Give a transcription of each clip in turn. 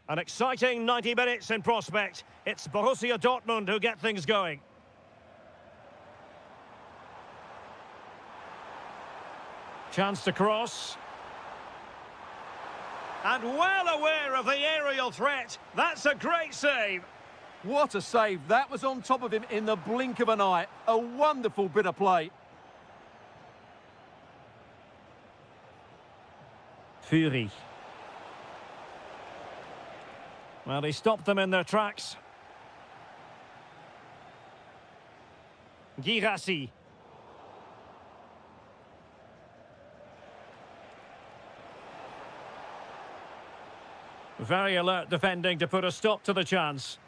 An exciting 90 minutes in prospect. It's Borussia Dortmund who get things going. Chance to cross. And well aware of the aerial threat. That's a great save. What a save. That was on top of him in the blink of an eye. A wonderful bit of play. Fury. Well, he stopped them in their tracks. Girassi. Very alert defending to put a stop to the chance.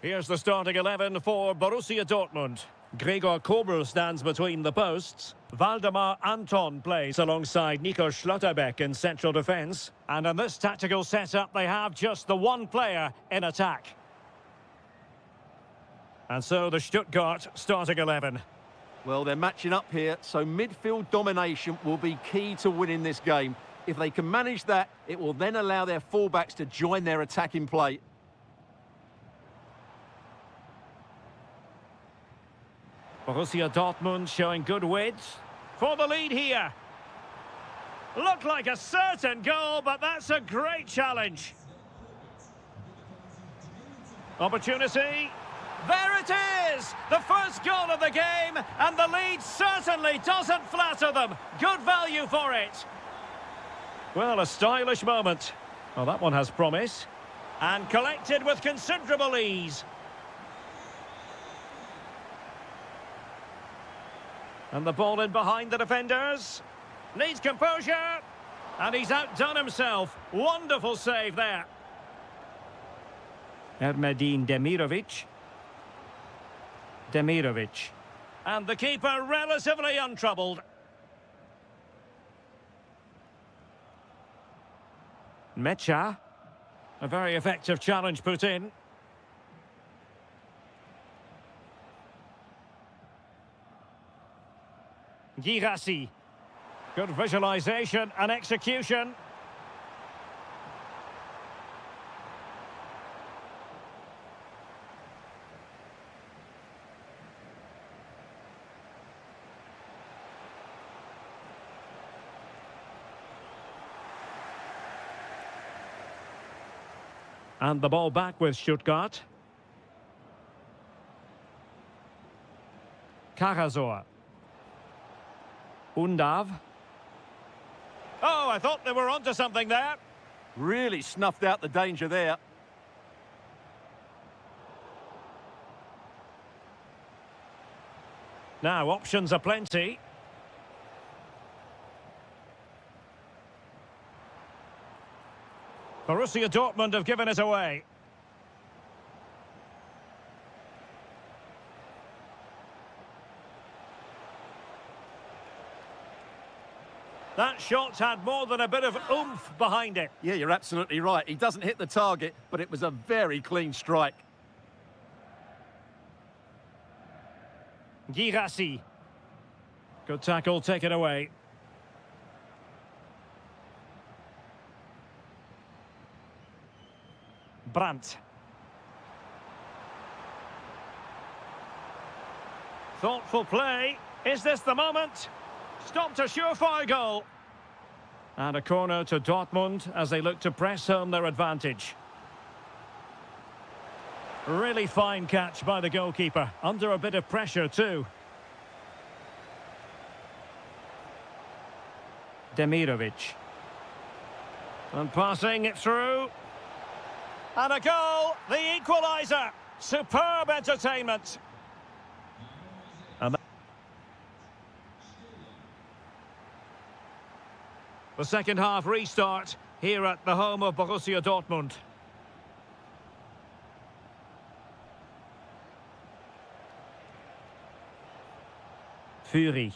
Here's the starting 11 for Borussia Dortmund. Gregor Kobel stands between the posts. Waldemar Anton plays alongside Nico Schlotterbeck in central defence. And in this tactical setup, they have just the one player in attack. And so the Stuttgart starting 11. Well, they're matching up here, so midfield domination will be key to winning this game. If they can manage that, it will then allow their fullbacks to join their attacking play. Borussia Dortmund showing good width for the lead here. Looked like a certain goal, but that's a great challenge. Opportunity. There it is! The first goal of the game, and the lead certainly doesn't flatter them. Good value for it. Well, a stylish moment. Well, that one has promise. And collected with considerable ease. And the ball in behind the defenders. Needs composure. And he's outdone himself. Wonderful save there. Ermedin Demirovic. And the keeper relatively untroubled. Mecha. A very effective challenge put in. Girassi. Good visualization and execution. And the ball back with Stuttgart. Karasor. Undav. Oh, I thought they were onto something there. Really snuffed out the danger there. Now, options are plenty. Borussia Dortmund have given it away. That shot had more than a bit of oomph behind it. Yeah, you're absolutely right. He doesn't hit the target, but it was a very clean strike. Girassi. Good tackle taken away. Brandt. Thoughtful play. Is this the moment? Stopped a surefire goal. And a corner to Dortmund as they look to press home their advantage. Really fine catch by the goalkeeper. Under a bit of pressure too. Demirovic. And passing it through. And a goal, the equaliser. Superb entertainment. And the second half restart here at the home of Borussia Dortmund. Fury.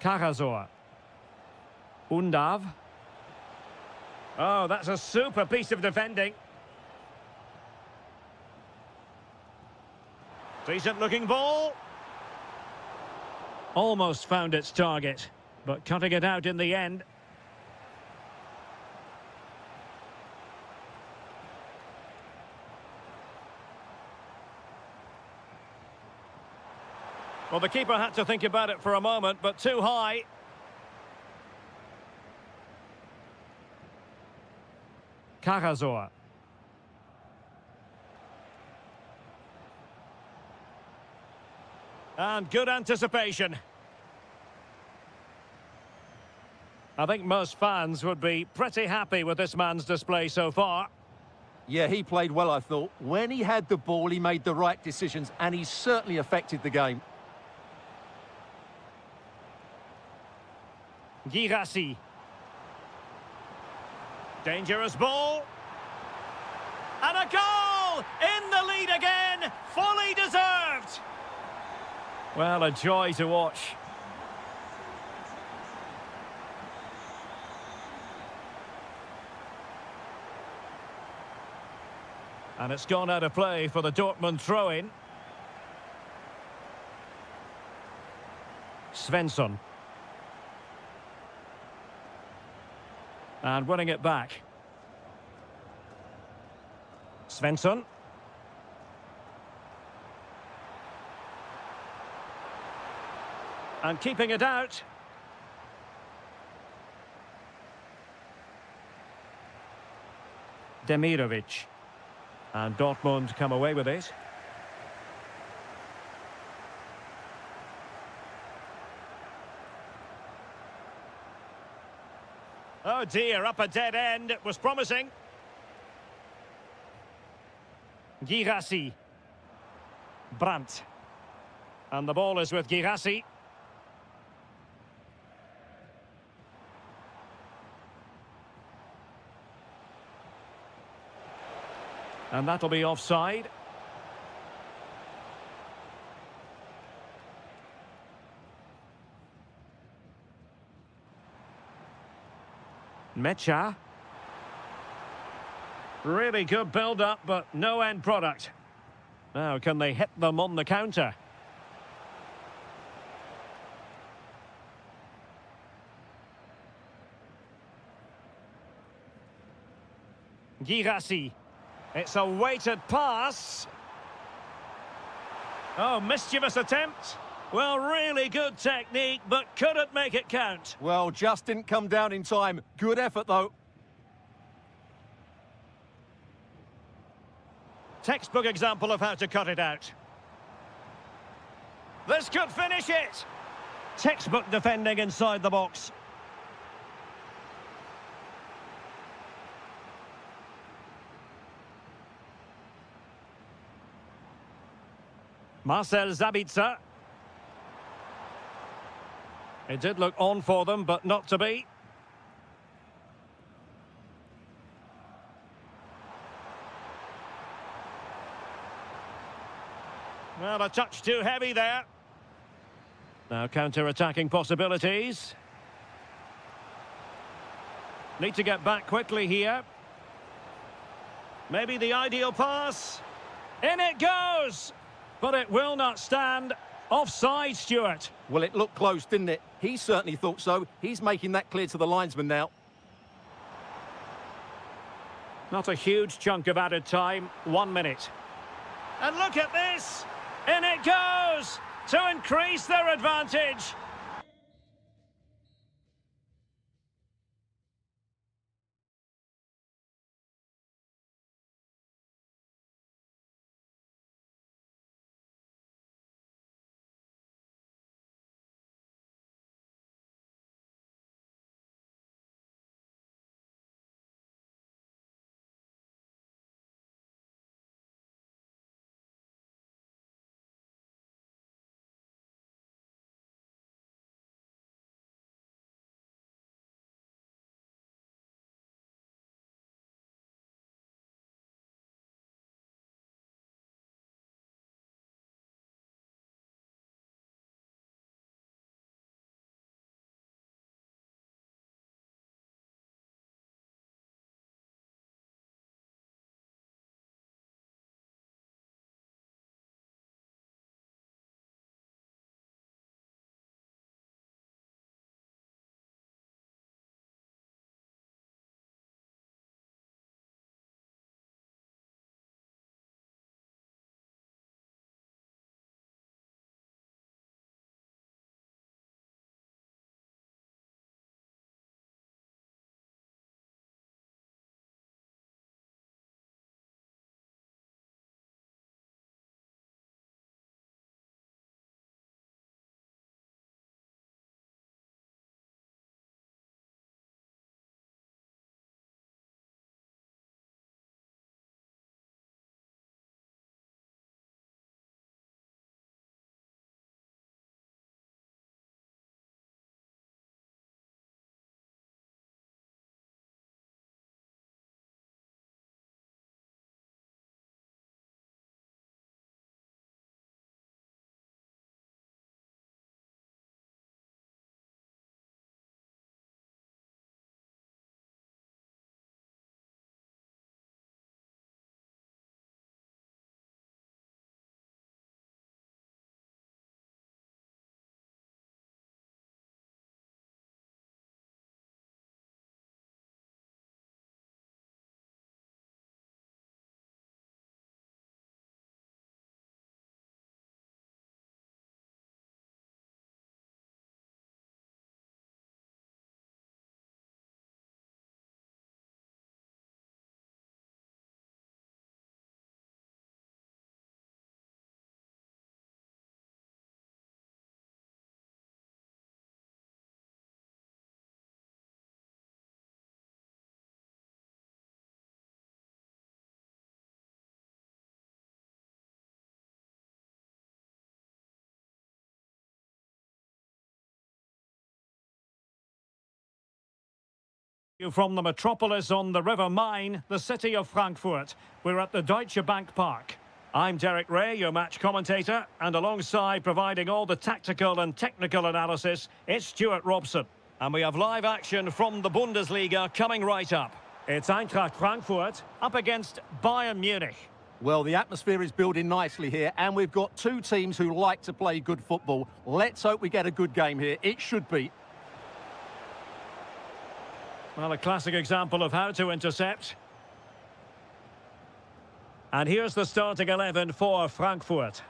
Karasor. Undav. Oh, that's a super piece of defending. Decent looking ball. Almost found its target, but cutting it out in the end. Well, the keeper had to think about it for a moment, but too high. Karazor. And good anticipation. I think most fans would be pretty happy with this man's display so far. Yeah, he played well, I thought. When he had the ball, he made the right decisions, and he certainly affected the game. Girassi. Dangerous ball. And a goal! In the lead again! Fully deserved! Well, a joy to watch. And it's gone out of play for the Dortmund throw-in. Svensson. And winning it back. Svensson. And keeping it out. Demirovic. And Dortmund come away with it. Oh dear, up a dead end. It was promising. Girassi. Brandt. And the ball is with Girassi. And that'll be offside. Mecha. Really good build-up, but no end product. Now, can they hit them on the counter? Girassi. It's a weighted pass. Oh, mischievous attempt. Well, really good technique, but couldn't make it count. Well, just didn't come down in time. Good effort, though. Textbook example of how to cut it out. This could finish it. Textbook defending inside the box. Marcel Sabitzer. It did look on for them, but not to be. Well, a touch too heavy there. Now counter-attacking possibilities. Need to get back quickly here. Maybe the ideal pass. In it goes! But it will not stand. Offside, Stuart. Well, it looked close, didn't it? He certainly thought so. He's making that clear to the linesman now. Not a huge chunk of added time. 1 minute. And look at this! In it goes! To increase their advantage. From the metropolis on the River Main, the city of Frankfurt. We're at the Deutsche Bank Park. I'm Derek Ray, your match commentator, and alongside providing all the tactical and technical analysis, it's Stuart Robson. And we have live action from the Bundesliga coming right up. It's Eintracht Frankfurt up against Bayern Munich. Well, the atmosphere is building nicely here, and we've got two teams who like to play good football. Let's hope we get a good game here. It should be. Well, a classic example of how to intercept. And here's the starting 11 for Frankfurt.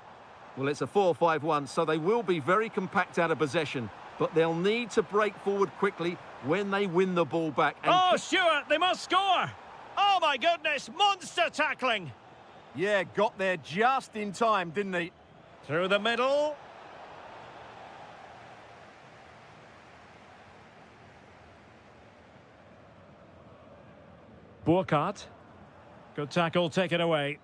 Well, it's a 4-5-1, so they will be very compact out of possession, but they'll need to break forward quickly when they win the ball back. And oh, Stuart, they must score! Oh, my goodness, monster tackling! Yeah, got there just in time, didn't he? Through the middle. Burkhardt. Good tackle, taken away.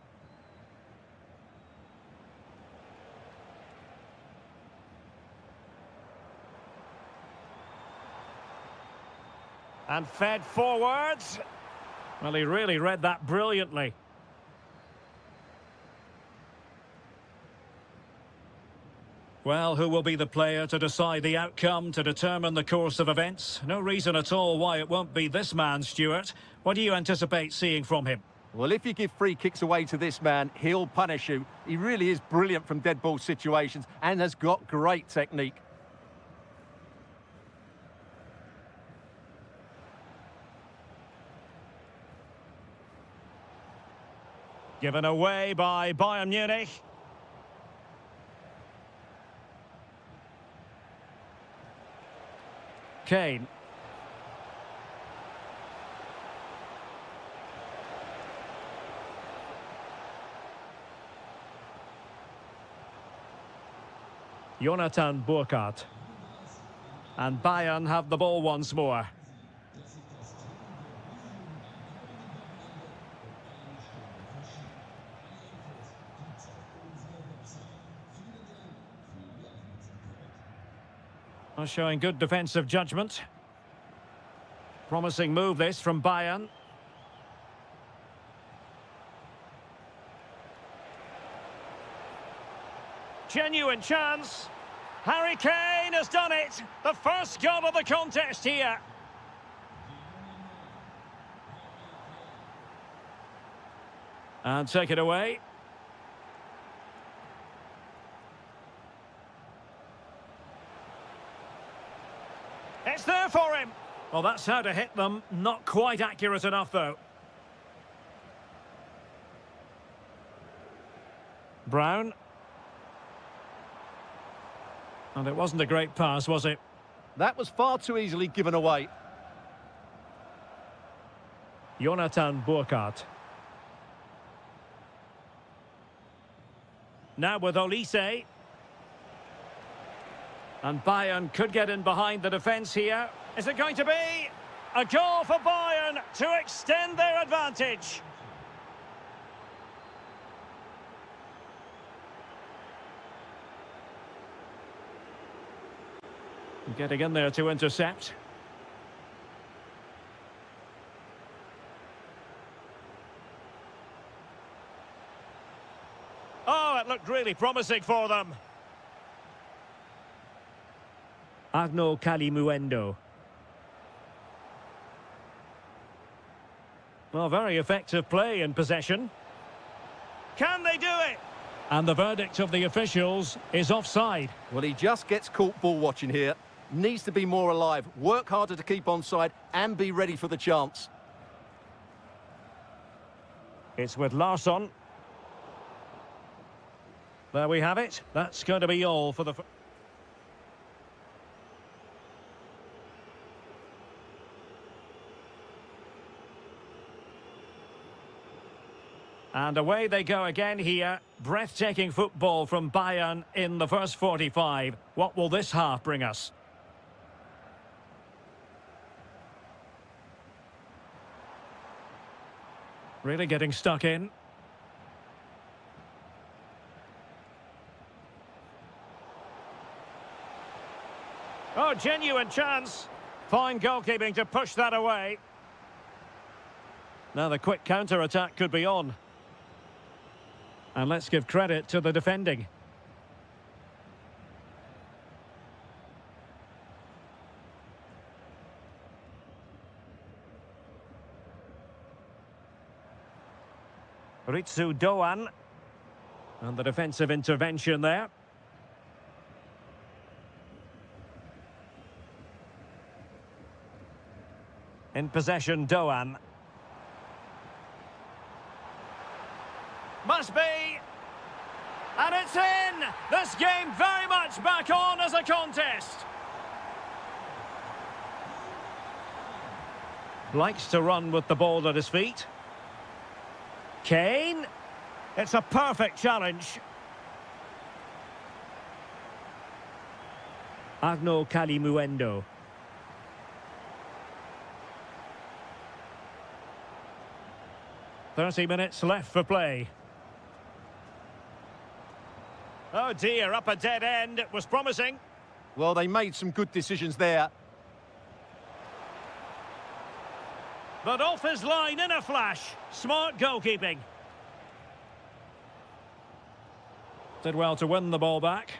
And fed forwards. Well, he really read that brilliantly. Well, who will be the player to decide the outcome, to determine the course of events? No reason at all why it won't be this man, Stuart. What do you anticipate seeing from him? Well, if you give free kicks away to this man, he'll punish you. He really is brilliant from dead ball situations and has got great technique. Given away by Bayern Munich. Kane. Jonathan Burkhardt. And Bayern have the ball once more. Showing good defensive judgment. Promising move this from Bayern. Genuine chance. Harry Kane has done it. The first goal of the contest here. And take it away. It's there for him. Well, that's how to hit them. Not quite accurate enough, though. Brown. And it wasn't a great pass, was it? That was far too easily given away. Jonathan Burkhardt. Now with Olise. And Bayern could get in behind the defence here. Is it going to be a goal for Bayern to extend their advantage? Getting in there to intercept. Oh, it looked really promising for them. Arno Kalimuendo. Well, very effective play in possession. Can they do it? And the verdict of the officials is offside. Well, he just gets caught ball watching here. Needs to be more alive, work harder to keep onside and be ready for the chance. It's with Larsson. There we have it. That's going to be all for the... And away they go again here. Breathtaking football from Bayern in the first 45. What will this half bring us? Really getting stuck in. Oh, genuine chance. Fine goalkeeping to push that away. Now the quick counter-attack could be on. And let's give credit to the defending. Ritsu Doan. And the defensive intervention there. In possession, Doan. Must be. And it's in! This game very much back on as a contest. Likes to run with the ball at his feet. Kane. It's a perfect challenge. Agno Kalimuendo. "30 minutes left for play. Oh dear, up a dead end. It was promising. Well, they made some good decisions there. But off his line in a flash. Smart goalkeeping. Did well to win the ball back.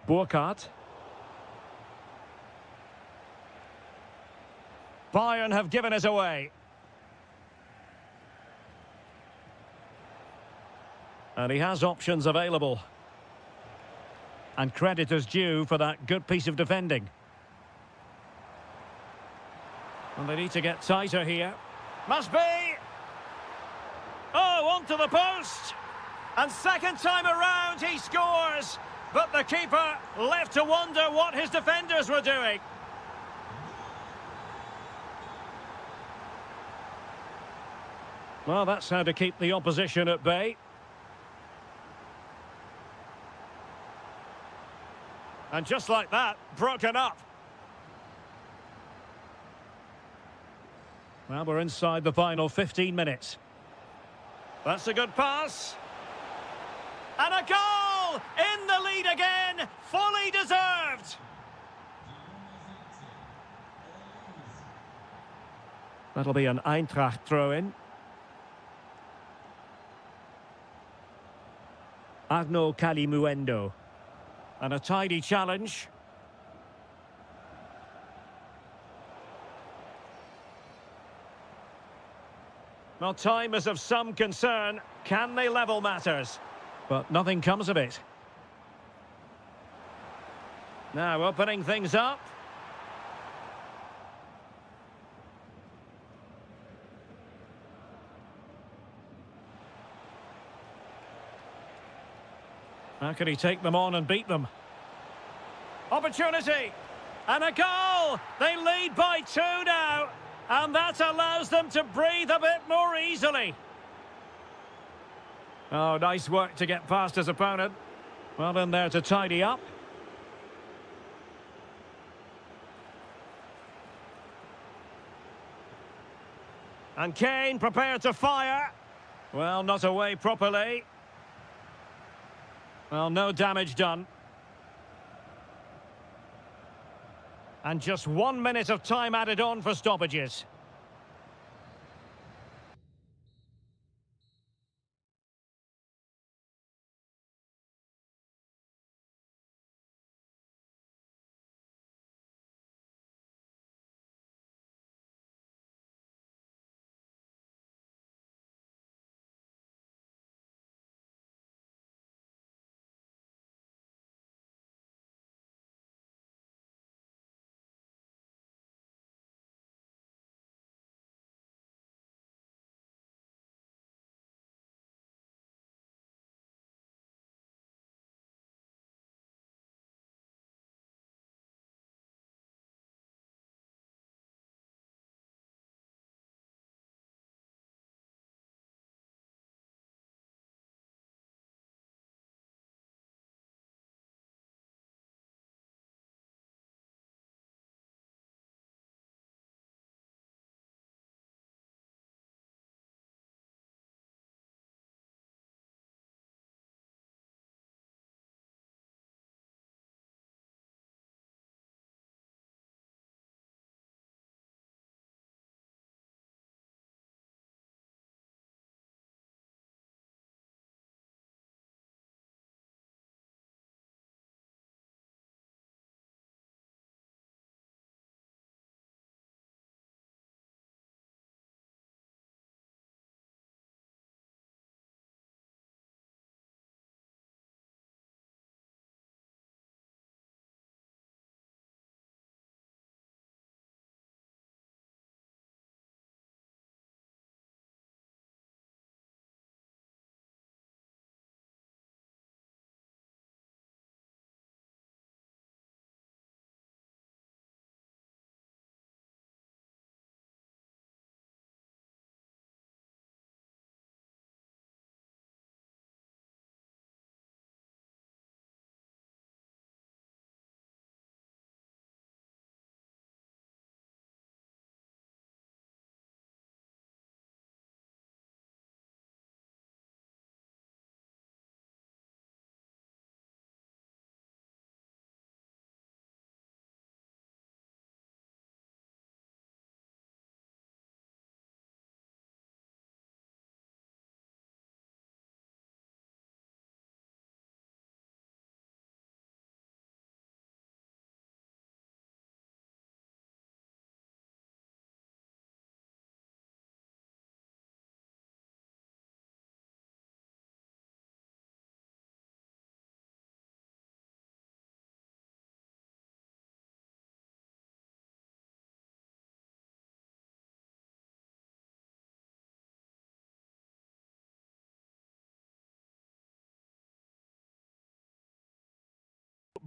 Burkhardt. Bayern have given us away. And he has options available. And credit is due for that good piece of defending. And they need to get tighter here. Must be! Oh, onto the post! And second time around he scores! But the keeper left to wonder what his defenders were doing. Well, that's how to keep the opposition at bay. And just like that, broken up. Well, we're inside the final 15 minutes. That's a good pass. And a goal! In the lead again, fully deserved. That'll be an Eintracht throw-in. Agno Kalimuendo. And a tidy challenge. Well, time is of some concern. Can they level matters? But nothing comes of it. Now opening things up. How can he take them on and beat them? Opportunity! And a goal! They lead by 2 now. And that allows them to breathe a bit more easily. Oh, nice work to get past his opponent. Well in there to tidy up. And Kane prepared to fire. Well, not away properly. Well, no damage done. And just 1 minute of time added on for stoppages.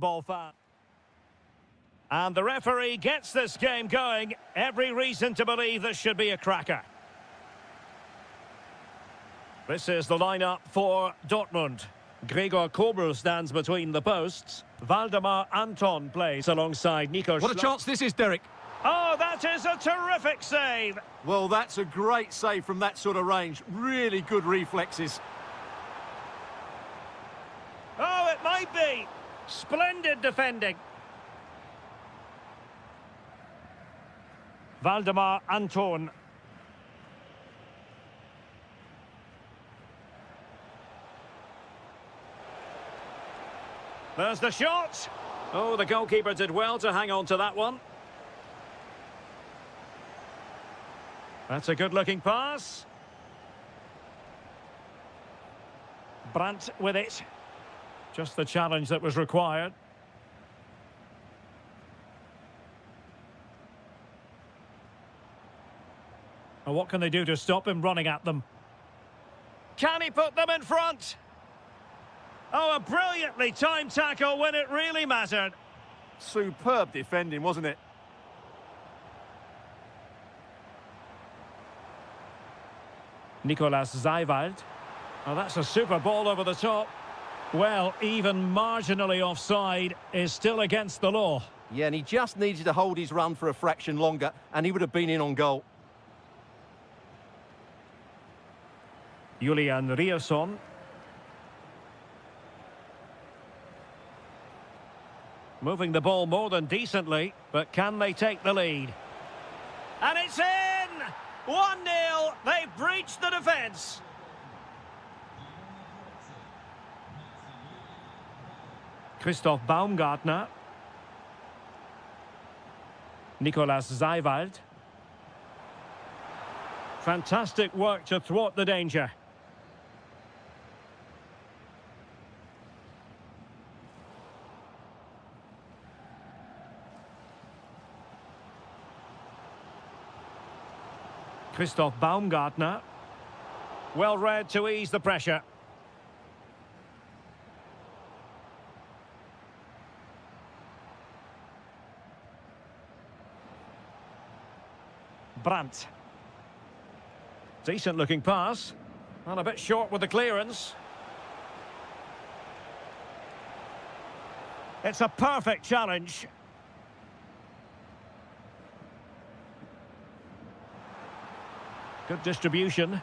football fan. And the referee gets this game going. Every reason to believe this should be a cracker. This is the lineup for Dortmund. Gregor Kobel stands between the posts. Valdemar Anton plays alongside Nico. What a chance this is, Derek. Oh, that is a terrific save. Well, that's a great save from that sort of range. Really good reflexes. Oh, it might be. Splendid defending. Valdemar Anton. There's the shot. Oh, the goalkeeper did well to hang on to that one. That's a good-looking pass. Brandt with it. Just the challenge that was required. And what can they do to stop him running at them? Can he put them in front? Oh, a brilliantly timed tackle when it really mattered. Superb defending, wasn't it? Nicolas Zeiwald. Oh, that's a super ball over the top. Well, even marginally offside is still against the law. Yeah, and he just needed to hold his run for a fraction longer, and he would have been in on goal. Julian Rierson. Moving the ball more than decently, but can they take the lead? And it's in! 1-0, they've breached the defence. Christoph Baumgartner. Nicolas Zeiwald. Fantastic work to thwart the danger. Christoph Baumgartner. Well read to ease the pressure. Brandt. Decent looking pass. And a bit short with the clearance. It's a perfect challenge. Good distribution.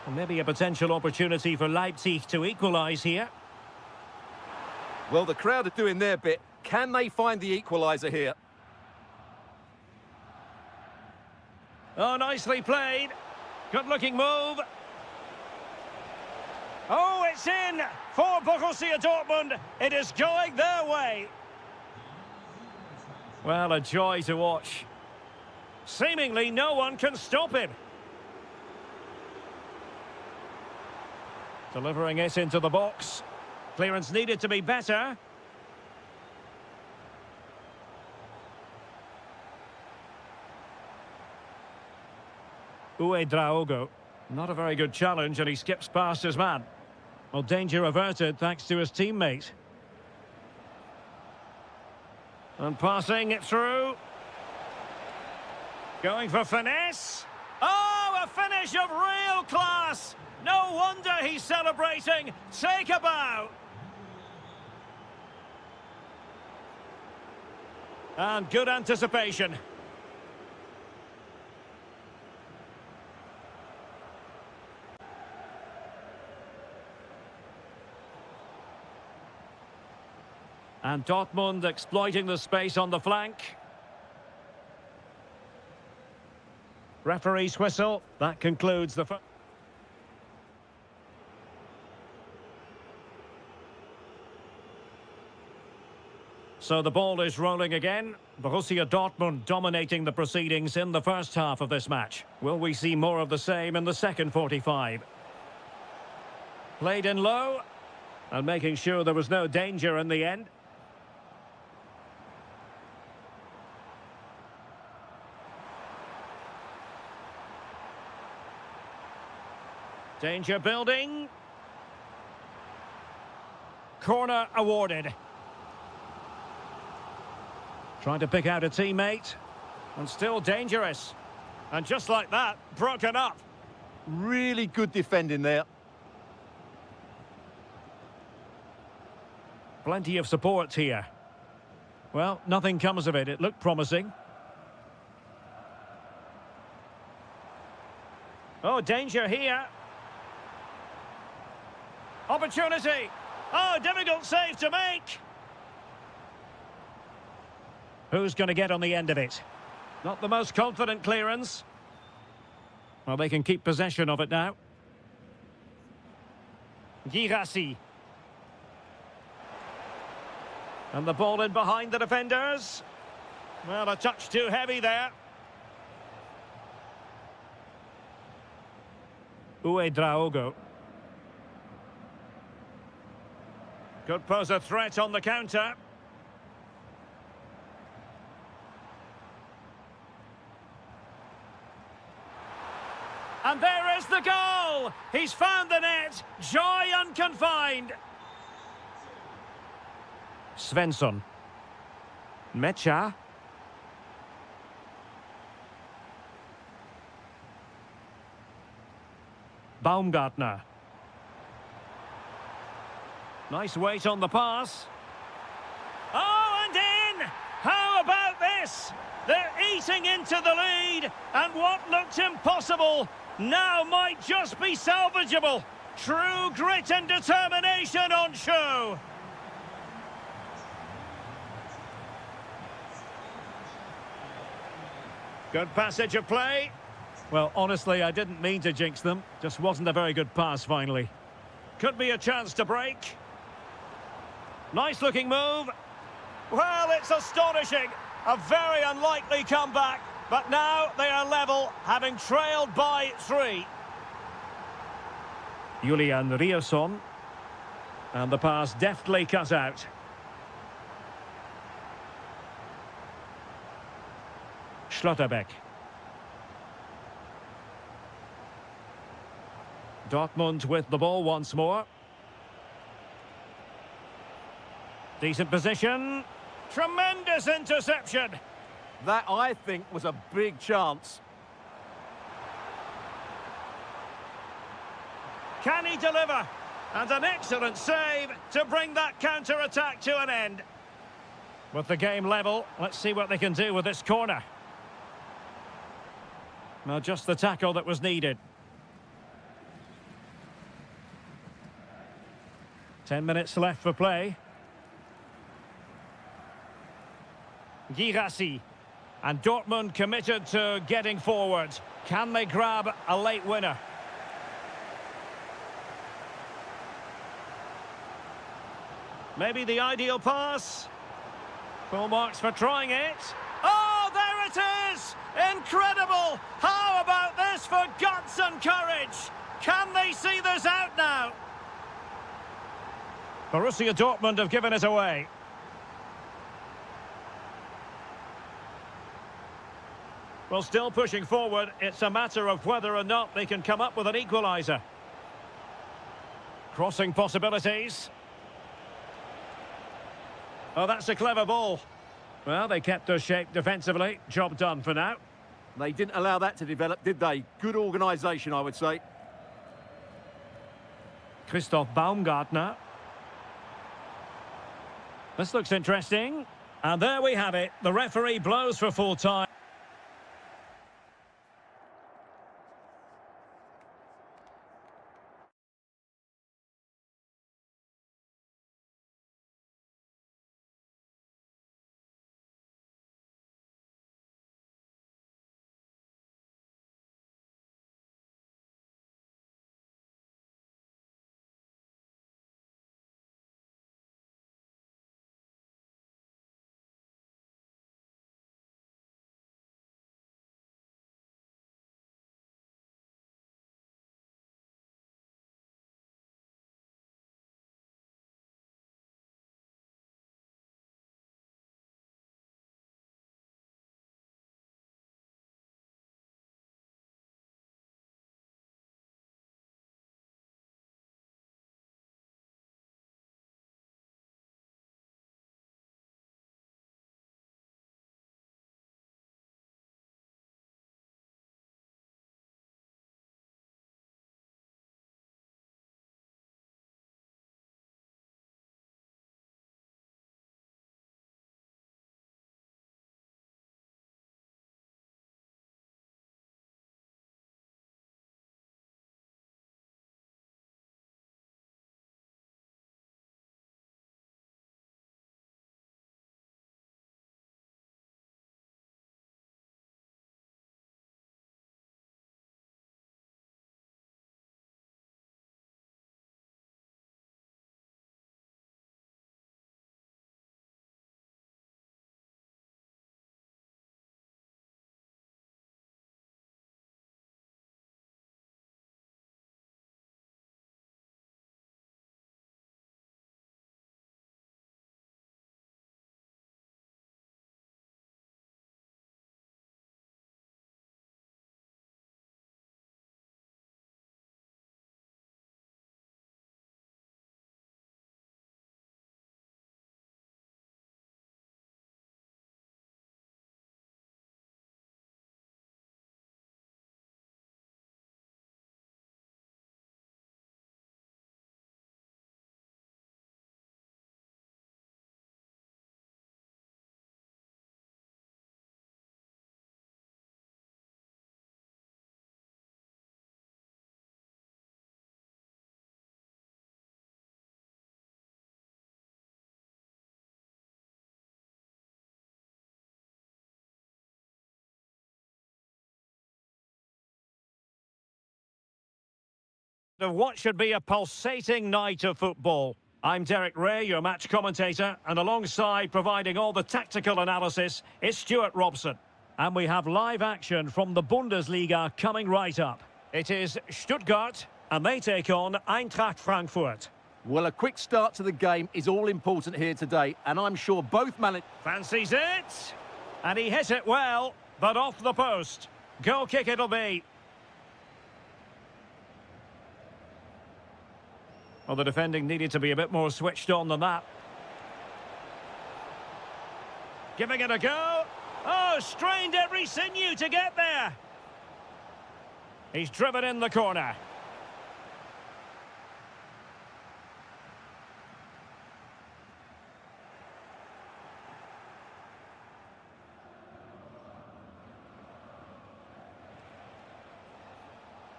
And maybe a potential opportunity for Leipzig to equalise here. Well, the crowd are doing their bit. Can they find the equaliser here? Oh, nicely played. Good-looking move. Oh, it's in for Borussia Dortmund. It is going their way. Well, a joy to watch. Seemingly no one can stop him. Delivering it into the box. Clearance needed to be better. Draogo. Not a very good challenge, and he skips past his man. Well, danger averted thanks to his teammate. And passing it through. Going for finesse. Oh, a finish of real class. No wonder he's celebrating. Take a bow. And good anticipation. And Dortmund exploiting the space on the flank. Referee's whistle. That concludes the first. So the ball is rolling again. Borussia Dortmund dominating the proceedings in the first half of this match. Will we see more of the same in the second 45? Played in low and making sure there was no danger in the end. Danger building. Corner awarded. Trying to pick out a teammate. And still dangerous. And just like that, broken up. Really good defending there. Plenty of support here. Well, nothing comes of it. It looked promising. Oh, danger here. Opportunity. Oh, difficult save to make. Who's going to get on the end of it? Not the most confident clearance. Well, they can keep possession of it now. Girassi. And the ball in behind the defenders. Well, a touch too heavy there. Draogo. Could pose a threat on the counter. And there is the goal! He's found the net. Joy unconfined. Svensson. Mecha. Baumgartner. Nice weight on the pass. Oh, and in! How about this? They're eating into the lead, and what looked impossible now might just be salvageable. True grit and determination on show. Good passage of play. Well, honestly, I didn't mean to jinx them. Just wasn't a very good pass, finally. Could be a chance to break. Nice looking move. Well, it's astonishing. A very unlikely comeback. But now they are level, having trailed by 3. Julian Riosson. And the pass deftly cut out. Schlotterbeck. Dortmund with the ball once more. Decent position. Tremendous interception. That, I think, was a big chance. Can he deliver? And an excellent save to bring that counter-attack to an end. With the game level, let's see what they can do with this corner. Well, just the tackle that was needed. 10 minutes left for play. Girassi. And Dortmund committed to getting forward. Can they grab a late winner? Maybe the ideal pass. Full marks for trying it. Oh, there it is! Incredible! How about this for guts and courage? Can they see this out now? Borussia Dortmund have given it away. Well, still pushing forward. It's a matter of whether or not they can come up with an equaliser. Crossing possibilities. Oh, that's a clever ball. Well, they kept their shape defensively. Job done for now. They didn't allow that to develop, did they? Good organisation, I would say. Christoph Baumgartner. This looks interesting. And there we have it. The referee blows for full time. Of what should be a pulsating night of football. I'm Derek Ray, your match commentator, and alongside providing all the tactical analysis is Stuart Robson. And we have live action from the Bundesliga coming right up. It is Stuttgart, and they take on Eintracht Frankfurt. Well, a quick start to the game is all important here today, and I'm sure both managers... Fancies it, and he hit it well, but off the post. Goal kick it'll be. Well, the defending needed to be a bit more switched on than that. Giving it a go. Oh, strained every sinew to get there. He's driven in the corner.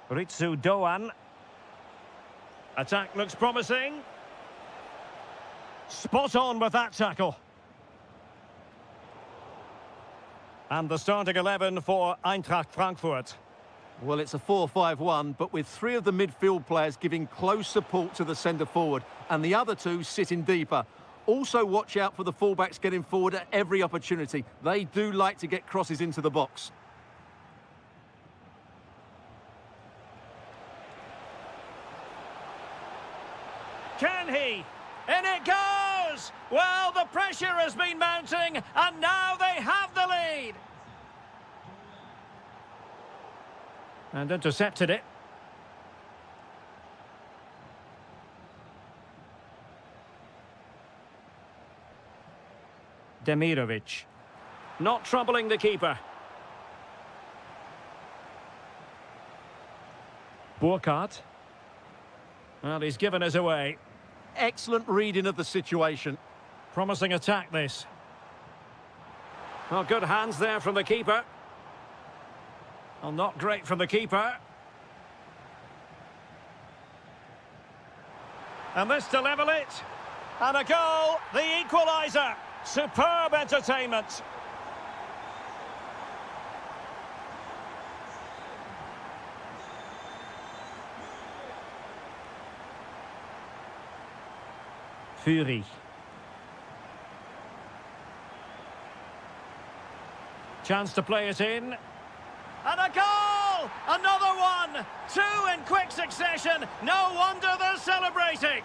Ritsu Doan. Attack looks promising. Spot on with that tackle. And the starting 11 for Eintracht Frankfurt. Well, it's a 4-5-1, but with three of the midfield players giving close support to the centre-forward, and the other two sitting deeper. Also watch out for the fullbacks getting forward at every opportunity. They do like to get crosses into the box. Can he? In it goes! Well, the pressure has been mounting, and now they have the lead. And intercepted it. Demirovic. Not troubling the keeper. Burkhardt. Well, he's given us away. Excellent reading of the situation. Promising attack, this. Well, good hands there from the keeper. Well, not great from the keeper. And this to level it. And a goal, the equaliser. Superb entertainment. Fury. Chance to play it in. And a goal! Another one! Two in quick succession. No wonder they're celebrating.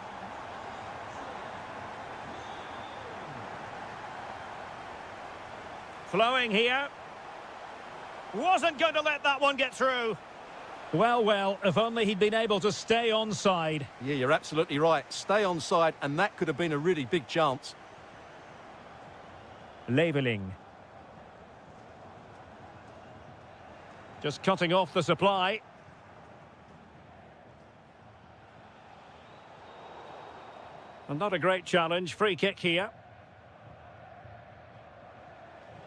Flowing here. Wasn't going to let that one get through. Well, well, if only he'd been able to stay onside. Yeah, you're absolutely right. Stay onside, and that could have been a really big chance. Leveling. Just cutting off the supply. And not a great challenge. Free kick here.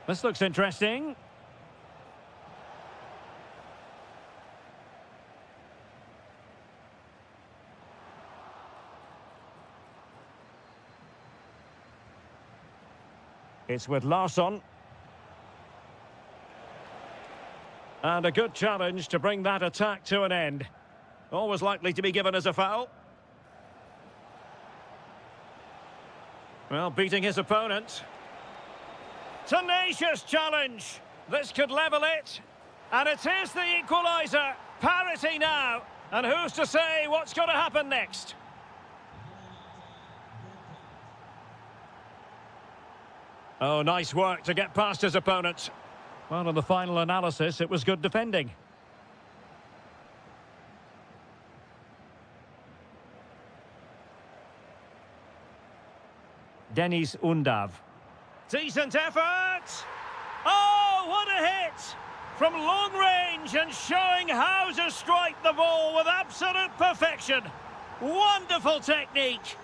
This looks interesting. It's with Larsson. And a good challenge to bring that attack to an end. Always likely to be given as a foul. Well, beating his opponent. Tenacious challenge. This could level it. And it is the equaliser. Parity now. And who's to say what's going to happen next? Oh, nice work to get past his opponent. Well, in the final analysis, it was good defending. Denis Undav. Decent effort! Oh, what a hit! From long range and showing how to strike the ball with absolute perfection. Wonderful technique.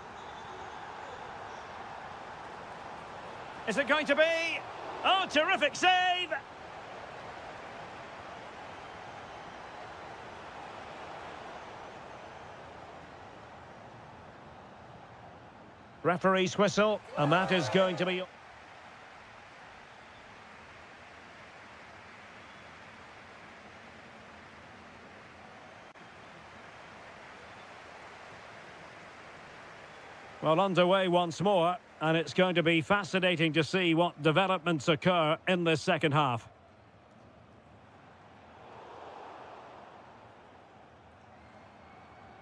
Is it going to be? Oh, terrific save! Referee's whistle, and that is going to be... Well, underway once more, and it's going to be fascinating to see what developments occur in this second half.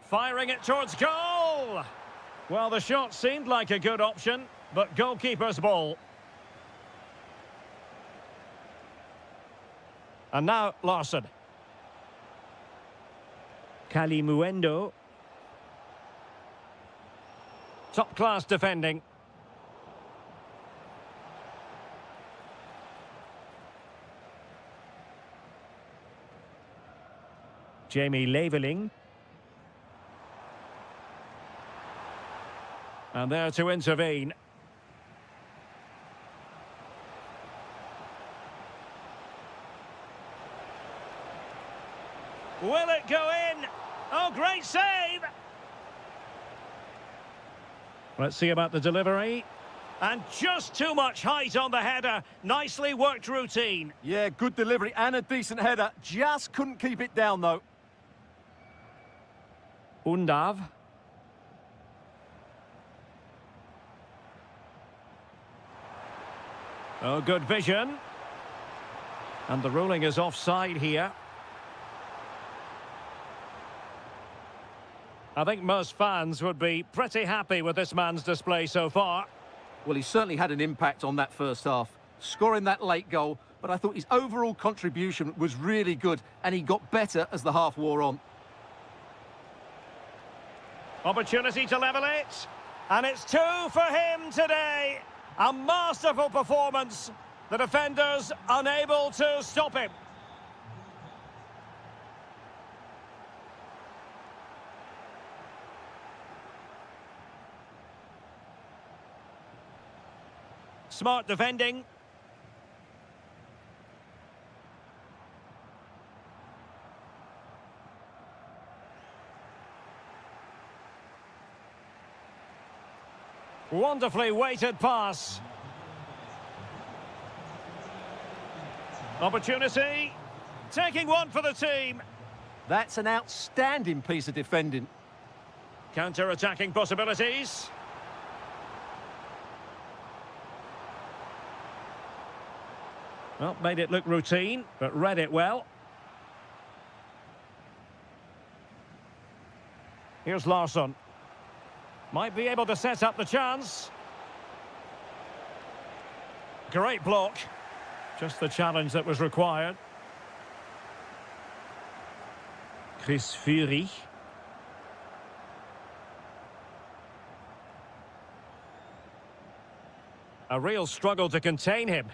Firing it towards goal! Well, the shot seemed like a good option, but goalkeeper's ball. And now Larsson. Kalimuendo. Top-class defending. Jamie Leveling. And there to intervene. Will it go in? Oh, great save! Let's see about the delivery. And just too much height on the header. Nicely worked routine. Yeah, good delivery and a decent header. Just couldn't keep it down, though. Undav. Oh, good vision. And the ruling is offside here. I think most fans would be pretty happy with this man's display so far. Well, he certainly had an impact on that first half, scoring that late goal, but I thought his overall contribution was really good, and he got better as the half wore on. Opportunity to level it. And it's 2 for him today. A masterful performance. The defenders unable to stop him. Smart defending. Wonderfully weighted pass. Opportunity. Taking one for the team. That's an outstanding piece of defending. Counter-attacking possibilities. Well, made it look routine, but read it well. Here's Larsson. Might be able to set up the chance. Great block. Just the challenge that was required. Chris Fury. A real struggle to contain him.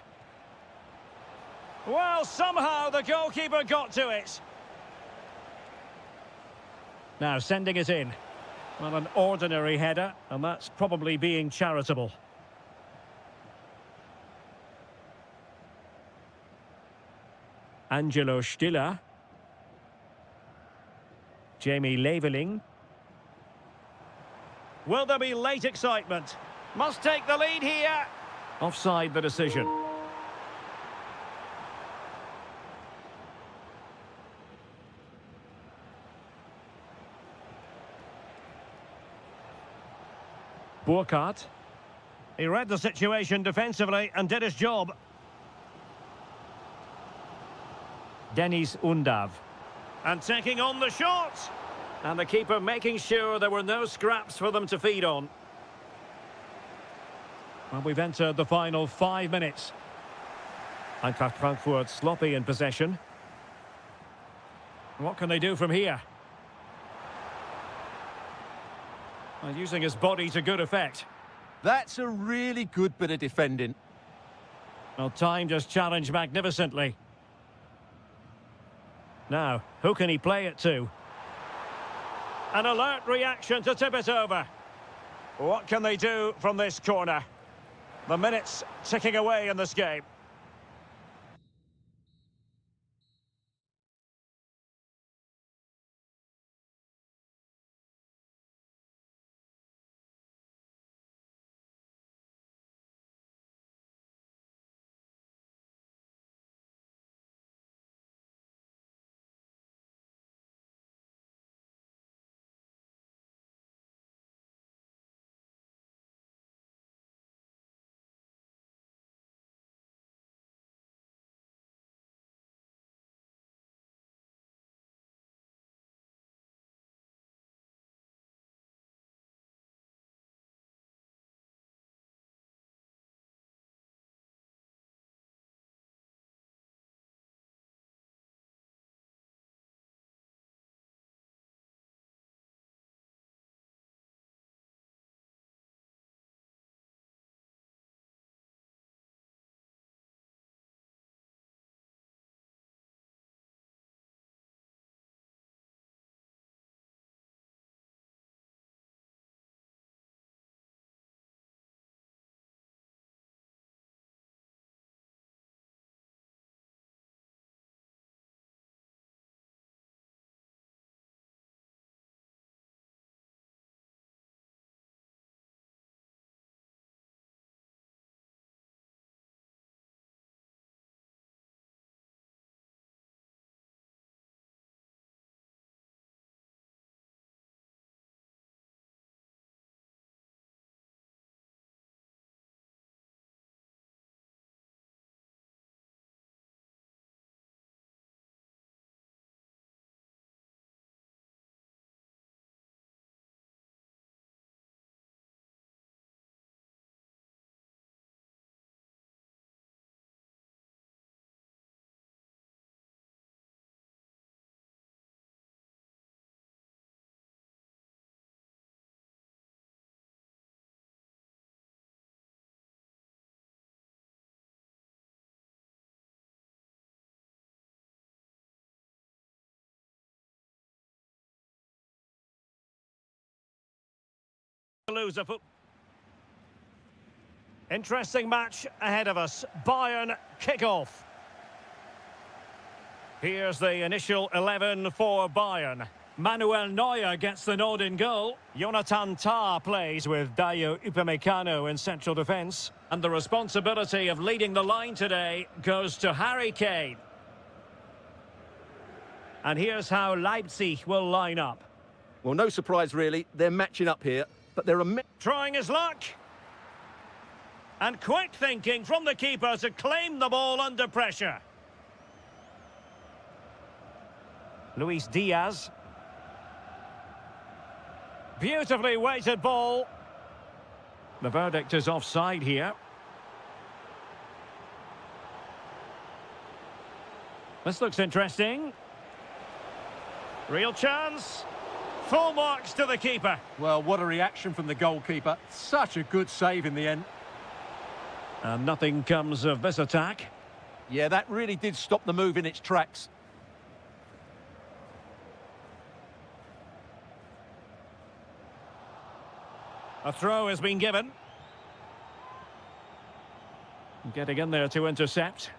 Well, somehow the goalkeeper got to it. Now sending it in. Well, an ordinary header, and that's probably being charitable. Angelo Stiller. Jamie Leveling. Will there be late excitement? Must take the lead here. Offside the decision. Burkhardt. He read the situation defensively and did his job. Dennis Undav. And taking on the shot. And the keeper making sure there were no scraps for them to feed on. Well, we've entered the final 5 minutes. Eintracht Frankfurt sloppy in possession. What can they do from here? Well, using his body to good effect. That's a really good bit of defending. Well, time just challenged magnificently. Now, who can he play it to? An alert reaction to tip it over. What can they do from this corner? The minutes ticking away in this game. Lose a foot. Interesting match ahead of us. Bayern kick-off. Here's the initial 11 for Bayern. Manuel Neuer gets the nod in goal. Jonathan Tah plays with Dayo Upamecano in central defence. And the responsibility of leading the line today goes to Harry Kane. And here's how Leipzig will line up. Well, no surprise really. They're matching up here, but they're trying his luck. And quick thinking from the keeper to claim the ball under pressure. Luis Diaz. Beautifully weighted ball. The verdict is offside here. This looks interesting. Real chance. Full marks to the keeper. Well, what a reaction from the goalkeeper. Such a good save in the end. And nothing comes of this attack. Yeah, that really did stop the move in its tracks. A throw has been given. Getting in there to intercept.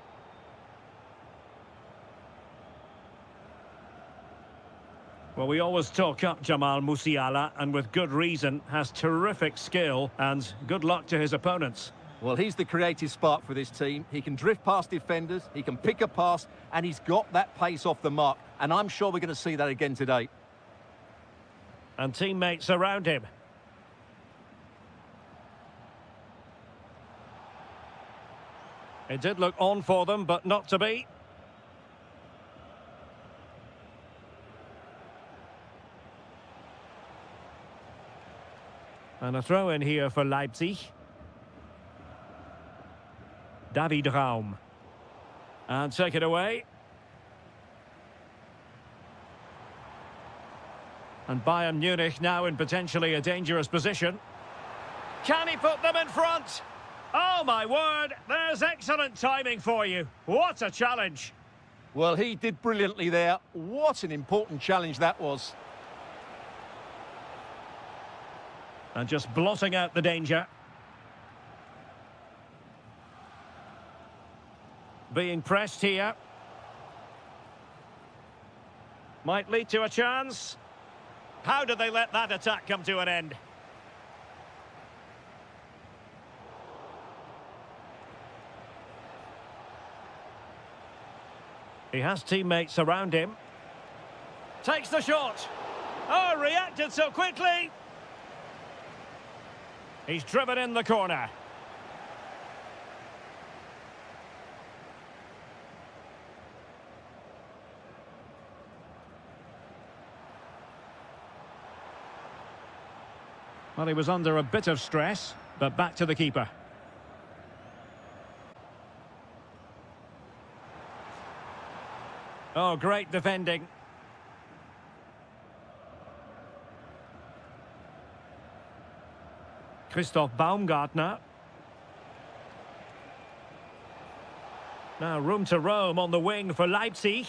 Well, we always talk up Jamal Musiala, and with good reason, has terrific skill, and good luck to his opponents. Well, he's the creative spark for this team. He can drift past defenders, he can pick a pass, and he's got that pace off the mark. And I'm sure we're going to see that again today. And teammates around him. It did look on for them, but not to be. And a throw in here for Leipzig. David Raum. And take it away. And Bayern Munich now in potentially a dangerous position. Can he put them in front? Oh my word, there's excellent timing for you. What a challenge. Well, he did brilliantly there. What an important challenge that was. And just blotting out the danger. Being pressed here. Might lead to a chance. How did they let that attack come to an end? He has teammates around him. Takes the shot. Oh, reacted so quickly. He's driven in the corner. Well, he was under a bit of stress, but back to the keeper. Oh, great defending. Christoph Baumgartner. Now room to roam on the wing for Leipzig.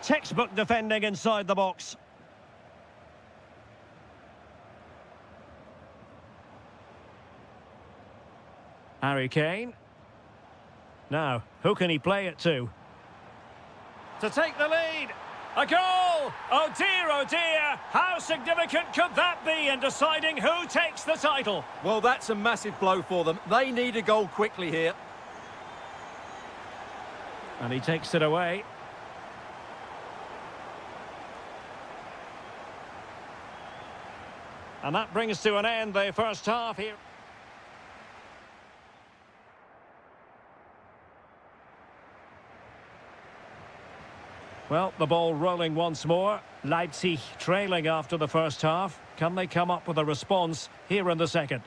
Textbook defending inside the box. Harry Kane. Now, who can he play it to? To take the lead. A goal! Oh dear, how significant could that be in deciding who takes the title? Well, that's a massive blow for them. They need a goal quickly here. And he takes it away. And that brings to an end the first half here. Well, the ball rolling once more. Leipzig trailing after the first half. Can they come up with a response here in the second?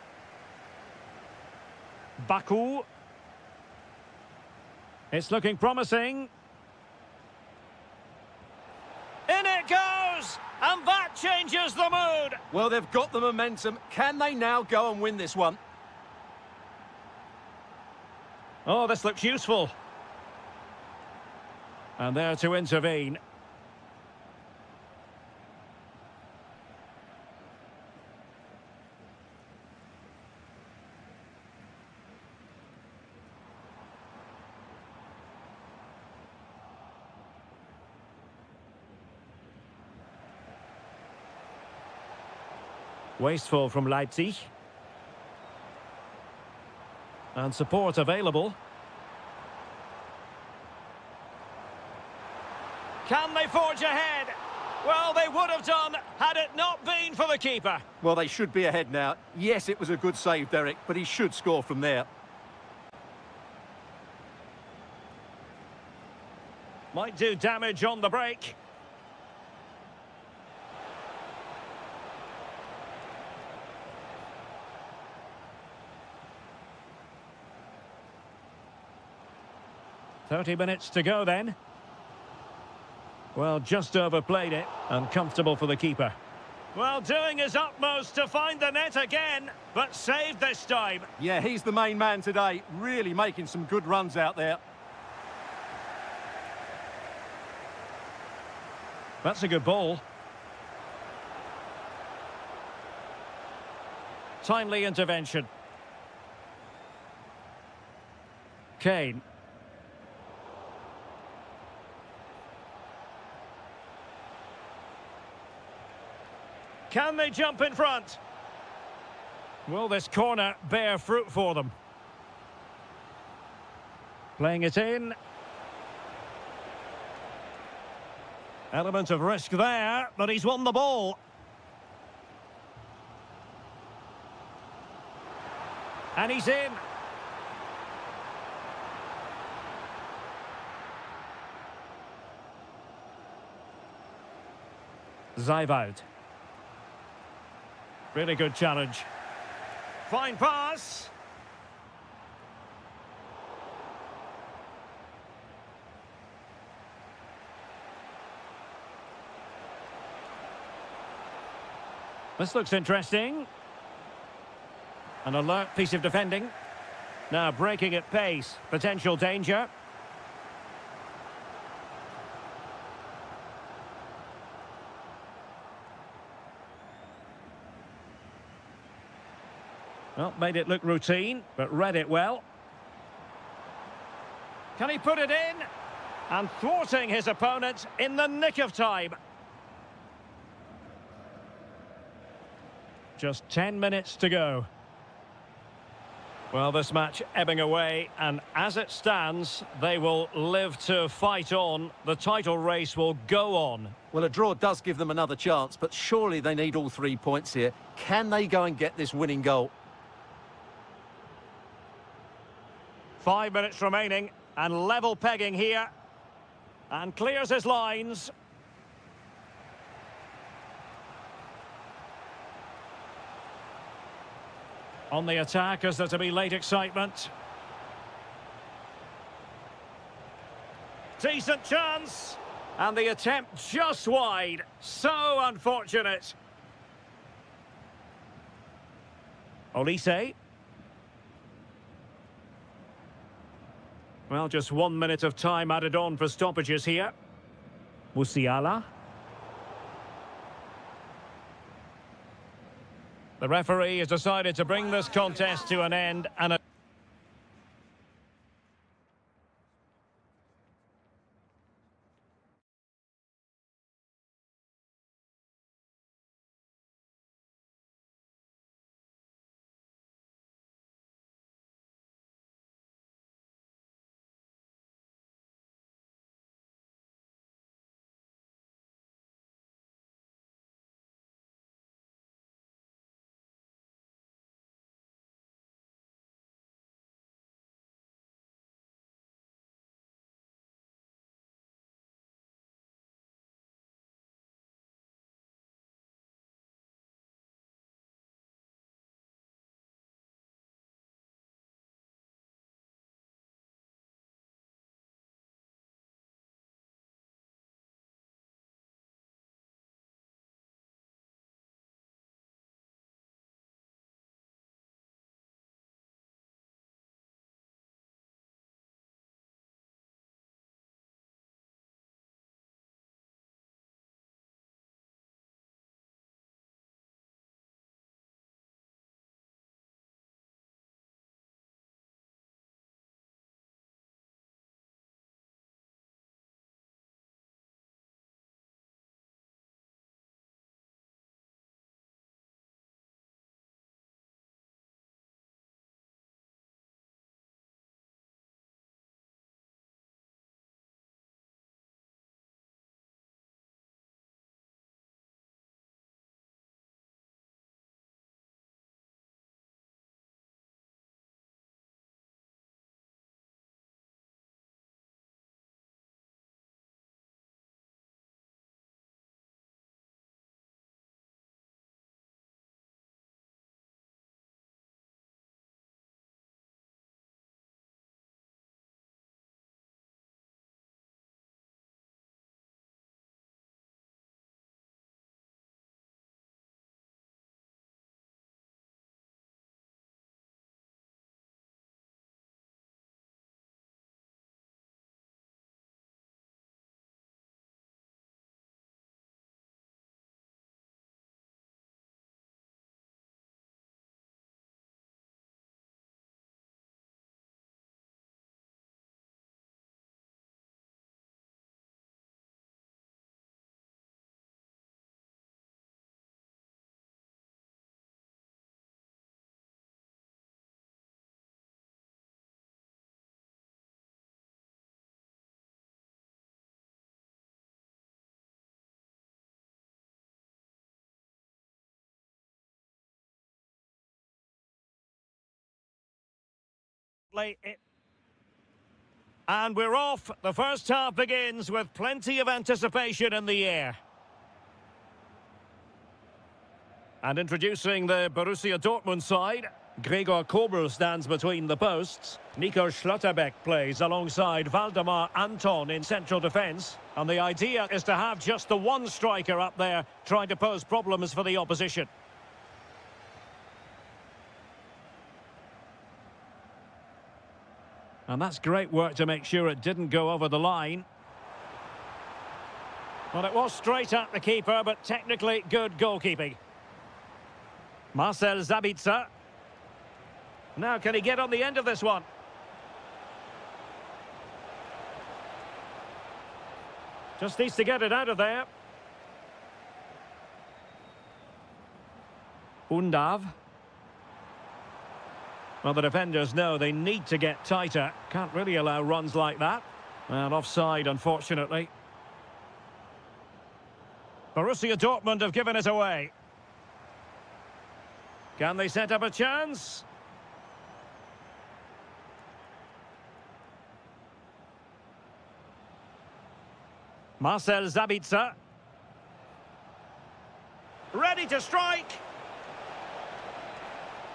Baku. It's looking promising. In it goes! And that changes the mood! Well, they've got the momentum. Can they now go and win this one? Oh, this looks useful. And there to intervene. Wasteful from Leipzig. And support available. Can they forge ahead? Well, they would have done had it not been for the keeper. Well, they should be ahead now. Yes, it was a good save, Derek, but he should score from there. Might do damage on the break. "30 minutes to go then." Well, just overplayed it, and comfortable for the keeper. Well, doing his utmost to find the net again, but saved this time. Yeah, he's the main man today, really making some good runs out there. That's a good ball. Timely intervention. Kane. Can they jump in front? Will this corner bear fruit for them? Playing it in. Element of risk there, but he's won the ball. And he's in. Zijvoud. Really good challenge. Fine pass. This looks interesting. An alert piece of defending. Now breaking at pace. Potential danger. Well, made it look routine, but read it well. Can he put it in? And thwarting his opponent in the nick of time. Just 10 minutes to go. Well, this match ebbing away, and as it stands, they will live to fight on. The title race will go on. Well, a draw does give them another chance, but surely they need all 3 points here. Can they go and get this winning goal? 5 minutes remaining, and level pegging here. And clears his lines. On the attack, is there to be late excitement? Decent chance. And the attempt just wide. So unfortunate. Olise. Well, just 1 minute of time added on for stoppages here. Musiala. The referee has decided to bring this contest to an end, and And we're off. The first half begins with plenty of anticipation in the air. And introducing the Borussia Dortmund side, Gregor Kobel stands between the posts. Nico Schlotterbeck plays alongside Valdemar Anton in central defence. And the idea is to have just the one striker up there trying to pose problems for the opposition. And that's great work to make sure it didn't go over the line. Well, it was straight at the keeper, but technically good goalkeeping. Marcel Sabitzer. Now, can he get on the end of this one? Just needs to get it out of there. Undav. Well, the defenders know they need to get tighter. Can't really allow runs like that. And offside, unfortunately. Borussia Dortmund have given it away. Can they set up a chance? Marcel Sabitzer. Ready to strike.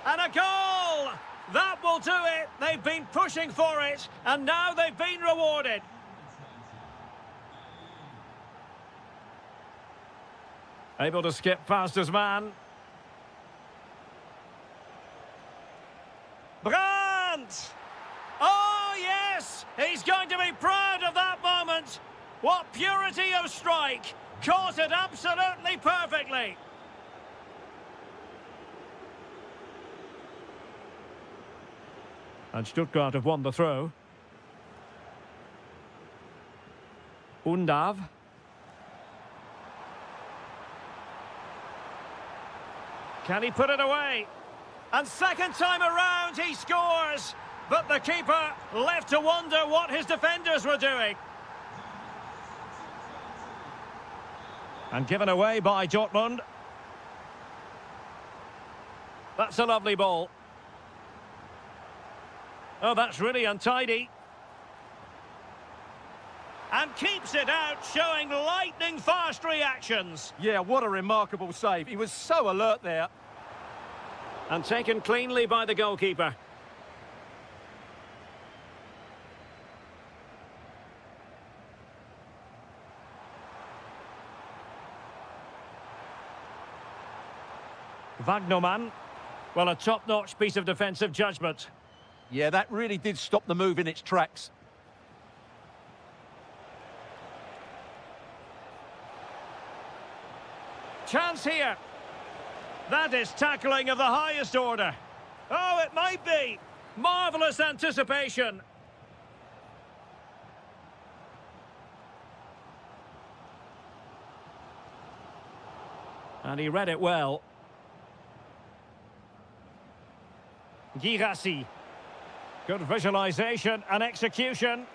And a goal! That will do it. They've been pushing for it, and now they've been rewarded. Able to skip past his man. Brandt! Oh, yes! He's going to be proud of that moment. What purity of strike! Caught it absolutely perfectly. And Stuttgart have won the throw. Undav. Can he put it away? And second time around he scores. But the keeper left to wonder what his defenders were doing. And given away by Dortmund. That's a lovely ball. Oh, that's really untidy. And keeps it out, showing lightning-fast reactions. Yeah, what a remarkable save. He was so alert there. And taken cleanly by the goalkeeper. Wagnermann. Well, a top-notch piece of defensive judgment. Yeah, that really did stop the move in its tracks. Chance here. That is tackling of the highest order. Oh, it might be. Marvellous anticipation. And he read it well. Girassi. Good visualisation and execution.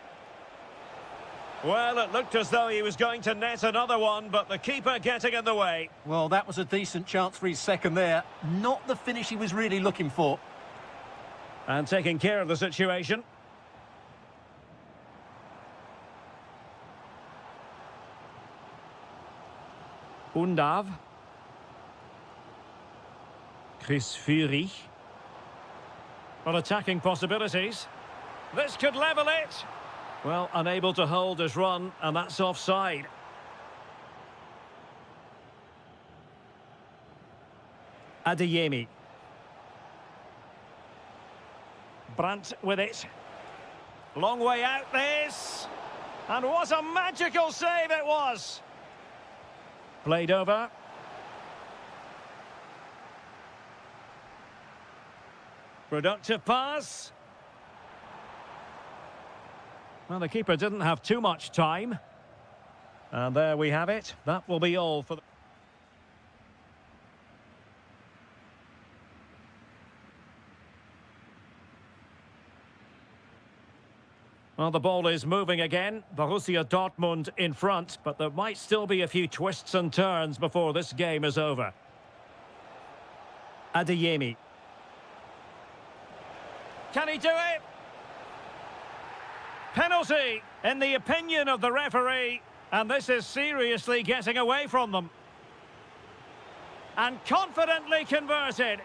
Well, it looked as though he was going to net another one, but the keeper getting in the way. Well, that was a decent chance for his second there. Not the finish he was really looking for. And taking care of the situation. Undav. Chris Führig. Well, attacking possibilities. This could level it. Well, unable to hold his run, and that's offside. Adeyemi. Brandt with it. Long way out this. And what a magical save it was. Played over. Productive pass. Well, the keeper didn't have too much time. And there we have it. That will be all for the... Well, the ball is moving again. Borussia Dortmund in front, but there might still be a few twists and turns before this game is over. Adeyemi. Can he do it? Penalty, in the opinion of the referee. And this is seriously getting away from them. And confidently converted.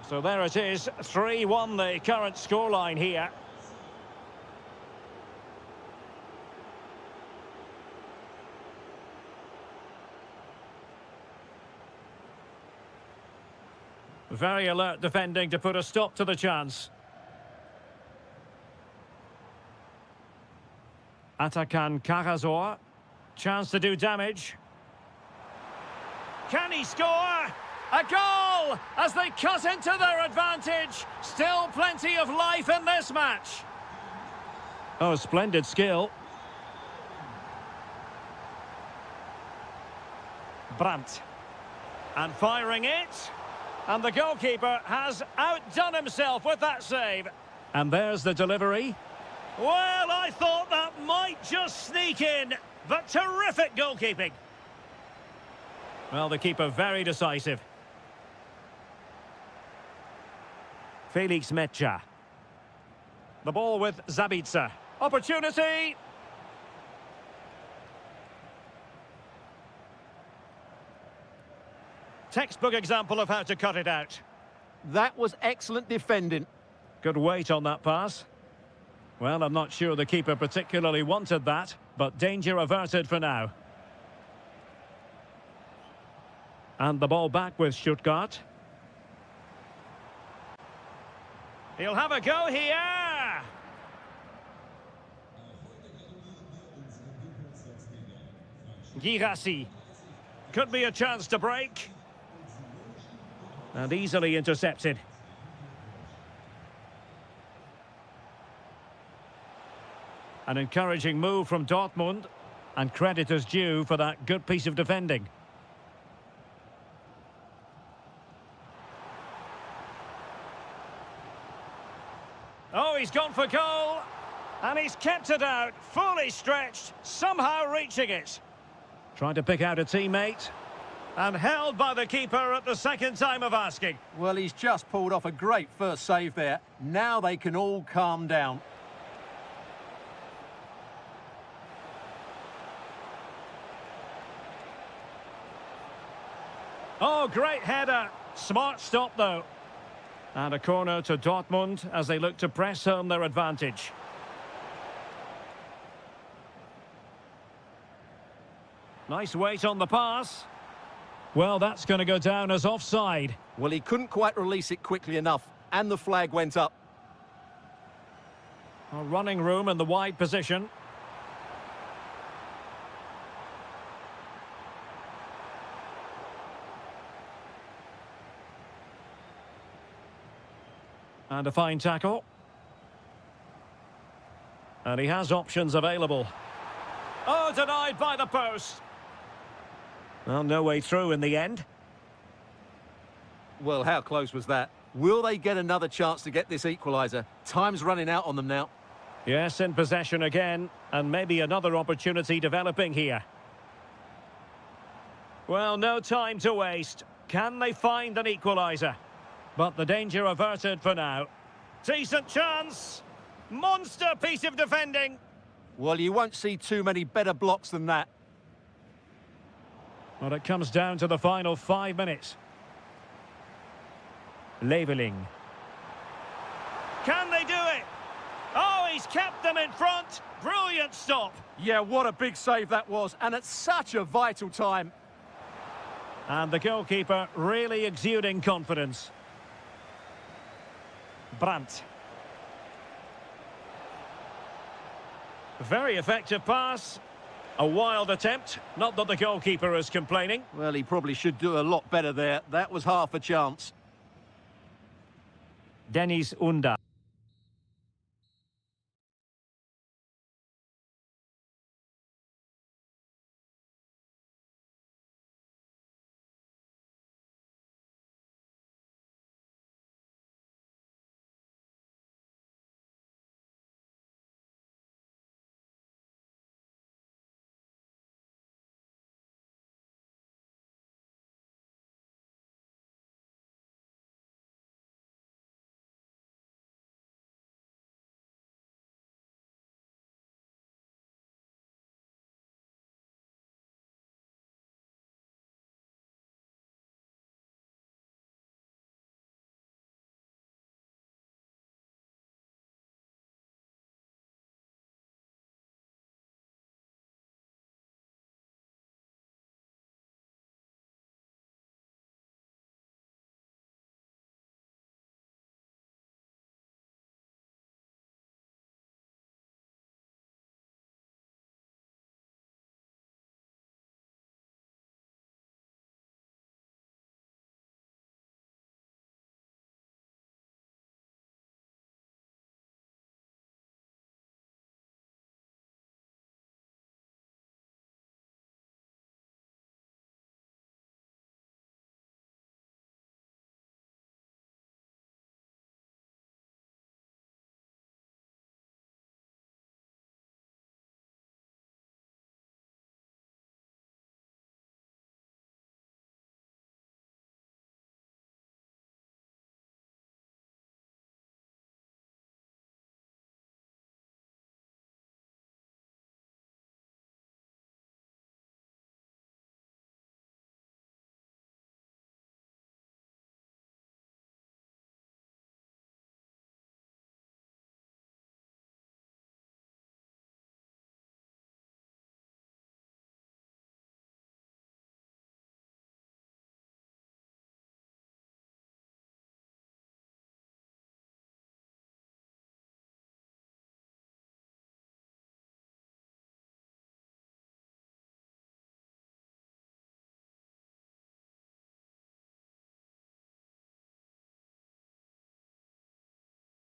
So there it is, 3-1 the current scoreline here. Very alert defending to put a stop to the chance. Atakan Karazor. Chance to do damage. Can he score? A goal as they cut into their advantage. Still plenty of life in this match. Oh, splendid skill. Brandt. And firing it. And the goalkeeper has outdone himself with that save. And there's the delivery. Well, I thought that might just sneak in, but terrific goalkeeping. Well, the keeper very decisive. Felix Mecha. The ball with Zabitzer. Opportunity. Textbook example of how to cut it out. That was excellent defending. Good weight on that pass. Well, I'm not sure the keeper particularly wanted that, but danger averted for now. And the ball back with Stuttgart. He'll have a go here! Girassi. Could be a chance to break. And easily intercepted. An encouraging move from Dortmund, and credit is due for that good piece of defending. Oh, he's gone for goal, and he's kept it out, fully stretched, somehow reaching it. Trying to pick out a teammate, and held by the keeper at the second time of asking. Well, he's just pulled off a great first save there. Now they can all calm down. Oh, great header. Smart stop, though. And a corner to Dortmund as they look to press home their advantage. Nice weight on the pass. Well, that's going to go down as offside. Well, he couldn't quite release it quickly enough, and the flag went up. Running room in the wide position. And a fine tackle. And he has options available. Oh, denied by the post. Well, no way through in the end. Well, how close was that? Will they get another chance to get this equaliser? Time's running out on them now. Yes, in possession again, and maybe another opportunity developing here. Well, no time to waste. Can they find an equaliser? But the danger averted for now. Decent chance. Monster piece of defending. Well, you won't see too many better blocks than that. Well, it comes down to the final 5 minutes. Leveling. Can they do it? Oh, he's kept them in front. Brilliant stop. Yeah, what a big save that was, and at such a vital time. And the goalkeeper really exuding confidence. Brandt. Very effective pass. A wild attempt. Not that the goalkeeper is complaining. Well, he probably should do a lot better there. That was half a chance. Dennis Unda.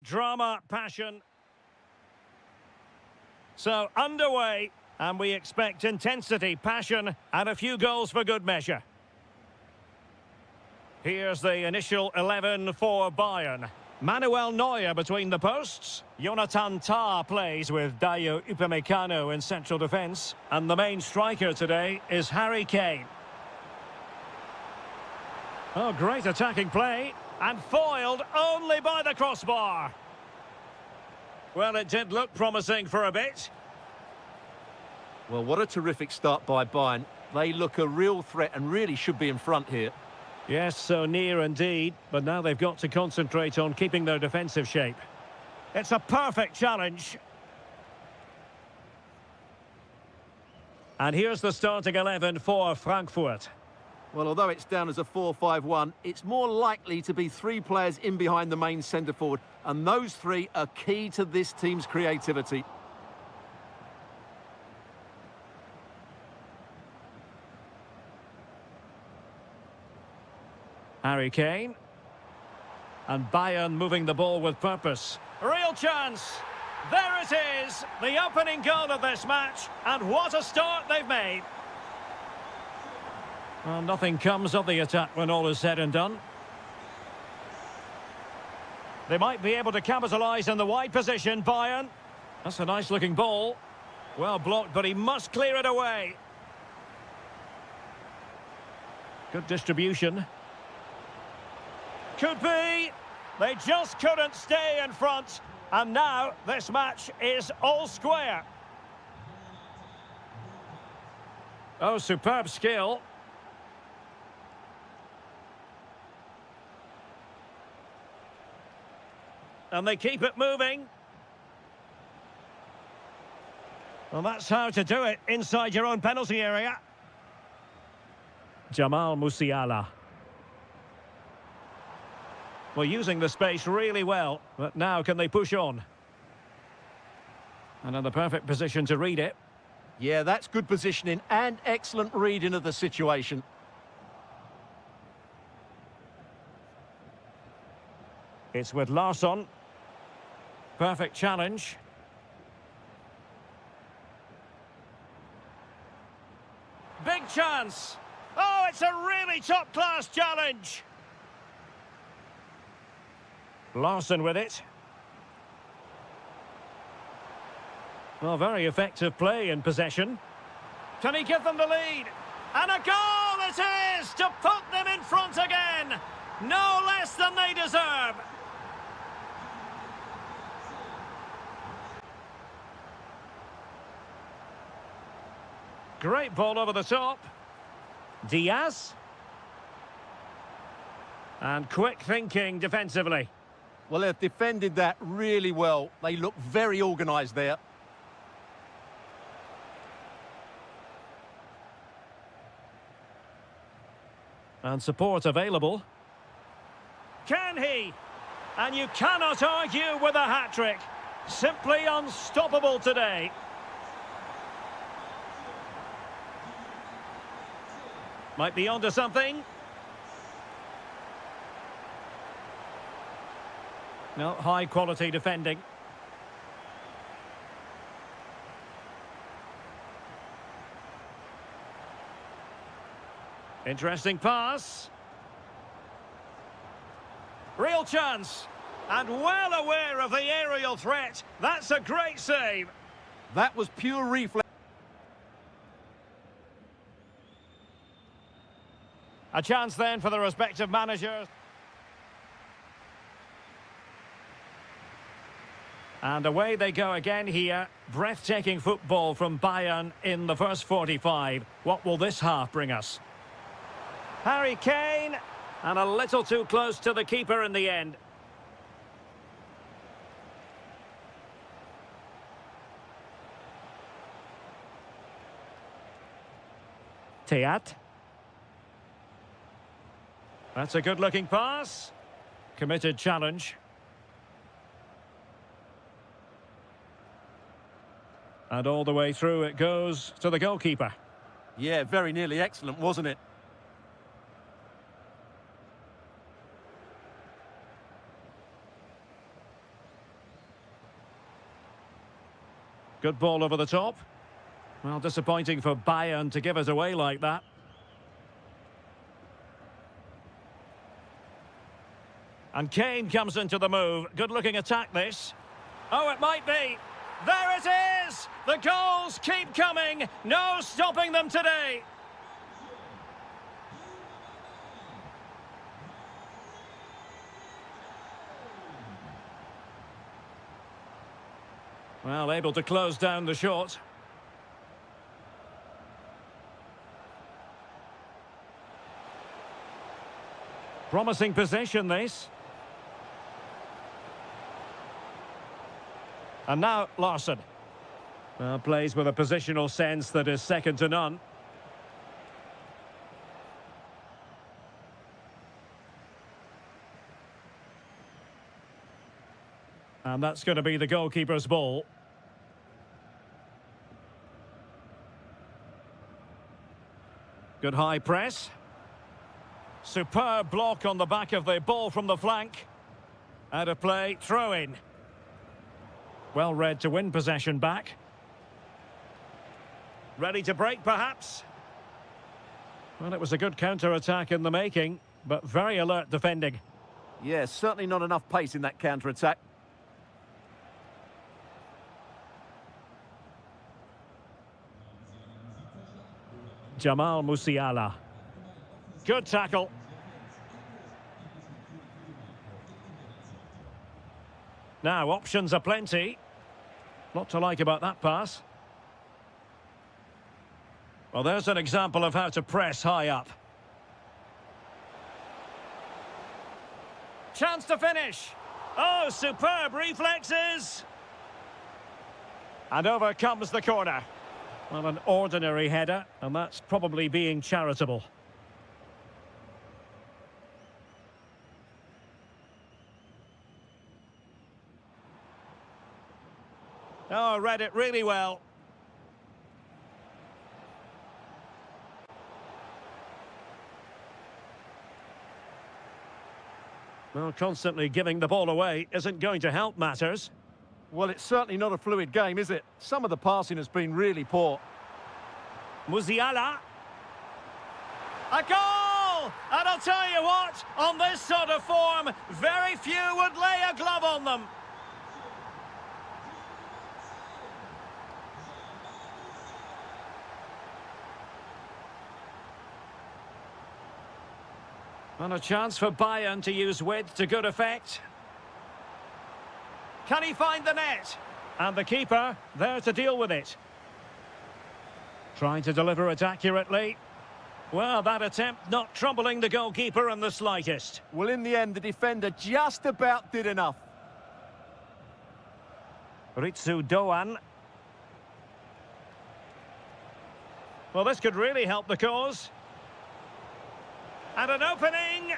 Drama, passion. So, underway, and we expect intensity, passion, and a few goals for good measure. Here's the initial 11 for Bayern. Manuel Neuer between the posts. Jonathan Tah plays with Dayo Upamecano in central defence. And the main striker today is Harry Kane. Oh, great attacking play. And foiled only by the crossbar. Well, it did look promising for a bit. Well, what a terrific start by Bayern. They look a real threat and really should be in front here. Yes, so near indeed, but now they've got to concentrate on keeping their defensive shape. It's a perfect challenge. And here's the starting 11 for Frankfurt. Well, although it's down as a 4-5-1, it's more likely to be three players in behind the main centre-forward, and those three are key to this team's creativity. Harry Kane. And Bayern moving the ball with purpose. Real chance. There it is. The opening goal of this match. And what a start they've made. Well, nothing comes of the attack when all is said and done. They might be able to capitalise in the wide position, Bayern. That's a nice looking ball. Well blocked, but he must clear it away. Good distribution. Could be. They just couldn't stay in front. And now this match is all square. Oh, superb skill. And they keep it moving. Well, that's how to do it inside your own penalty area. Jamal Musiala. Well, using the space really well, but now can they push on? And in the perfect position to read it. Yeah, that's good positioning and excellent reading of the situation. It's with Larsson. Perfect challenge. Big chance. Oh, it's a really top-class challenge. Larsson with it. Well, very effective play in possession. Can he give them the lead? And a goal it is to put them in front again. No less than they deserve. Great ball over the top. Diaz. And quick thinking defensively. Well, they've defended that really well. They look very organised there. And support available. Can he? And you cannot argue with a hat-trick. Simply unstoppable today. Might be onto something. No, high-quality defending. Interesting pass. Real chance. And well aware of the aerial threat. That's a great save. That was pure reflex. A chance then for the respective managers. And away they go again here. Breathtaking football from Bayern in the first 45. What will this half bring us? Harry Kane, and a little too close to the keeper in the end. Teat. That's a good-looking pass. Committed challenge. And all the way through it goes to the goalkeeper. Yeah, very nearly excellent, wasn't it? Good ball over the top. Well, disappointing for Bayern to give it away like that. And Kane comes into the move. Good-looking attack, this. Oh, it might be. There it is! The goals keep coming. No stopping them today. Well, able to close down the shot. Promising possession, this. And now Larsson. Well, plays with a positional sense that is second to none. And that's going to be the goalkeeper's ball. Good high press. Superb block on the back of the ball from the flank. Out of play, throw in. Well read to win possession back. Ready to break, perhaps? Well, it was a good counter-attack in the making, but very alert defending. Yes, certainly not enough pace in that counter-attack. Jamal Musiala. Good tackle. Now, options are plenty. Not to like about that pass. Well, there's an example of how to press high up. Chance to finish. Oh, superb reflexes. And over comes the corner. Well, an ordinary header, and that's probably being charitable. Oh, read it really well. Well, constantly giving the ball away isn't going to help matters. Well, it's certainly not a fluid game, is it? Some of the passing has been really poor. Musiala. A goal! And I'll tell you what, on this sort of form, very few would lay a glove on them. And a chance for Bayern to use width to good effect. Can he find the net? And the keeper there to deal with it. Trying to deliver it accurately. Well, that attempt not troubling the goalkeeper in the slightest. Well, in the end, the defender just about did enough. Ritsu Doan. Well, this could really help the cause. And an opening.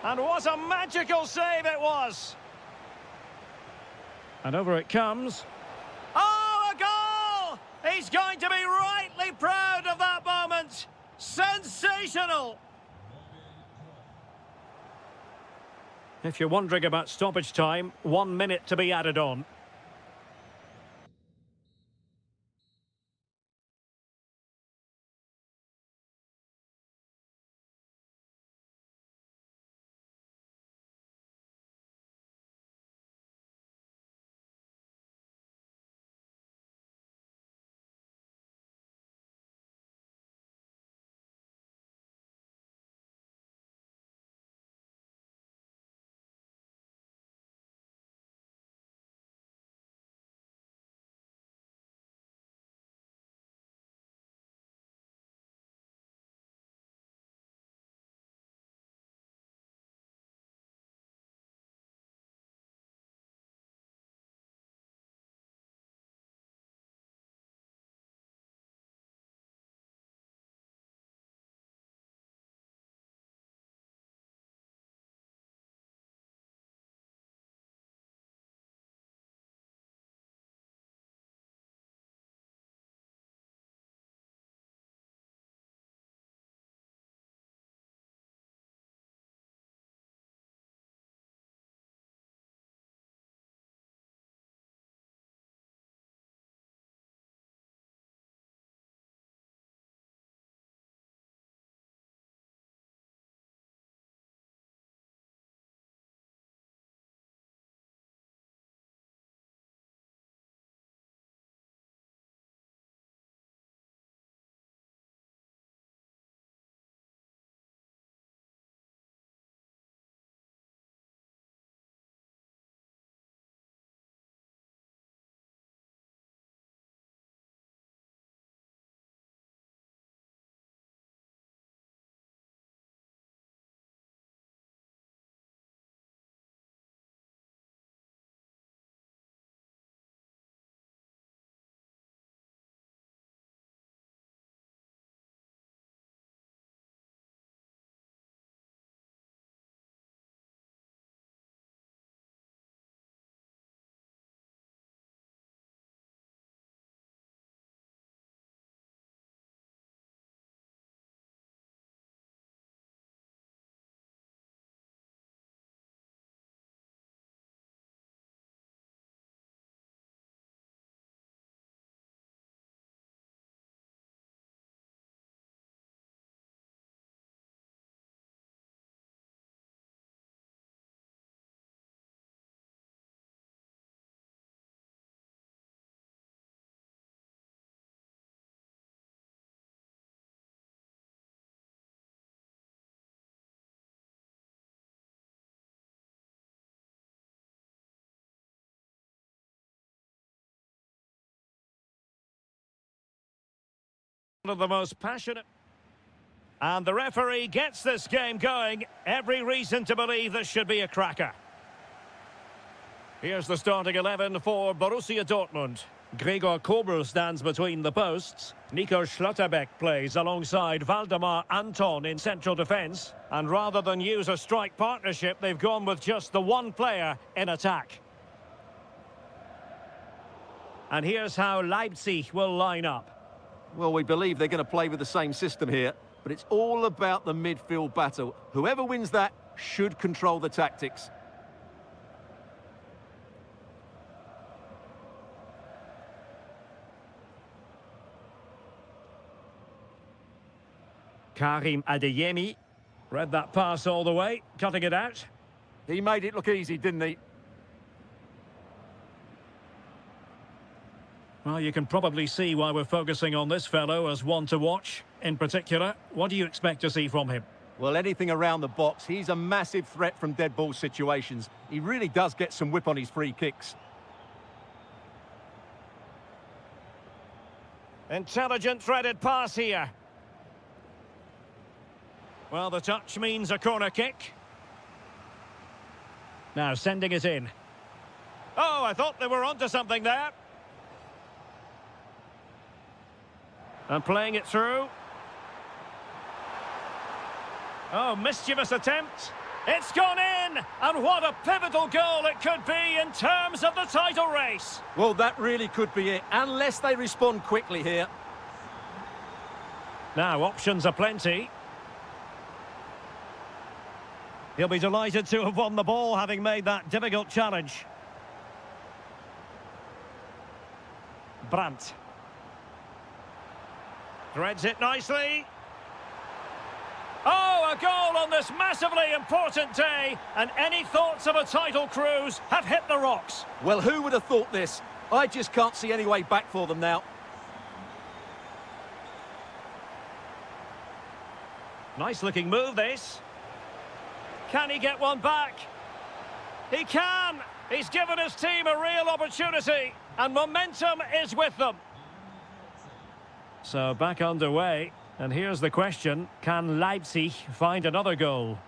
And what a magical save it was. And over it comes. Oh, a goal! He's going to be rightly proud of that moment. Sensational! If you're wondering about stoppage time, 1 minute to be added on. One of the most passionate. And the referee gets this game going. Every reason to believe this should be a cracker. Here's the starting 11 for Borussia Dortmund. Gregor Kobel stands between the posts. Nico Schlotterbeck plays alongside Valdemar Anton in central defence. And rather than use a strike partnership, they've gone with just the one player in attack. And here's how Leipzig will line up. Well, we believe they're going to play with the same system here, but it's all about the midfield battle. Whoever wins that should control the tactics. Karim Adeyemi read that pass all the way, cutting it out. He made it look easy, didn't he? Well, you can probably see why we're focusing on this fellow as one to watch. In particular, what do you expect to see from him? Well, anything around the box. He's a massive threat from dead ball situations. He really does get some whip on his free kicks. Intelligent threaded pass here. Well, the touch means a corner kick. Now sending it in. Oh, I thought they were onto something there. And playing it through. Oh, mischievous attempt. It's gone in! And what a pivotal goal it could be in terms of the title race. Well, that really could be it, unless they respond quickly here. Now, options are plenty. He'll be delighted to have won the ball, having made that difficult challenge. Brandt. Threads it nicely. Oh, a goal on this massively important day, and any thoughts of a title cruise have hit the rocks. Well, who would have thought this? I just can't see any way back for them now. Nice looking move, this. Can he get one back? He can! He's given his team a real opportunity, and momentum is with them. So back underway, and here's the question: can Leipzig find another goal?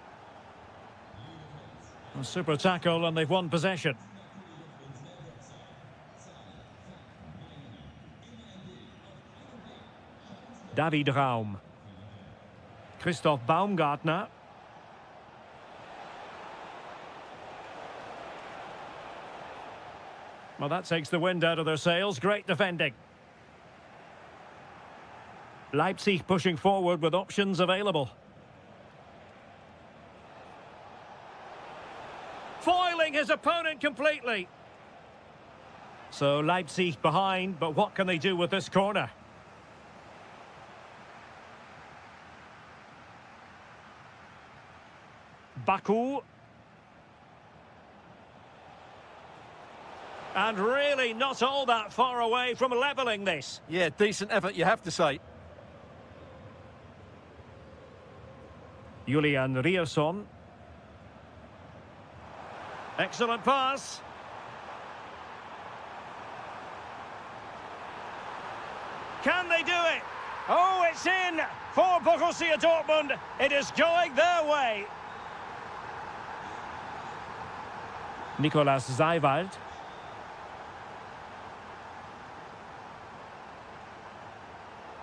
A super tackle, and they've won possession. David Raum. Christoph Baumgartner. Well, that takes the wind out of their sails. Great defending. Leipzig pushing forward with options available. Foiling his opponent completely. So Leipzig behind, but what can they do with this corner? Baku. And really not all that far away from levelling this. Yeah, decent effort, you have to say. Julian Rierson. Excellent pass. Can they do it? Oh, it's in for Borussia Dortmund. It is going their way. Nicolas Seiwald.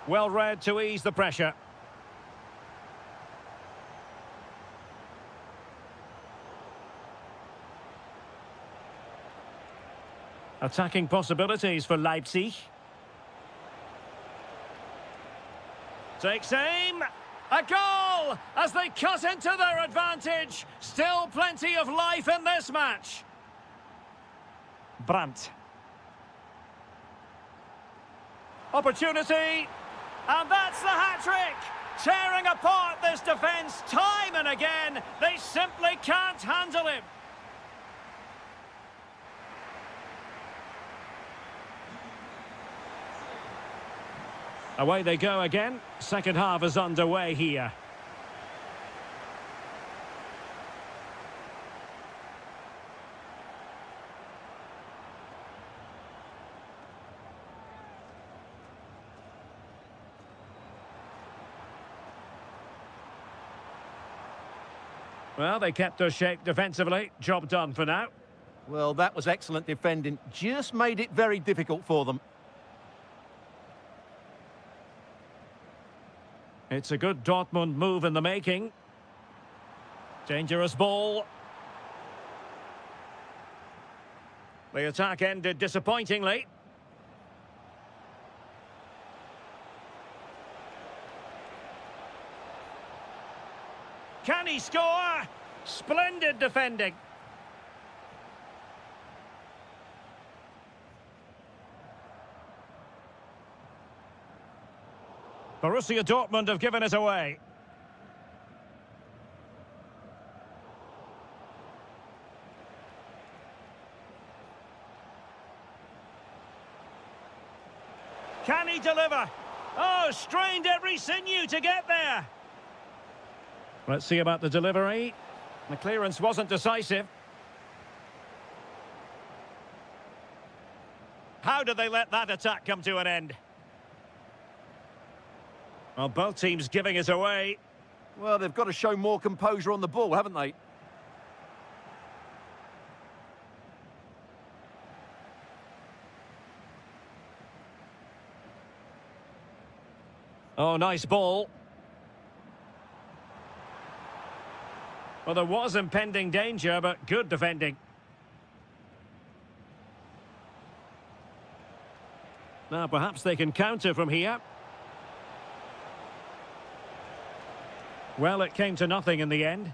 Well read to ease the pressure. Attacking possibilities for Leipzig. Takes aim. A goal as they cut into their advantage. Still plenty of life in this match. Brandt. Opportunity. And that's the hat-trick. Tearing apart this defence time and again. They simply can't handle him. Away they go again. Second half is underway here. Well, they kept their shape defensively. Job done for now. Well, that was excellent defending. Just made it very difficult for them. It's a good Dortmund move in the making. Dangerous ball. The attack ended disappointingly. Can he score? Splendid defending. Borussia Dortmund have given it away. Can he deliver? Oh, strained every sinew to get there. Let's see about the delivery. The clearance wasn't decisive. How did they let that attack come to an end? Well, both teams giving it away. Well, they've got to show more composure on the ball, haven't they? Oh, nice ball. Well, there was impending danger, but good defending. Now, perhaps they can counter from here. Well, it came to nothing in the end.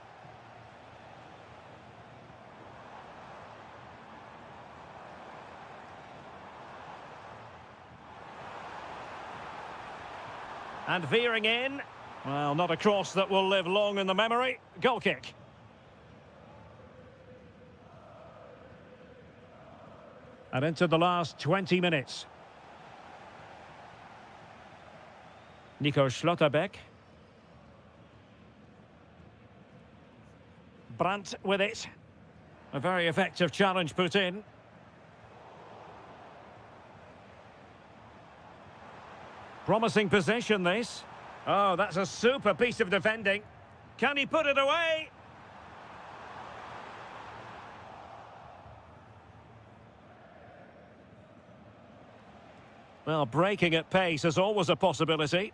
And veering in. Well, not a cross that will live long in the memory. Goal kick. And into the last 20 minutes. Nico Schlotterbeck. Brandt with it. A very effective challenge put in. Promising possession, this. Oh, that's a super piece of defending. Can he put it away? Well, breaking at pace is always a possibility.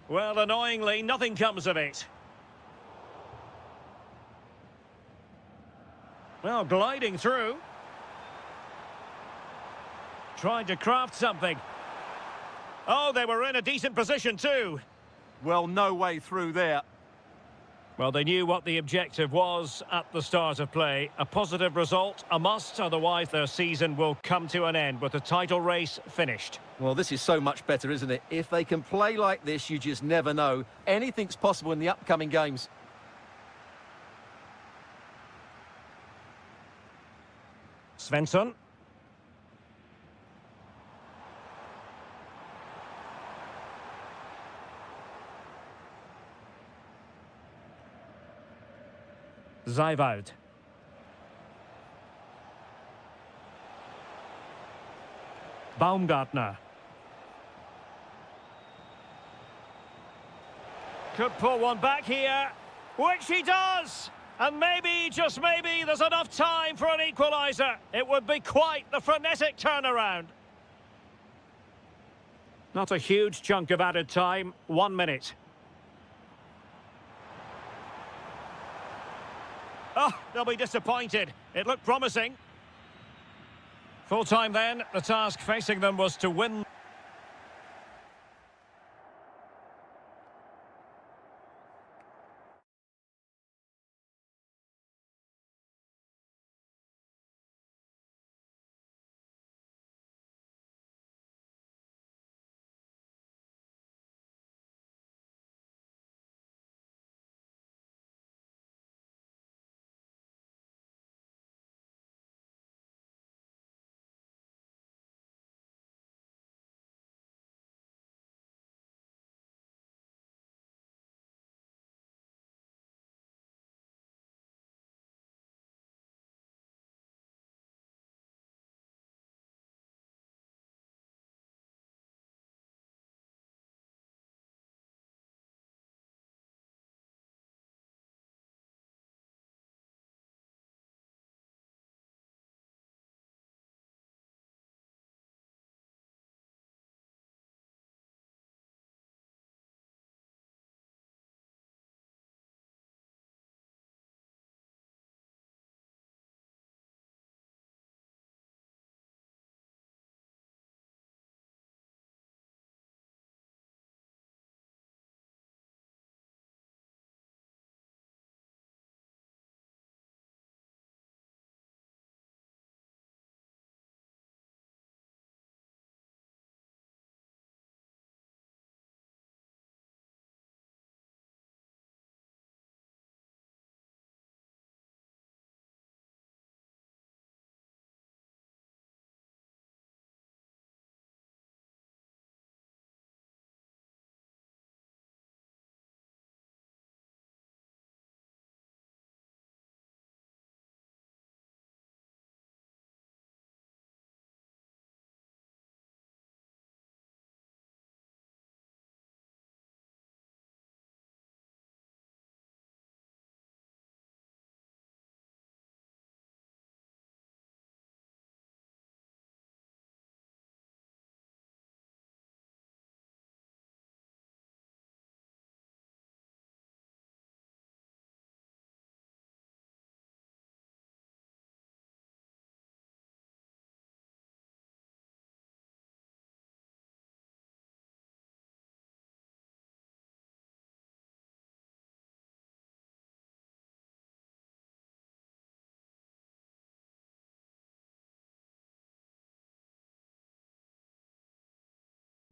Well, annoyingly, nothing comes of it. Well, gliding through. Trying to craft something. Oh, they were in a decent position too. Well, no way through there. Well, they knew what the objective was at the start of play. A positive result, a must, otherwise their season will come to an end with the title race finished. Well, this is so much better, isn't it? If they can play like this, you just never know. Anything's possible in the upcoming games. Svensson. Zijwoud. Baumgartner. Could pull one back here, which he does! And maybe, just maybe, there's enough time for an equaliser. It would be quite the frenetic turnaround. Not a huge chunk of added time, 1 minute. Oh, they'll be disappointed. It looked promising. Full time then, the task facing them was to win.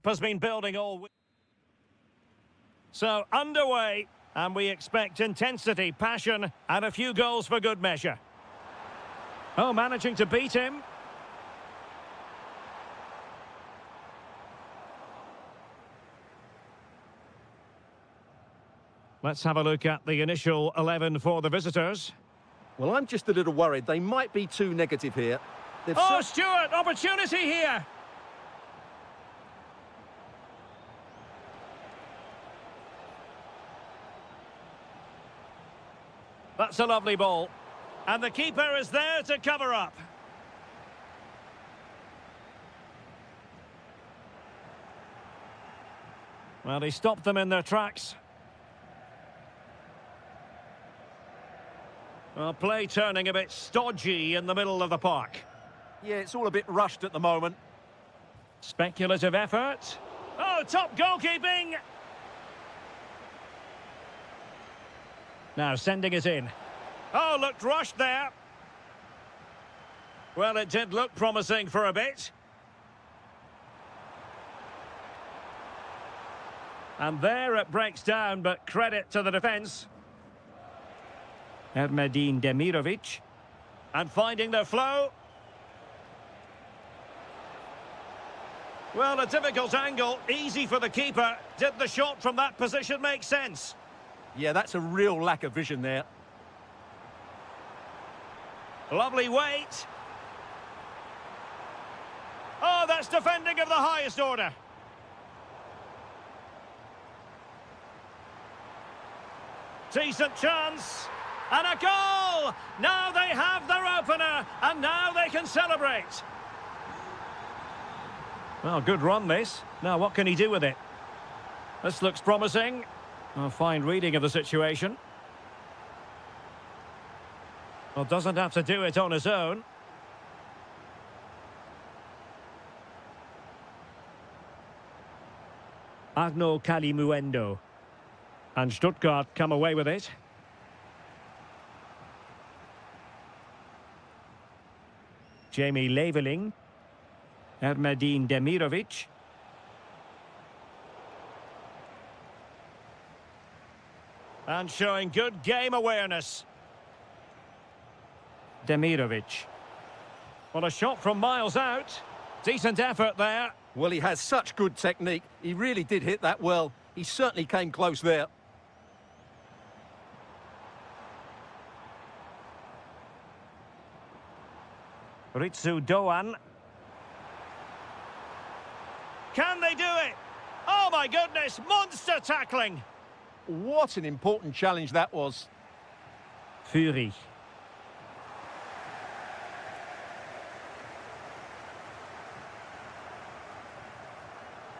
Has been building all week. So underway, and we expect intensity, passion, and a few goals for good measure. Oh, managing to beat him. Let's have a look at the initial 11 for the visitors. Well, I'm just a little worried. They might be too negative here. Oh, Stewart, opportunity here. That's a lovely ball. And the keeper is there to cover up. Well, he stopped them in their tracks. Well, play turning a bit stodgy in the middle of the park. Yeah, it's all a bit rushed at the moment. Speculative effort. Oh, top goalkeeping! Now sending it in. Oh, looked rushed there. Well, it did look promising for a bit. And there it breaks down, but credit to the defence. Ermedin Demirovic. And finding their flow. Well, a difficult angle, easy for the keeper. Did the shot from that position make sense? Yeah, that's a real lack of vision there. Lovely weight. Oh, that's defending of the highest order. Decent chance. And a goal! Now they have their opener, and now they can celebrate. Well, good run, this. Now, what can he do with it? This looks promising. A fine reading of the situation. Well, doesn't have to do it on his own. Arno Kalimuendo. And Stuttgart come away with it. Jamie Leveling. Ermedin Demirovic. And showing good game awareness. Demirovic. Well, a shot from miles out. Decent effort there. Well, he has such good technique. He really did hit that well. He certainly came close there. Ritsu Doan. Can they do it? Oh my goodness, monster tackling. What an important challenge that was. Fury.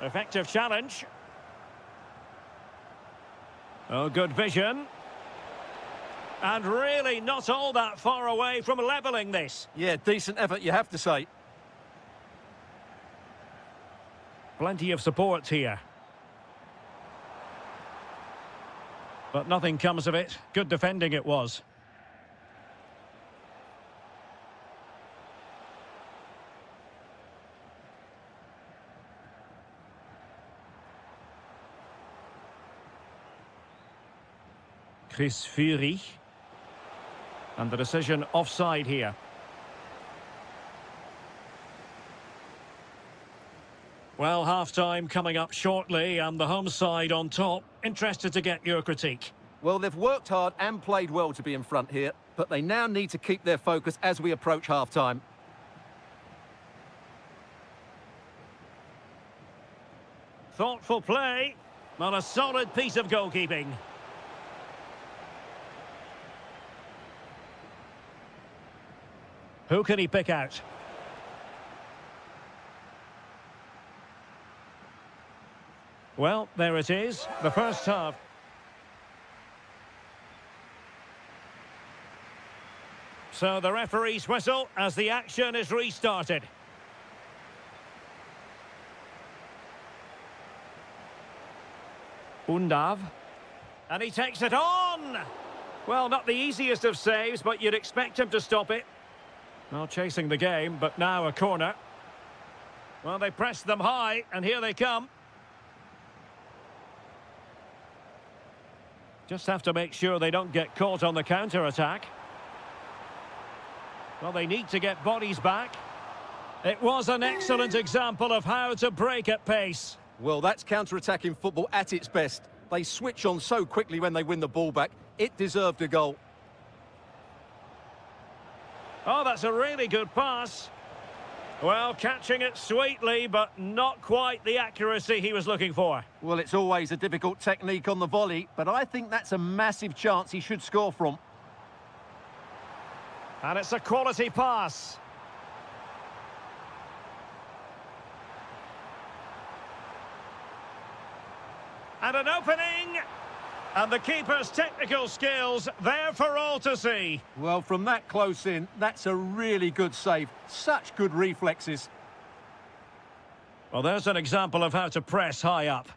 Effective challenge. Oh, good vision. And really not all that far away from levelling this. Yeah, decent effort, you have to say. Plenty of support here. But nothing comes of it. Good defending it was. Chris Fury. And the decision offside here. Well, half-time coming up shortly and the home side on top. Interested to get your critique. Well, they've worked hard and played well to be in front here, but they now need to keep their focus as we approach half-time. Thoughtful play, and a solid piece of goalkeeping. Who can he pick out? Well, there it is, the first half. So the referee's whistle as the action is restarted. Undav. And he takes it on! Well, not the easiest of saves, but you'd expect him to stop it. Well, chasing the game, but now a corner. Well, they pressed them high, and here they come. Just have to make sure they don't get caught on the counter-attack. Well, they need to get bodies back. It was an excellent example of how to break at pace. Well, that's counter-attacking football at its best. They switch on so quickly when they win the ball back. It deserved a goal. Oh, that's a really good pass. Well, catching it sweetly, but not quite the accuracy he was looking for. Well, it's always a difficult technique on the volley, but I think that's a massive chance he should score from. And it's a quality pass. And an opening. And the keeper's technical skills there for all to see. Well, from that close in, that's a really good save. Such good reflexes. Well, there's an example of how to press high up.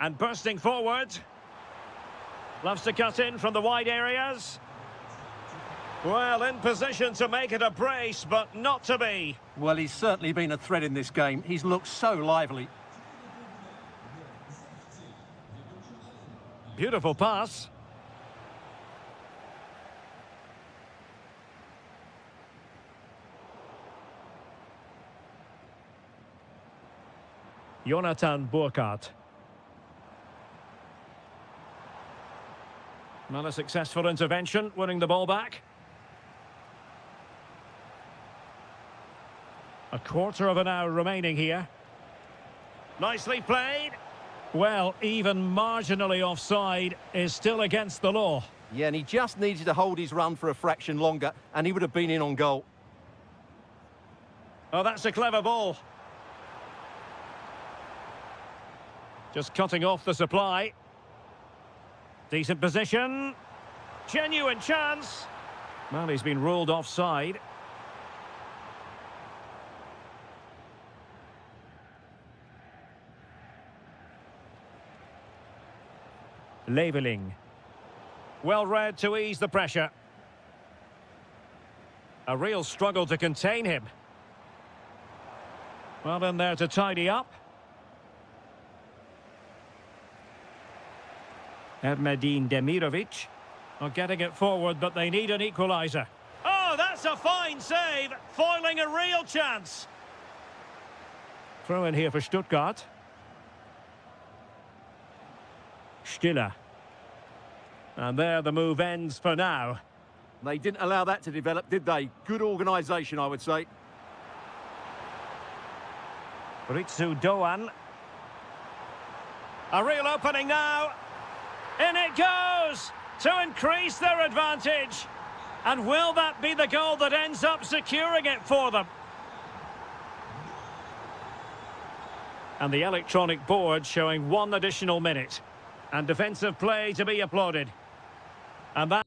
And bursting forward. Loves to cut in from the wide areas. Well, in position to make it a brace, but not to be. Well, he's certainly been a threat in this game. He's looked so lively. Beautiful pass. Jonathan Burkhardt. Not a successful intervention, winning the ball back. A quarter of an hour remaining here. Nicely played. Well, even marginally offside is still against the law. Yeah, and he just needed to hold his run for a fraction longer, and he would have been in on goal. Oh, that's a clever ball. Just cutting off the supply. Decent position. Genuine chance. Well, he's been ruled offside. Leveling. Well read to ease the pressure. A real struggle to contain him. Well, in there to tidy up. Ermedin Demirovic are getting it forward, but they need an equaliser. Oh, that's a fine save, foiling a real chance. Throw in here for Stuttgart. Stiller. And there the move ends for now. They didn't allow that to develop, did they? Good organisation, I would say. Ritsu Doan. A real opening now. In it goes to increase their advantage. And will that be the goal that ends up securing it for them? And the electronic board showing 1 additional minute. And defensive play to be applauded. And that...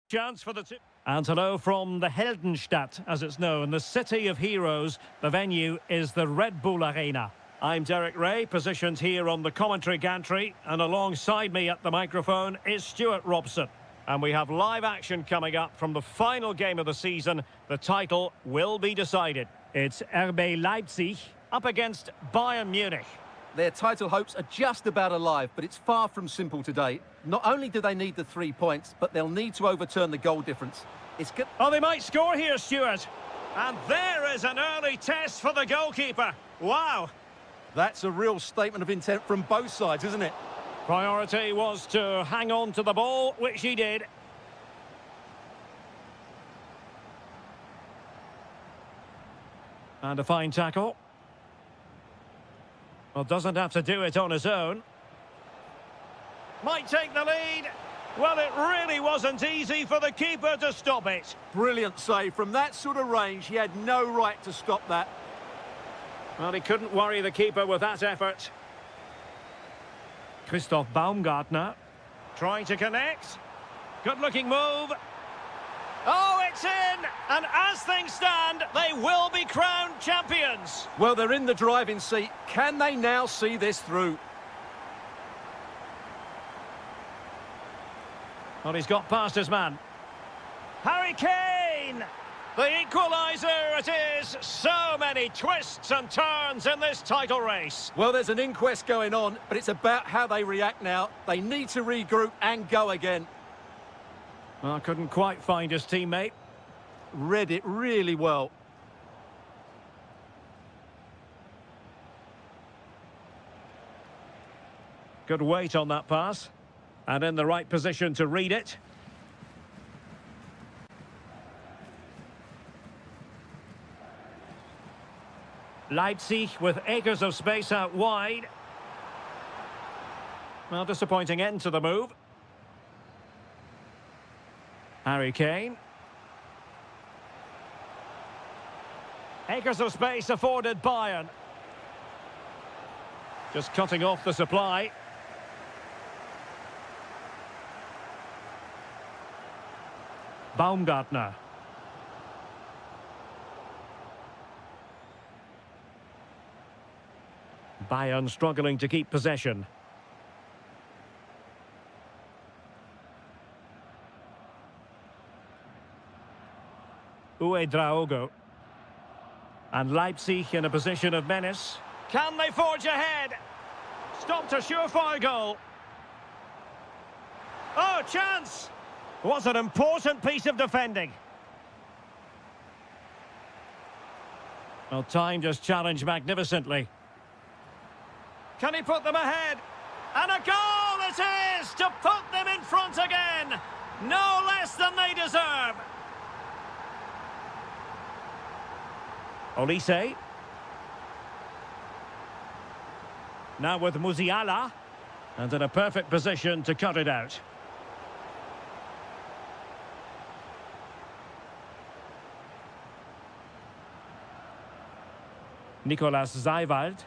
Chance for the tip. And hello from the Heldenstadt, as it's known, the city of heroes. The venue is the Red Bull Arena. I'm Derek Ray, positioned here on the commentary gantry, and alongside me at the microphone is Stuart Robson. And we have live action coming up from the final game of the season. The title will be decided. It's RB Leipzig up against Bayern Munich. Their title hopes are just about alive, but it's far from simple today. Not only do they need the 3 points, but they'll need to overturn the goal difference. Oh, they might score here, Stuart. And there is an early test for the goalkeeper. Wow. That's a real statement of intent from both sides, isn't it? Priority was to hang on to the ball, which he did. And a fine tackle. Well, doesn't have to do it on his own. Might take the lead. Well, it really wasn't easy for the keeper to stop it. Brilliant save. From that sort of range, he had no right to stop that. Well, he couldn't worry the keeper with that effort. Christoph Baumgartner trying to connect. Good-looking move. Oh, it's in! And as things stand, they will be crowned champions. Well, they're in the driving seat. Can they now see this through? Well, he's got past his man. Harry Kane! The equaliser it is. So many twists and turns in this title race. Well, there's an inquest going on, but it's about how they react now. They need to regroup and go again. Well, couldn't quite find his teammate. Read it really well. Good weight on that pass. And in the right position to read it. Leipzig with acres of space out wide. Well, disappointing end to the move. Harry Kane. Acres of space afforded Bayern. Just cutting off the supply. Baumgartner. Bayern struggling to keep possession. Draogo. And Leipzig in a position of menace. Can they forge ahead? Stopped a surefire goal. Oh, chance! Was an important piece of defending. Well, timed his challenge magnificently. Can he put them ahead? And a goal it is to put them in front again. No less than they deserve. Olise. Now with Musiala. And in a perfect position to cut it out. Nicolas Zeiwald.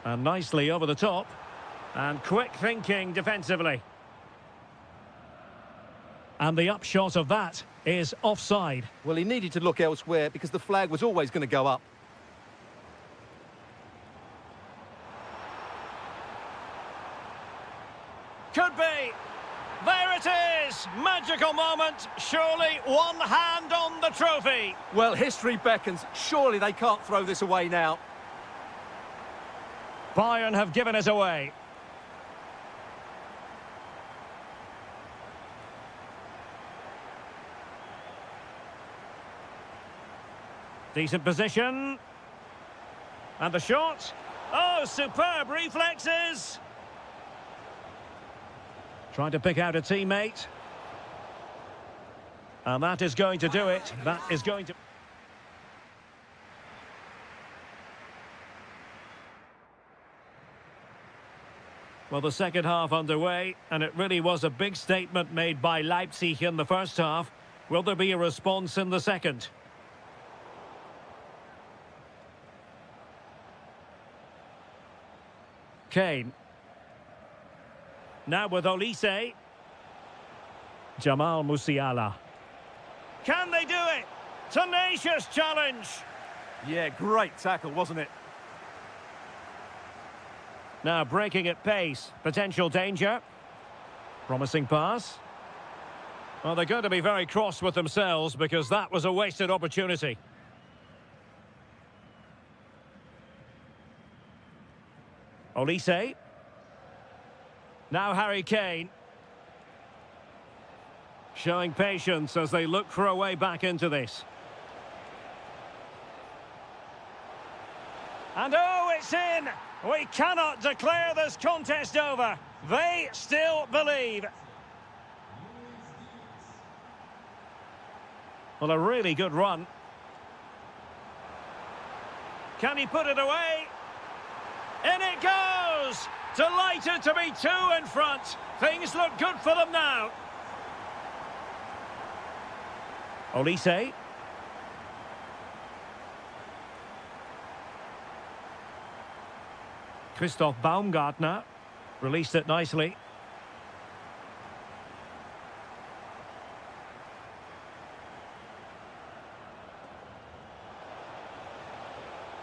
And nicely over the top. And quick thinking defensively. And the upshot of that is offside. Well, he needed to look elsewhere because the flag was always going to go up. Could be. There it is. Magical moment. Surely one hand on the trophy. Well, history beckons. Surely they can't throw this away now. Bayern have given us away. Decent position. And the shot. Oh, superb reflexes. Trying to pick out a teammate. And that is going to do it. That is going to... Well, the second half underway, and it really was a big statement made by Leipzig in the first half. Will there be a response in the second? Kane. Now with Olise. Jamal Musiala. Can they do it? Tenacious challenge. Yeah, great tackle, wasn't it? Now breaking at pace. Potential danger. Promising pass. Well, they're going to be very cross with themselves because that was a wasted opportunity. Olise. Now Harry Kane. Showing patience as they look for a way back into this. And oh, it's in! We cannot declare this contest over. They still believe. Well, a really good run. Can he put it away? In it goes! Delighted to be two in front. Things look good for them now. Olise. Christoph Baumgartner released it nicely.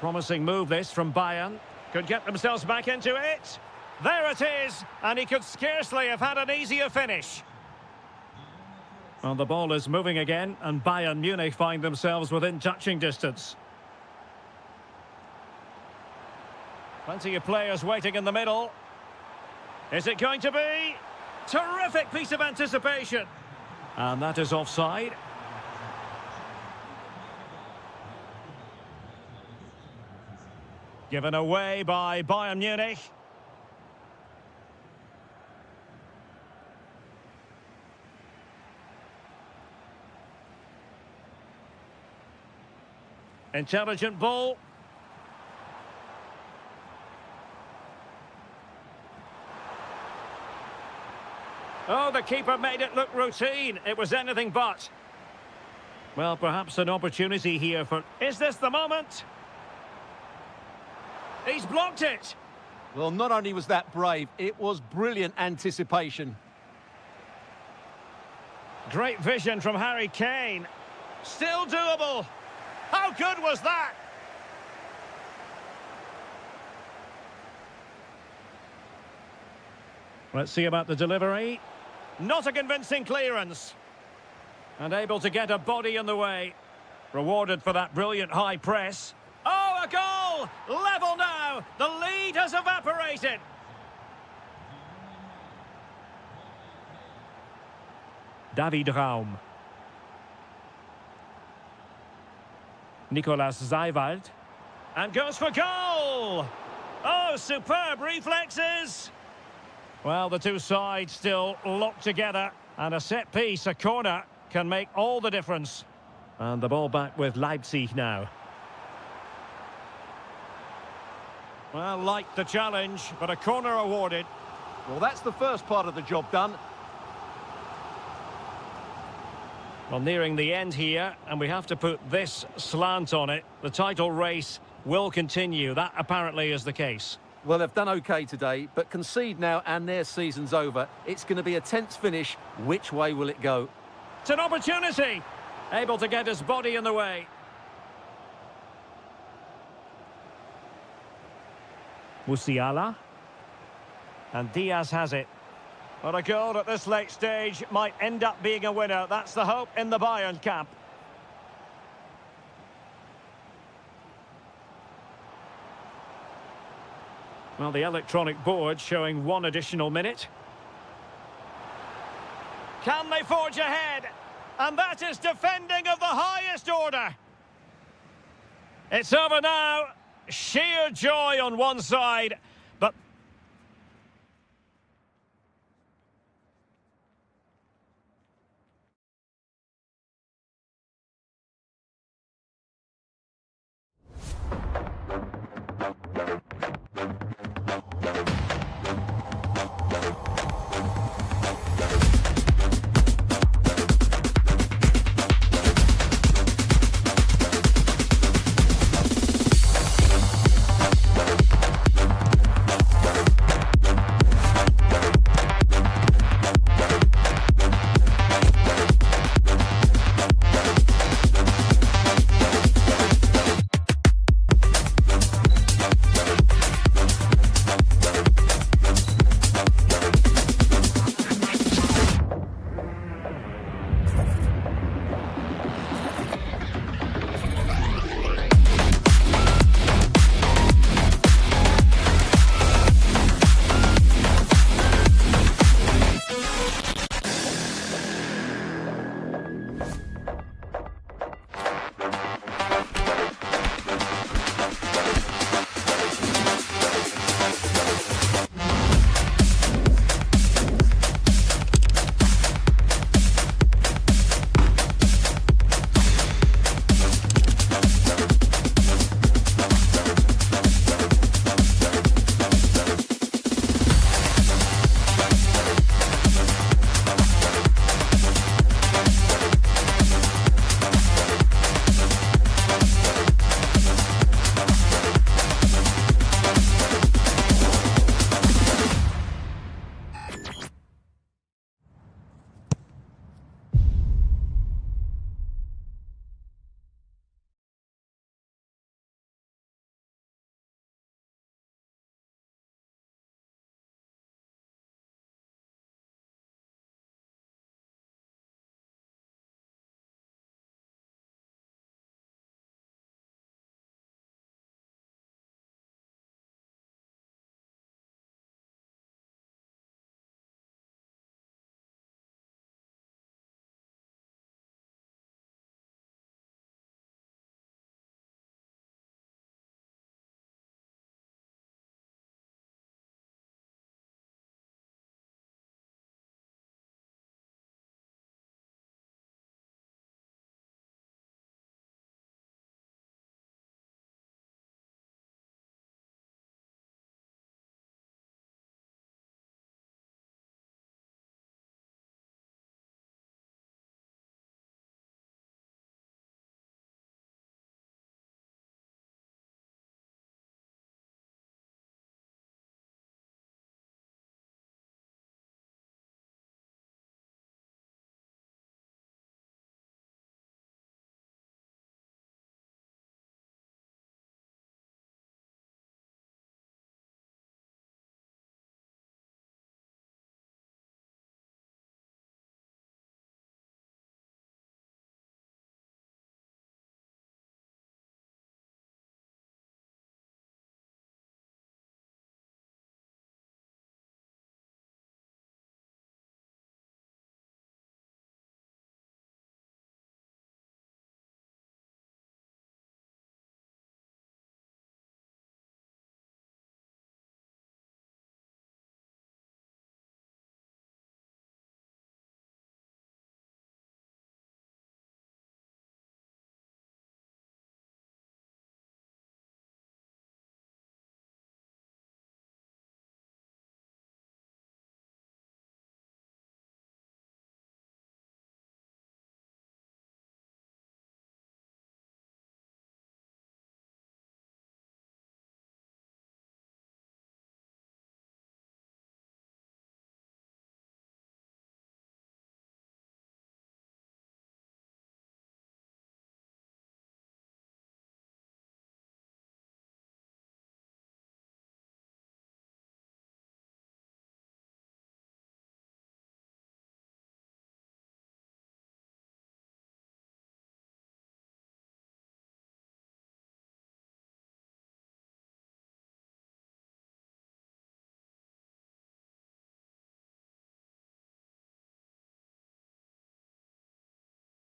Promising move this from Bayern. Could get themselves back into it. There it is, and he could scarcely have had an easier finish. Well, the ball is moving again, and Bayern Munich find themselves within touching distance. Plenty of players waiting in the middle. Is it going to be? Terrific piece of anticipation. And that is offside. Given away by Bayern Munich. Intelligent ball. Oh, the keeper made it look routine. It was anything but. Well, perhaps an opportunity here for... Is this the moment? He's blocked it. Well, not only was that brave, it was brilliant anticipation. Great vision from Harry Kane. Still doable. How good was that? Let's see about the delivery. Not a convincing clearance. And able to get a body in the way. Rewarded for that brilliant high press. Oh, a goal! Level now! The lead has evaporated. David Raum. Nicolas Zeiwald. And goes for goal! Oh, superb reflexes! Well, the two sides still locked together. And a set piece, a corner, can make all the difference. And the ball back with Leipzig now. Well, like the challenge, but a corner awarded. Well, that's the first part of the job done. Well, nearing the end here, and we have to put this slant on it. The title race will continue. That apparently is the case. Well, they've done okay today, but concede now and their season's over. It's going to be a tense finish. Which way will it go? It's an opportunity. Able to get his body in the way. Musiala. And Diaz has it. But a goal at this late stage might end up being a winner. That's the hope in the Bayern camp. Well, the electronic board showing one additional minute. Can they forge ahead? And that is defending of the highest order. It's over now. Sheer joy on one side, but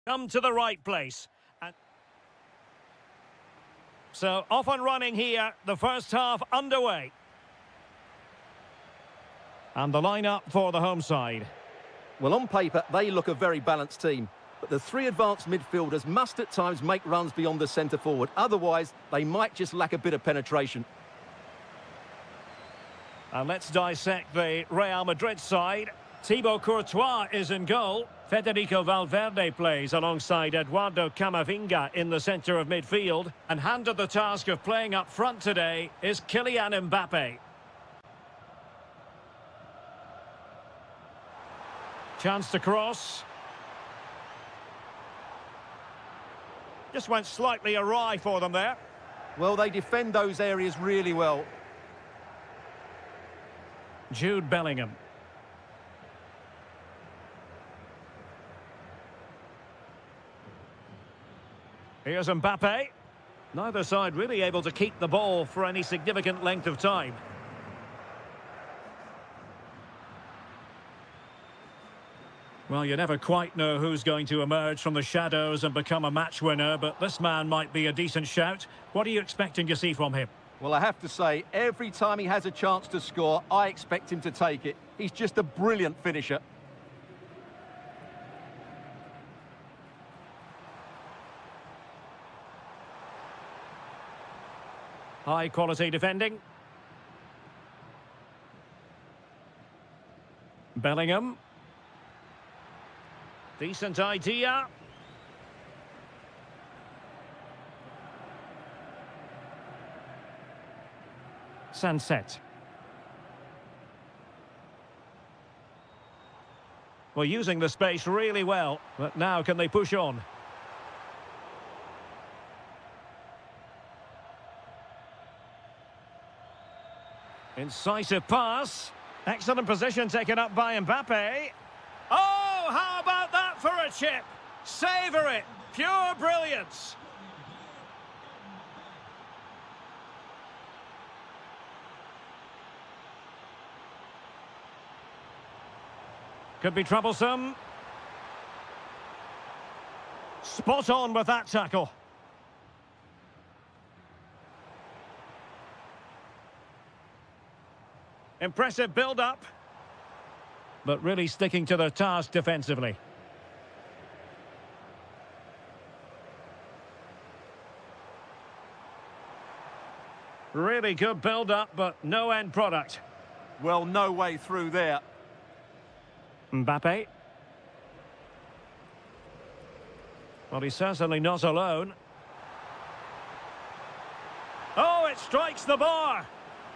Come to the right place. And so off and running here, the first half underway. And the lineup for the home side. Well, on paper, they look a very balanced team. But the three advanced midfielders must at times make runs beyond the centre forward. Otherwise, they might just lack a bit of penetration. And let's dissect the Real Madrid side. Thibaut Courtois is in goal. Federico Valverde plays alongside Eduardo Camavinga in the centre of midfield. And handed the task of playing up front today is Kylian Mbappe. Chance to cross. Just went slightly awry for them there. Well, they defend those areas really well. Jude Bellingham. Here's Mbappe. Neither side really able to keep the ball for any significant length of time. Well, you never quite know who's going to emerge from the shadows and become a match winner, but this man might be a decent shout. What are you expecting to see from him? Well, I have to say, every time he has a chance to score, I expect him to take it. He's just a brilliant finisher. High quality defending. Bellingham. Decent idea. Sunset. Well, using the space really well, but now can they push on? Incisive pass. Excellent position taken up by Mbappe. Oh, how about that for a chip? Savour it. Pure brilliance. Could be troublesome. Spot on with that tackle. Impressive build-up. But really sticking to their task defensively. Really good build-up, but no end product. Well, no way through there. Mbappe. Well, he's certainly not alone. Oh, it strikes the bar.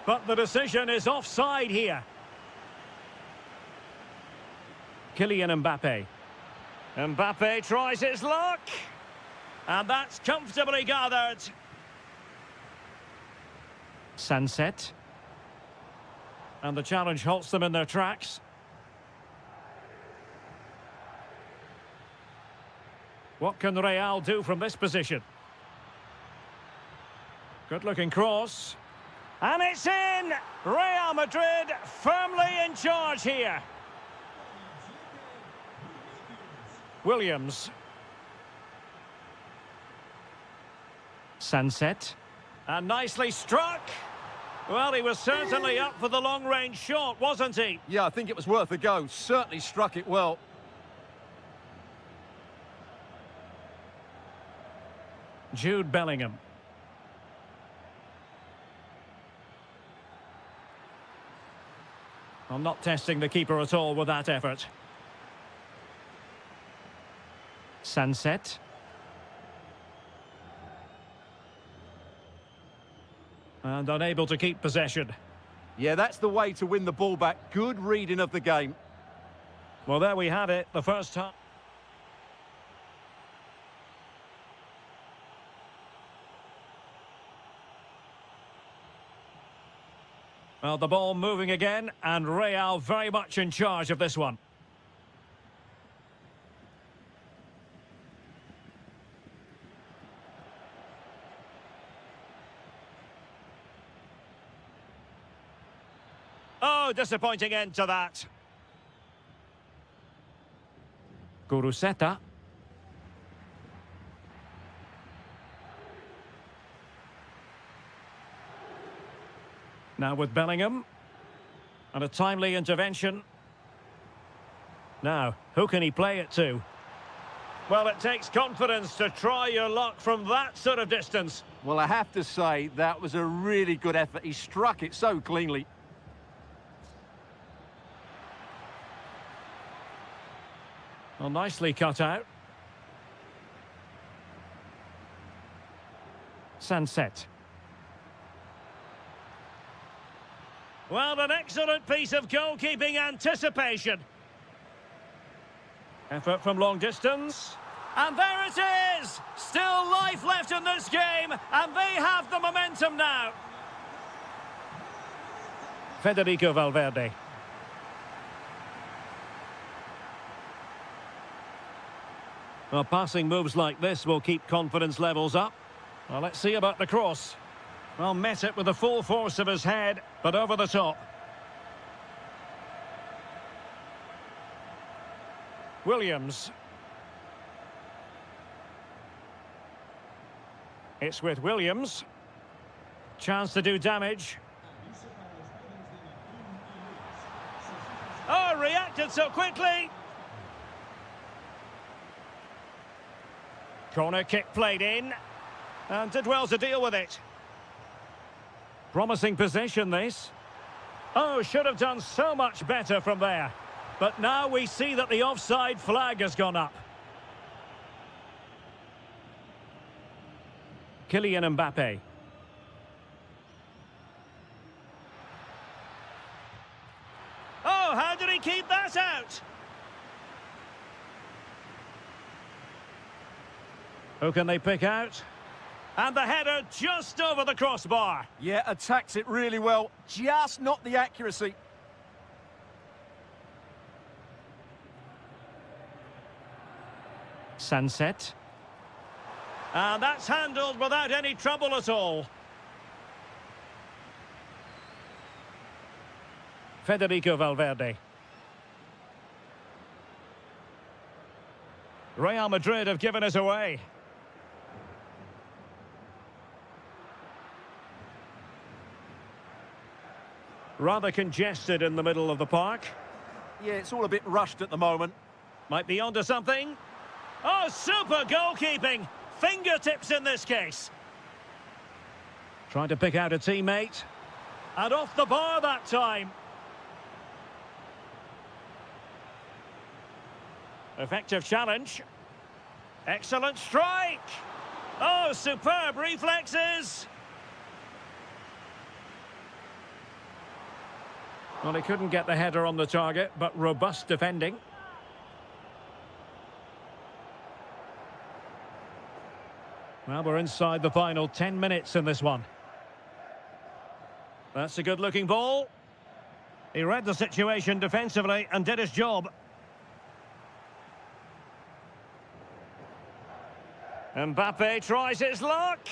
But the decision is offside here. Kylian Mbappe. Mbappe tries his luck. And that's comfortably gathered. Sunset. And the challenge halts them in their tracks. What can Real do from this position? Good-looking cross. And it's in! Real Madrid firmly in charge here. Williams. Sunset. And nicely struck. Well, he was certainly up for the long-range shot, wasn't he? Yeah, I think it was worth a go. Certainly struck it well. Jude Bellingham. I'm not testing the keeper at all with that effort. Sunset. And unable to keep possession. Yeah, that's the way to win the ball back. Good reading of the game. Well, there we have it, the first half. Well, the ball moving again, and Real very much in charge of this one. Oh, disappointing end to that. Guruseta. Now with Bellingham. And a timely intervention. Now, who can he play it to? Well, it takes confidence to try your luck from that sort of distance. Well, I have to say, that was a really good effort. He struck it so cleanly. Well, nicely cut out. Sunset. Well, an excellent piece of goalkeeping anticipation. Effort from long distance. And there it is! Still life left in this game, and they have the momentum now. Federico Valverde. Well, passing moves like this will keep confidence levels up. Well, let's see about the cross. Well, met it with the full force of his head, but over the top. Williams. It's with Williams. Chance to do damage. Oh, reacted so quickly. Corner kick played in. And did well to deal with it. Promising position, this. Oh, should have done so much better from there. But now we see that the offside flag has gone up. Kylian Mbappe. Oh, how did he keep that out? Who can they pick out? And the header just over the crossbar. Yeah, attacks it really well, just not the accuracy. Sunset. And that's handled without any trouble at all. Federico Valverde. Real Madrid have given us away. Rather congested in the middle of the park. Yeah, it's all a bit rushed at the moment. Might be onto something. Oh, super goalkeeping! Fingertips in this case. Trying to pick out a teammate. And off the bar that time. Effective challenge. Excellent strike! Oh, superb reflexes! Well, he couldn't get the header on the target, but robust defending. Well, we're inside the final 10 minutes in this one. That's a good-looking ball. He read the situation defensively and did his job. Mbappe tries his luck.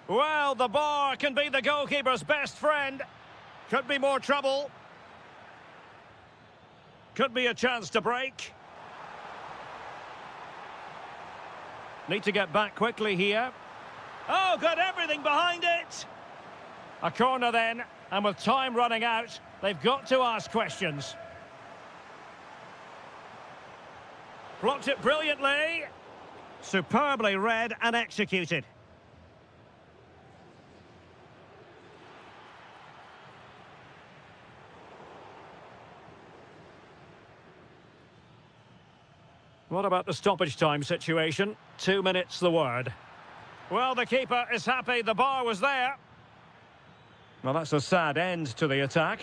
Well, the bar can be the goalkeeper's best friend. Could be more trouble. Could be a chance to break. Need to get back quickly here. Oh, got everything behind it. A corner then, and with time running out, they've got to ask questions. Blocked it brilliantly. Superbly read and executed. What about the stoppage time situation? 2 minutes the word. Well, the keeper is happy the bar was there. Well, that's a sad end to the attack.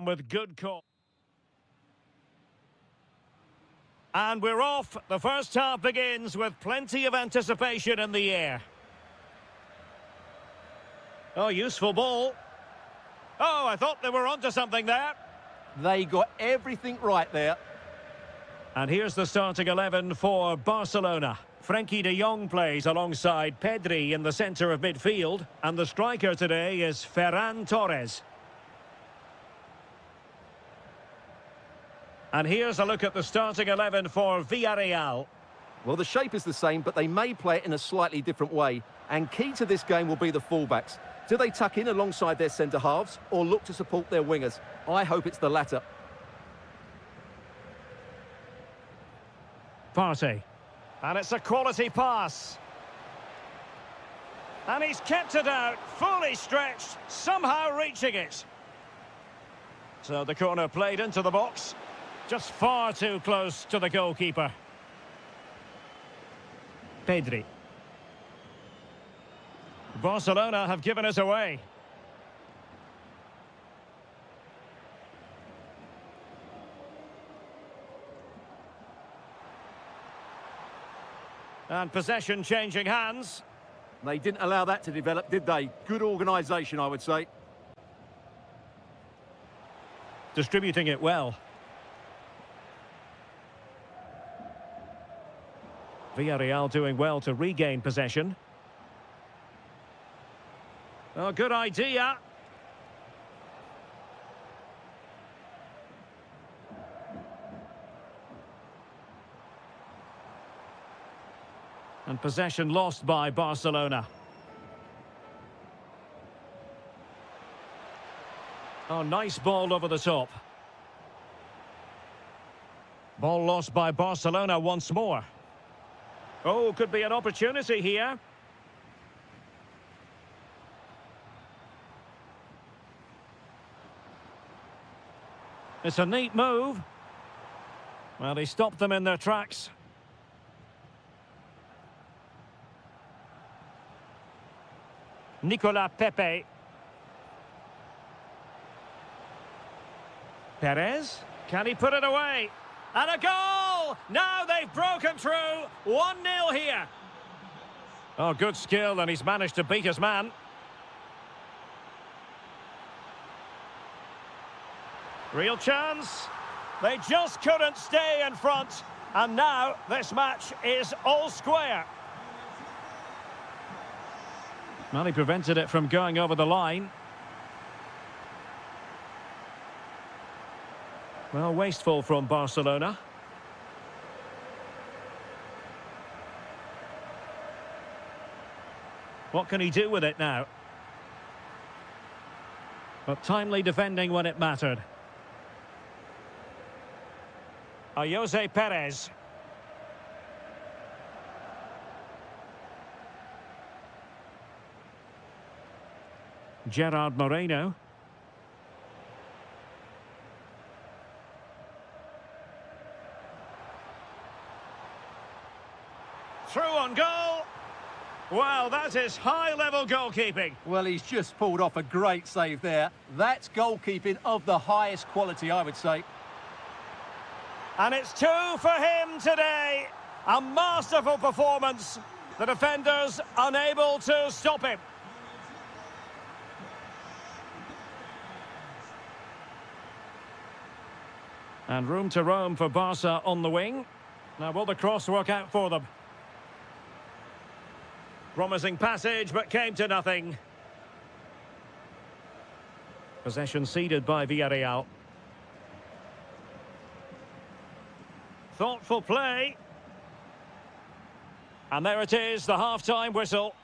with good call. And we're off. The first half begins with plenty of anticipation in the air. Oh, useful ball. Oh, I thought they were onto something there. They got everything right there. And here's the starting 11 for Barcelona. Frenkie de Jong plays alongside Pedri in the centre of midfield. And the striker today is Ferran Torres. And here's a look at the starting 11 for Villarreal. Well, the shape is the same, but they may play it in a slightly different way. And key to this game will be the fullbacks. Do they tuck in alongside their centre-halves or look to support their wingers? I hope it's the latter. Partey. And it's a quality pass. And he's kept it out, fully stretched, somehow reaching it. So the corner played into the box. Just far too close to the goalkeeper. Pedri. Barcelona have given us away. And possession changing hands. They didn't allow that to develop, did they? Good organisation, I would say. Distributing it well. Villarreal doing well to regain possession. Oh, good idea. And possession lost by Barcelona. Oh, nice ball over the top. Ball lost by Barcelona once more. Oh, could be an opportunity here. It's a neat move. Well, he stopped them in their tracks. Nicolas Pepe. Perez. Can he put it away? And a goal! Now they've broken through. 1-0 here. Oh, good skill, and he's managed to beat his man. Real chance. They just couldn't stay in front. And now this match is all square. Well, he prevented it from going over the line. Well, wasteful from Barcelona. What can he do with it now? But timely defending when it mattered. Jose Perez. Gerard Moreno. Through on goal. Well, that is high-level goalkeeping. Well, he's just pulled off a great save there. That's goalkeeping of the highest quality, I would say. And it's 2 for him today. A masterful performance. The defenders unable to stop him. And room to roam for Barca on the wing. Now, will the cross work out for them? Promising passage, but came to nothing. Possession ceded by Villarreal. Thoughtful play. And there it is, the half-time whistle.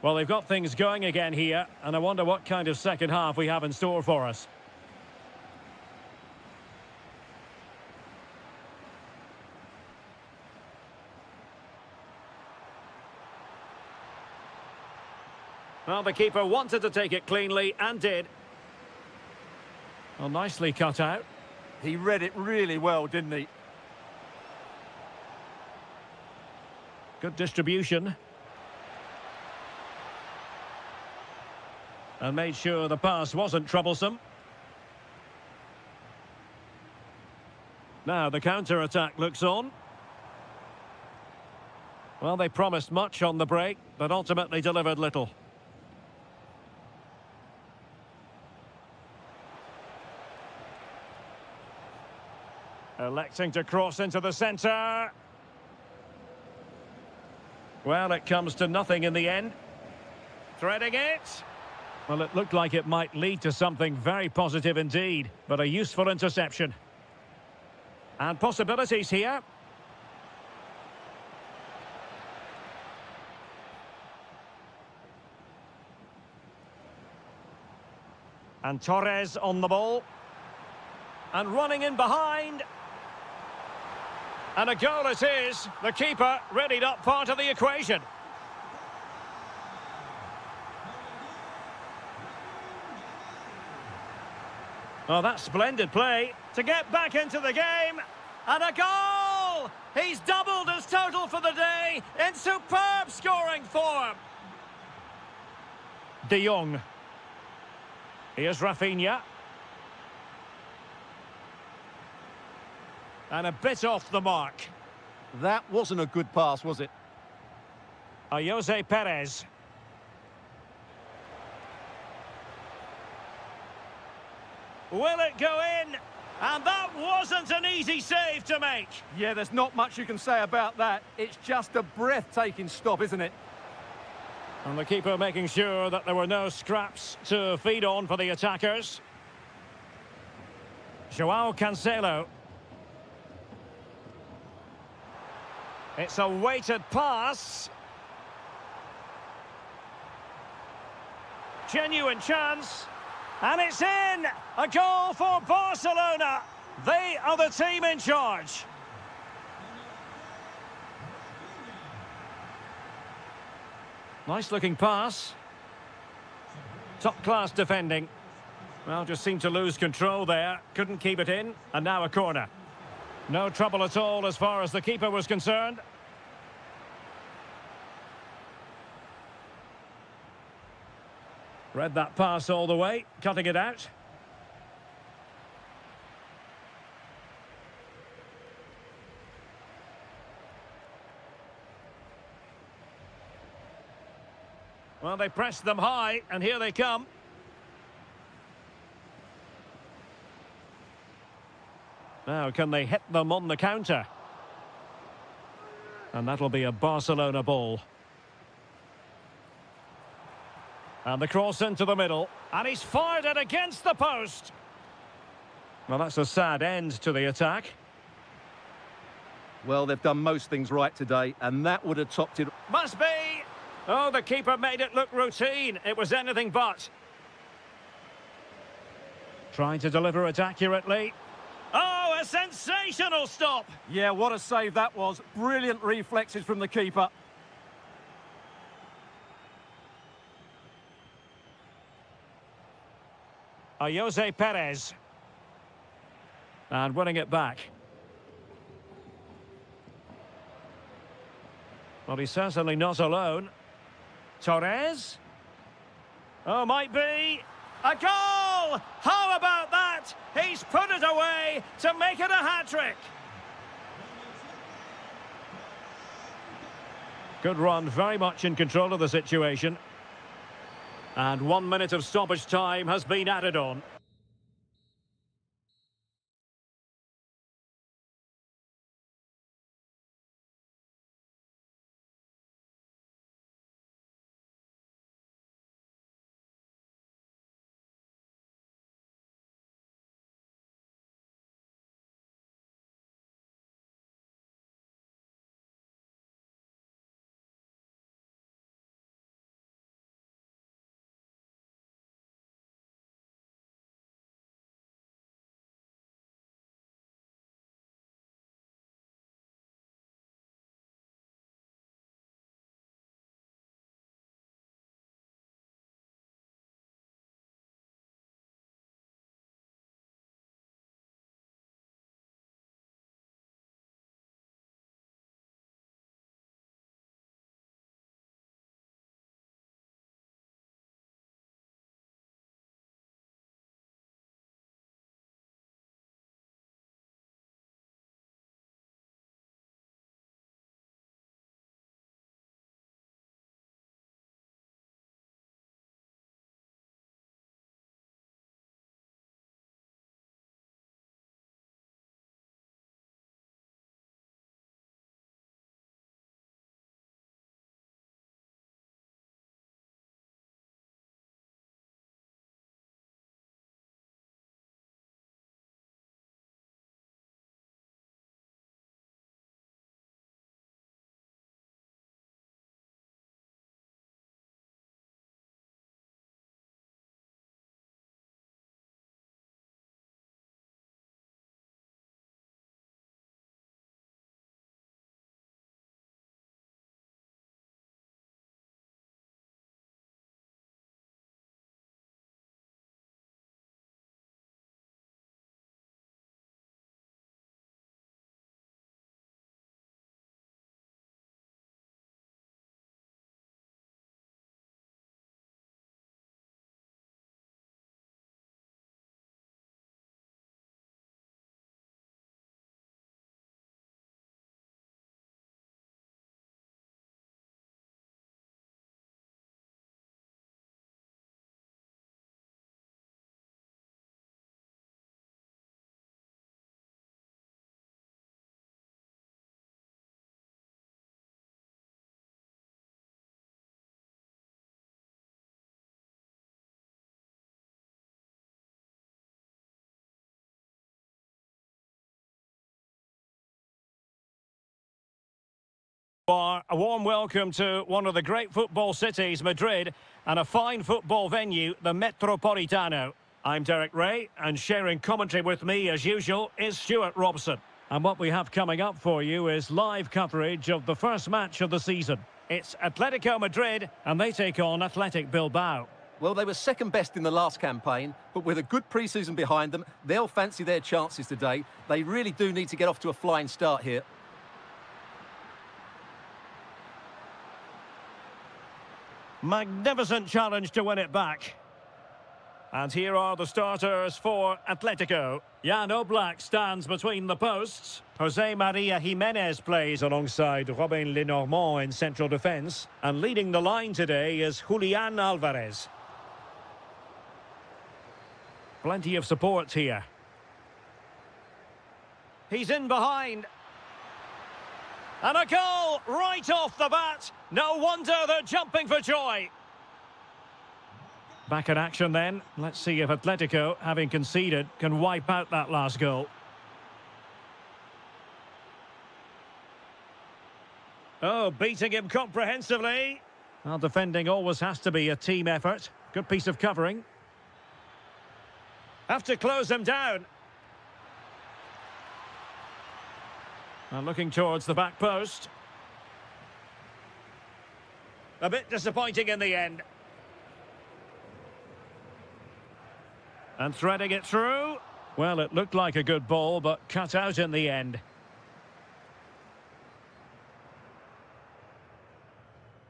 Well, they've got things going again here, and I wonder what kind of second half we have in store for us. Well, the keeper wanted to take it cleanly, and did. Well, nicely cut out. He read it really well, didn't he? Good distribution. And made sure the pass wasn't troublesome. Now the counter-attack looks on. Well, they promised much on the break, but ultimately delivered little. Electing to cross into the centre. Well, it comes to nothing in the end. Threading it. Well, it looked like it might lead to something very positive indeed, but a useful interception. And possibilities here. And Torres on the ball. And running in behind. And a goal it is. The keeper readied up part of the equation. Oh, that's splendid play to get back into the game. And a goal! He's doubled his total for the day in superb scoring form. De Jong. Here's Rafinha. And a bit off the mark. That wasn't a good pass, was it? Jose Perez. Will it go in? And that wasn't an easy save to make. Yeah, there's not much you can say about that. It's just a breathtaking stop, isn't it? And the keeper making sure that there were no scraps to feed on for the attackers. João Cancelo. It's a weighted pass. Genuine chance. And it's in! A goal for Barcelona. They are the team in charge. Nice looking pass. Top class defending. Well, just seemed to lose control there. Couldn't keep it in. And now a corner. No trouble at all as far as the keeper was concerned. Read that pass all the way, cutting it out. Well, they pressed them high, and here they come. Now, can they hit them on the counter? And that'll be a Barcelona ball. And the cross into the middle. And he's fired it against the post. Well, that's a sad end to the attack. Well, they've done most things right today, and that would have topped it. Must be! Oh, the keeper made it look routine. It was anything but. Trying to deliver it accurately. Oh, a sensational stop! Yeah, what a save that was. Brilliant reflexes from the keeper. Jose Perez. And winning it back. Well, he's certainly not alone. Torres. Oh, might be. A goal! How about that? He's put it away to make it a hat-trick. Good run, very much in control of the situation. And 1 minute of stoppage time has been added on. A warm welcome to one of the great football cities, Madrid, and a fine football venue, the Metropolitano. I'm Derek Ray, and sharing commentary with me, as usual, is Stuart Robson. And what we have coming up for you is live coverage of the first match of the season. It's Atletico Madrid, and they take on Athletic Bilbao. Well, they were second best in the last campaign, but with a good pre-season behind them, they'll fancy their chances today. They really do need to get off to a flying start here. Magnificent challenge to win it back. And here are the starters for Atletico. Jan Oblak stands between the posts. Jose Maria Jimenez plays alongside Robin Lenormand in central defence. And leading the line today is Julian Alvarez. Plenty of support here. He's in behind. And a goal right off the bat. No wonder they're jumping for joy. Back in action then. Let's see if Atletico, having conceded, can wipe out that last goal. Oh, beating him comprehensively. Well, defending always has to be a team effort. Good piece of covering. Have to close him down. And looking towards the back post. A bit disappointing in the end. And threading it through. Well, it looked like a good ball, but cut out in the end.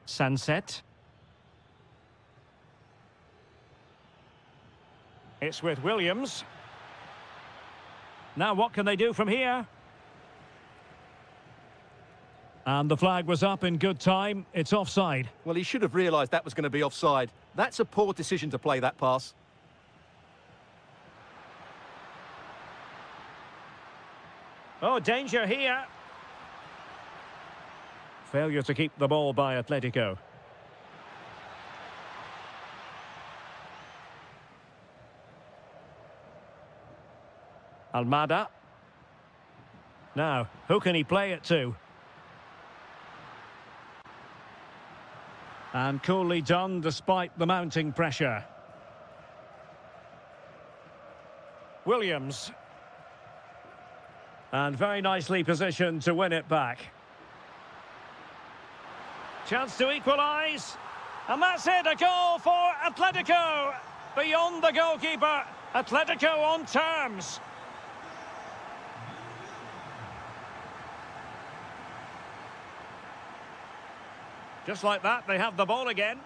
Sunset. It's with Williams. Now what can they do from here? And the flag was up in good time. It's offside. Well, he should have realised that was going to be offside. That's a poor decision to play that pass. Oh, danger here. Failure to keep the ball by Atletico. Almada. Now, who can he play it to? And coolly done despite the mounting pressure. Williams. And very nicely positioned to win it back. Chance to equalise. And that's it, a goal for Atletico. Beyond the goalkeeper, Atletico on terms. Just like that, they have the ball again.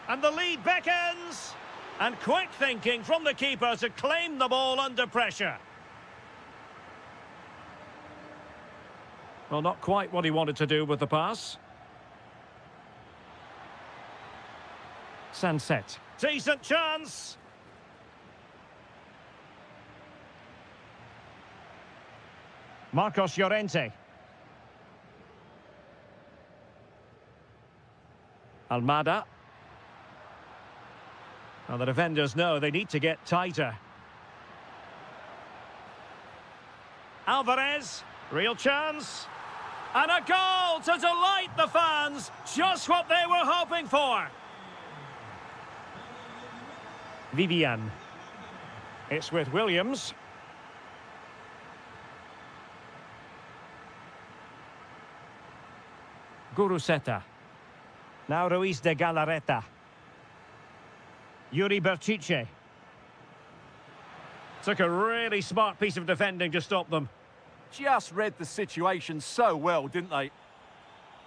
And the lead beckons. And quick thinking from the keeper to claim the ball under pressure. Well, not quite what he wanted to do with the pass. Sunset. Decent chance. Marcos Llorente. Almada. Well, the defenders know they need to get tighter. Alvarez, real chance. And a goal to delight the fans. Just what they were hoping for. Vivian. It's with Williams. Guruseta. Now Ruiz de Galarreta. Yuri Berchiche. Took a really smart piece of defending to stop them. Just read the situation so well, didn't they?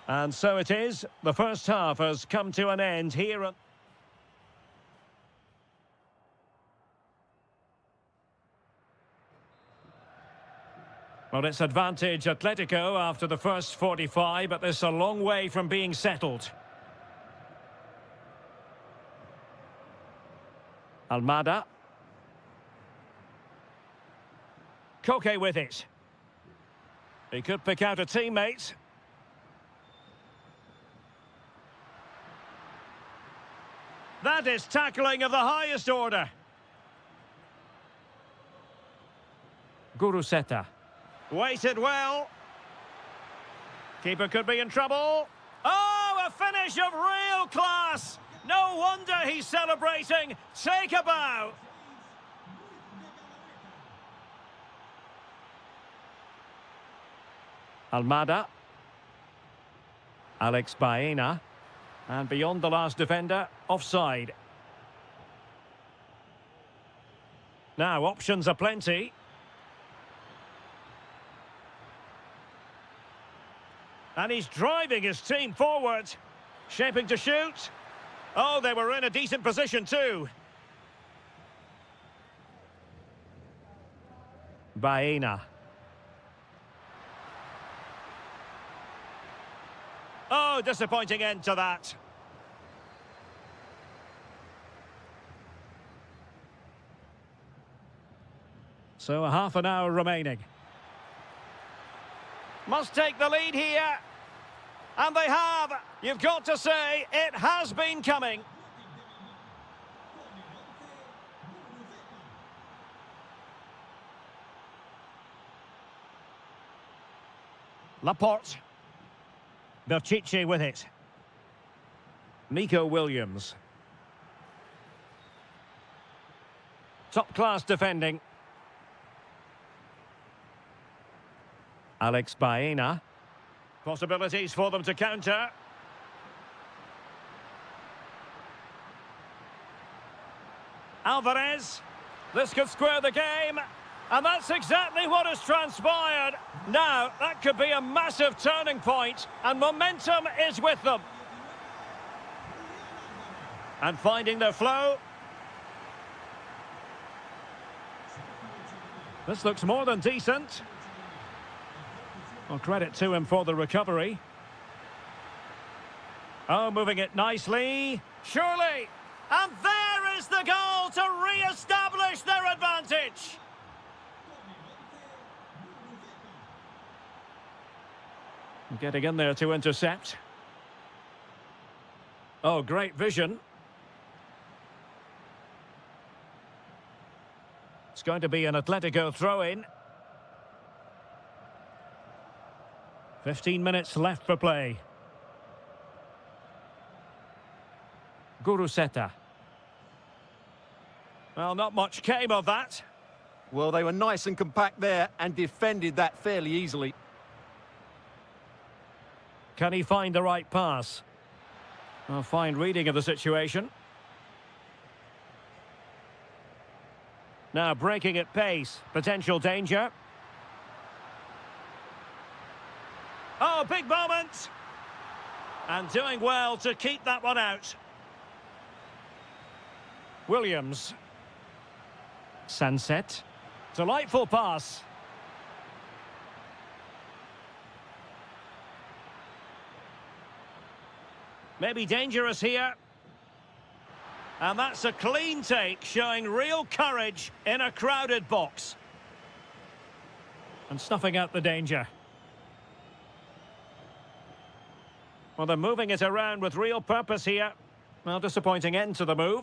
And so it is. The first half has come to an end here at... Well, it's advantage Atletico after the first 45, but this a long way from being settled. Almada. Koke with it. He could pick out a teammate. That is tackling of the highest order. Guruseta. Waited well. Keeper could be in trouble. Oh, a finish of real class. No wonder he's celebrating. Take a bow. Almada. Alex Baena. And beyond the last defender, offside. Now, options are plenty. And he's driving his team forward. Shaping to shoot. Oh, they were in a decent position too. Baena. Oh, disappointing end to that. So a half an hour remaining. Must take the lead here. And they have. You've got to say, it has been coming. Laporte. Berchiche with it. Nico Williams. Top-class defending. Alex Baena. Possibilities for them to counter. Alvarez. This could square the game. And that's exactly what has transpired. Now, that could be a massive turning point, and momentum is with them. And finding their flow. This looks more than decent. Well, credit to him for the recovery. Oh, moving it nicely. Surely. And there is the goal to re-establish their advantage. Getting in there to intercept. Oh, great vision. It's going to be an Atletico throw-in. 15 minutes left for play. Guruseta. Well, not much came of that. Well, they were nice and compact there and defended that fairly easily. Can he find the right pass? A fine reading of the situation. Now breaking at pace. Potential danger. Oh, big moment! And doing well to keep that one out. Williams. Sunset. Delightful pass. Maybe dangerous here. And that's a clean take, showing real courage in a crowded box. And snuffing out the danger. Well, they're moving it around with real purpose here. Well, disappointing end to the move.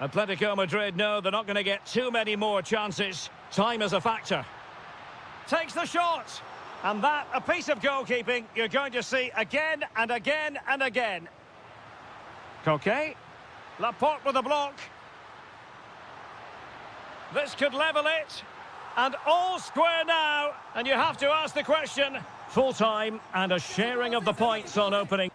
Atletico Madrid know they're not going to get too many more chances. Time is a factor. Takes the shot. And that, a piece of goalkeeping you're going to see again and again and again. Coquet. Laporte with a block. This could level it. And all square now. And you have to ask the question. Full time and a sharing of the points on opening.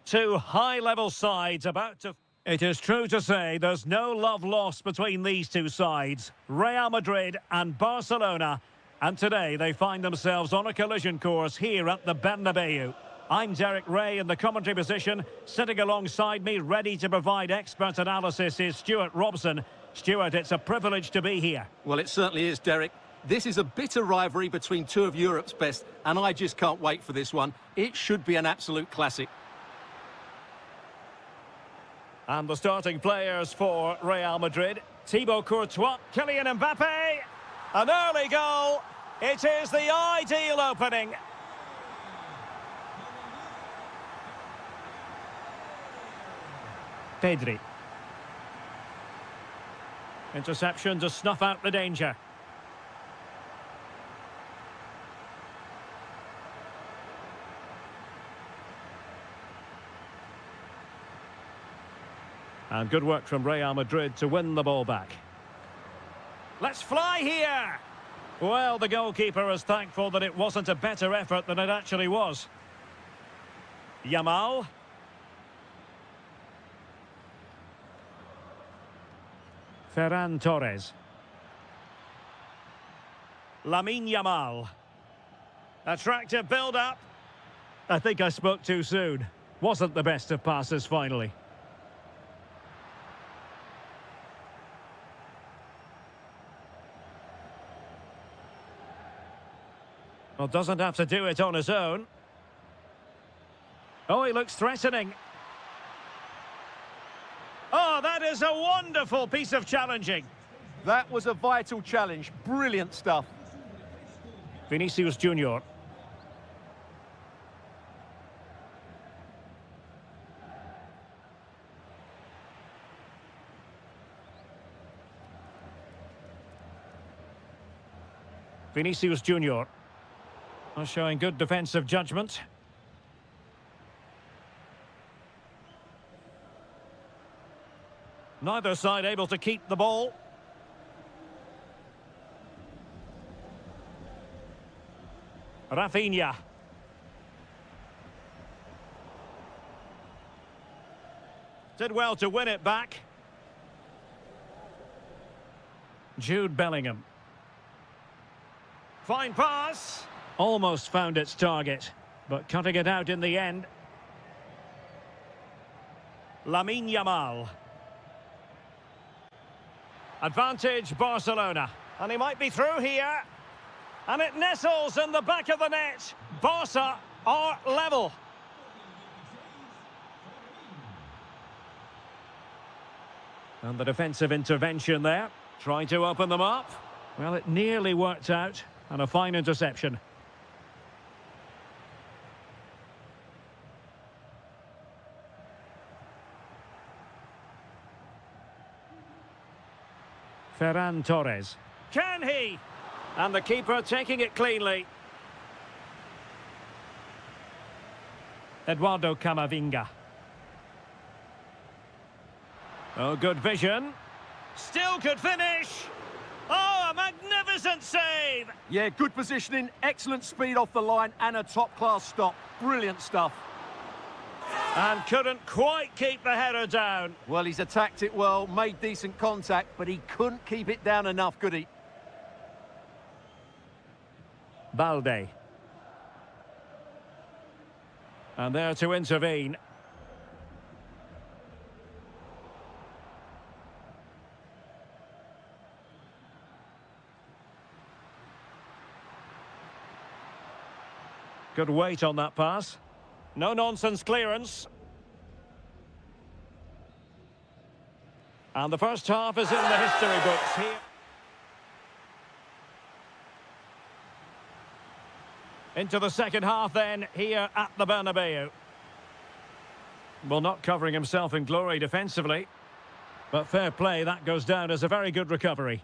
Two high-level sides about to... It is true to say there's no love lost between these two sides, Real Madrid and Barcelona, and today they find themselves on a collision course here at the Bernabeu. I'm Derek Ray in the commentary position. Sitting alongside me, ready to provide expert analysis, is Stuart Robson. Stuart, it's a privilege to be here. Well, it certainly is, Derek. This is a bitter rivalry between two of Europe's best, and I just can't wait for this one. It should be an absolute classic. And the starting players for Real Madrid: Thibaut Courtois, Kylian Mbappe, an early goal. It is the ideal opening. Pedri. Interception to snuff out the danger. And good work from Real Madrid to win the ball back. Let's fly here! Well, the goalkeeper is thankful that it wasn't a better effort than it actually was. Yamal. Ferran Torres. Lamine Yamal. Attractive build-up. I think I spoke too soon. Wasn't the best of passes finally. Well, doesn't have to do it on his own. Oh, he looks threatening. Oh, that is a wonderful piece of challenging. That was a vital challenge. Brilliant stuff. Vinicius Junior. Vinicius Junior. Showing good defensive judgment. Neither side able to keep the ball. Rafinha. Did well to win it back. Jude Bellingham. Fine pass. Almost found its target, but cutting it out in the end. Lamine Yamal. Advantage Barcelona. And he might be through here. And it nestles in the back of the net. Barca are level. And the defensive intervention there. Trying to open them up. Well, it nearly worked out. And a fine interception. Ferran Torres. Can he? And the keeper taking it cleanly. Eduardo Camavinga. Oh, good vision. Still could finish. Oh, a magnificent save. Yeah, good positioning, excellent speed off the line, and a top-class stop. Brilliant stuff. And couldn't quite keep the header down. Well, he's attacked it well, made decent contact, but he couldn't keep it down enough, could he? Balde. And there to intervene. Good weight on that pass. No-nonsense clearance. And the first half is in the history books here. Into the second half then, here at the Bernabeu. Well, not covering himself in glory defensively. But fair play, that goes down as a very good recovery.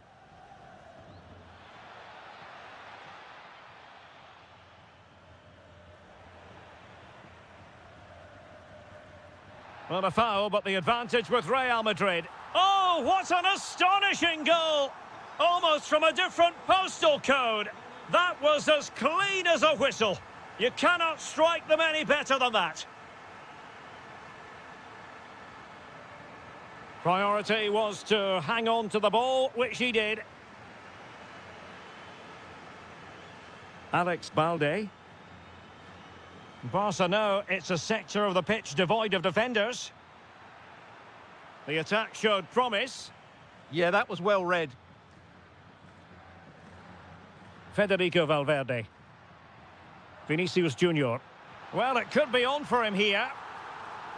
Well, a foul, but the advantage with Real Madrid. Oh, what an astonishing goal! Almost from a different postal code. That was as clean as a whistle. You cannot strike them any better than that. Priority was to hang on to the ball, which he did. Alex Balde. Barca know it's a sector of the pitch devoid of defenders. The attack showed promise. Yeah, that was well read. Federico Valverde. Vinicius Junior. Well, it could be on for him here.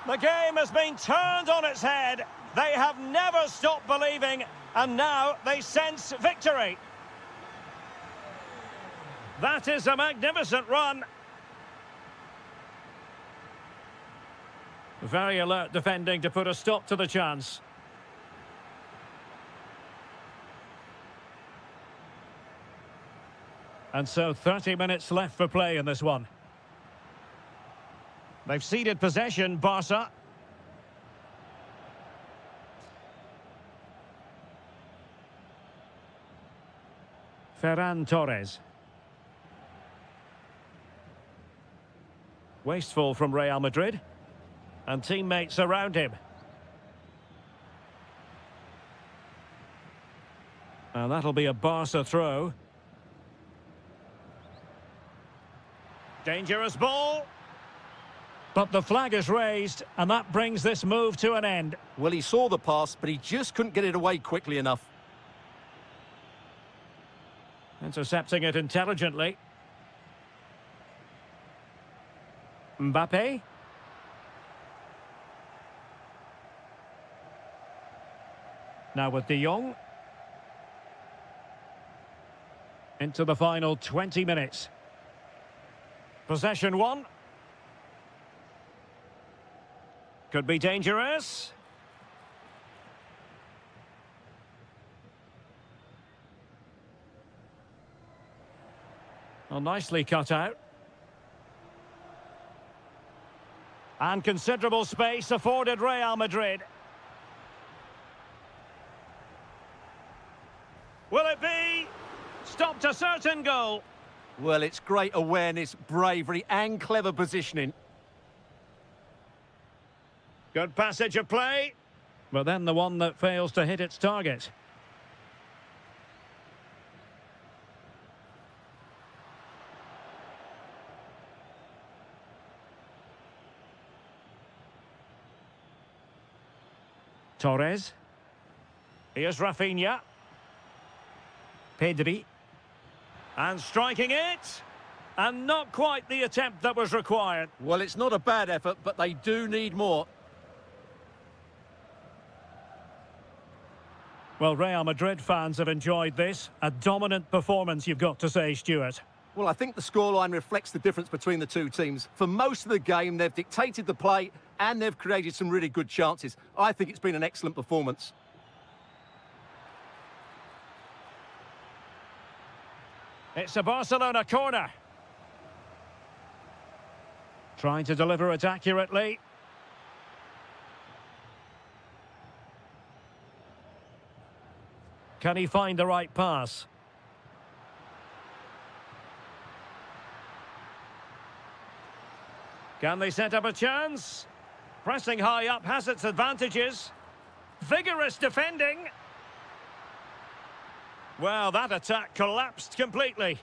The game has been turned on its head. They have never stopped believing, and now they sense victory. That is a magnificent run. Very alert defending to put a stop to the chance. And so 30 minutes left for play in this one. They've ceded possession, Barca. Ferran Torres. Wasteful from Real Madrid. And teammates around him. And that'll be a Barca throw. Dangerous ball. But the flag is raised, and that brings this move to an end. Well, he saw the pass, but he just couldn't get it away quickly enough. Intercepting it intelligently. Mbappe. Now with De Jong. Into the final 20 minutes. Possession one. Could be dangerous. Well, nicely cut out. And considerable space afforded Real Madrid. Will it be? Stopped a certain goal. Well, it's great awareness, bravery and clever positioning. Good passage of play. But then the one that fails to hit its target. Torres. Here's Rafinha. Pedri. And striking it. And not quite the attempt that was required. Well, it's not a bad effort, but they do need more. Well, Real Madrid fans have enjoyed this. A dominant performance, you've got to say, Stuart. Well, I think the scoreline reflects the difference between the two teams. For most of the game, they've dictated the play and they've created some really good chances. I think it's been an excellent performance. It's a Barcelona corner. Trying to deliver it accurately. Can he find the right pass? Can they set up a chance? Pressing high up has its advantages. Vigorous defending. Well, that attack collapsed completely.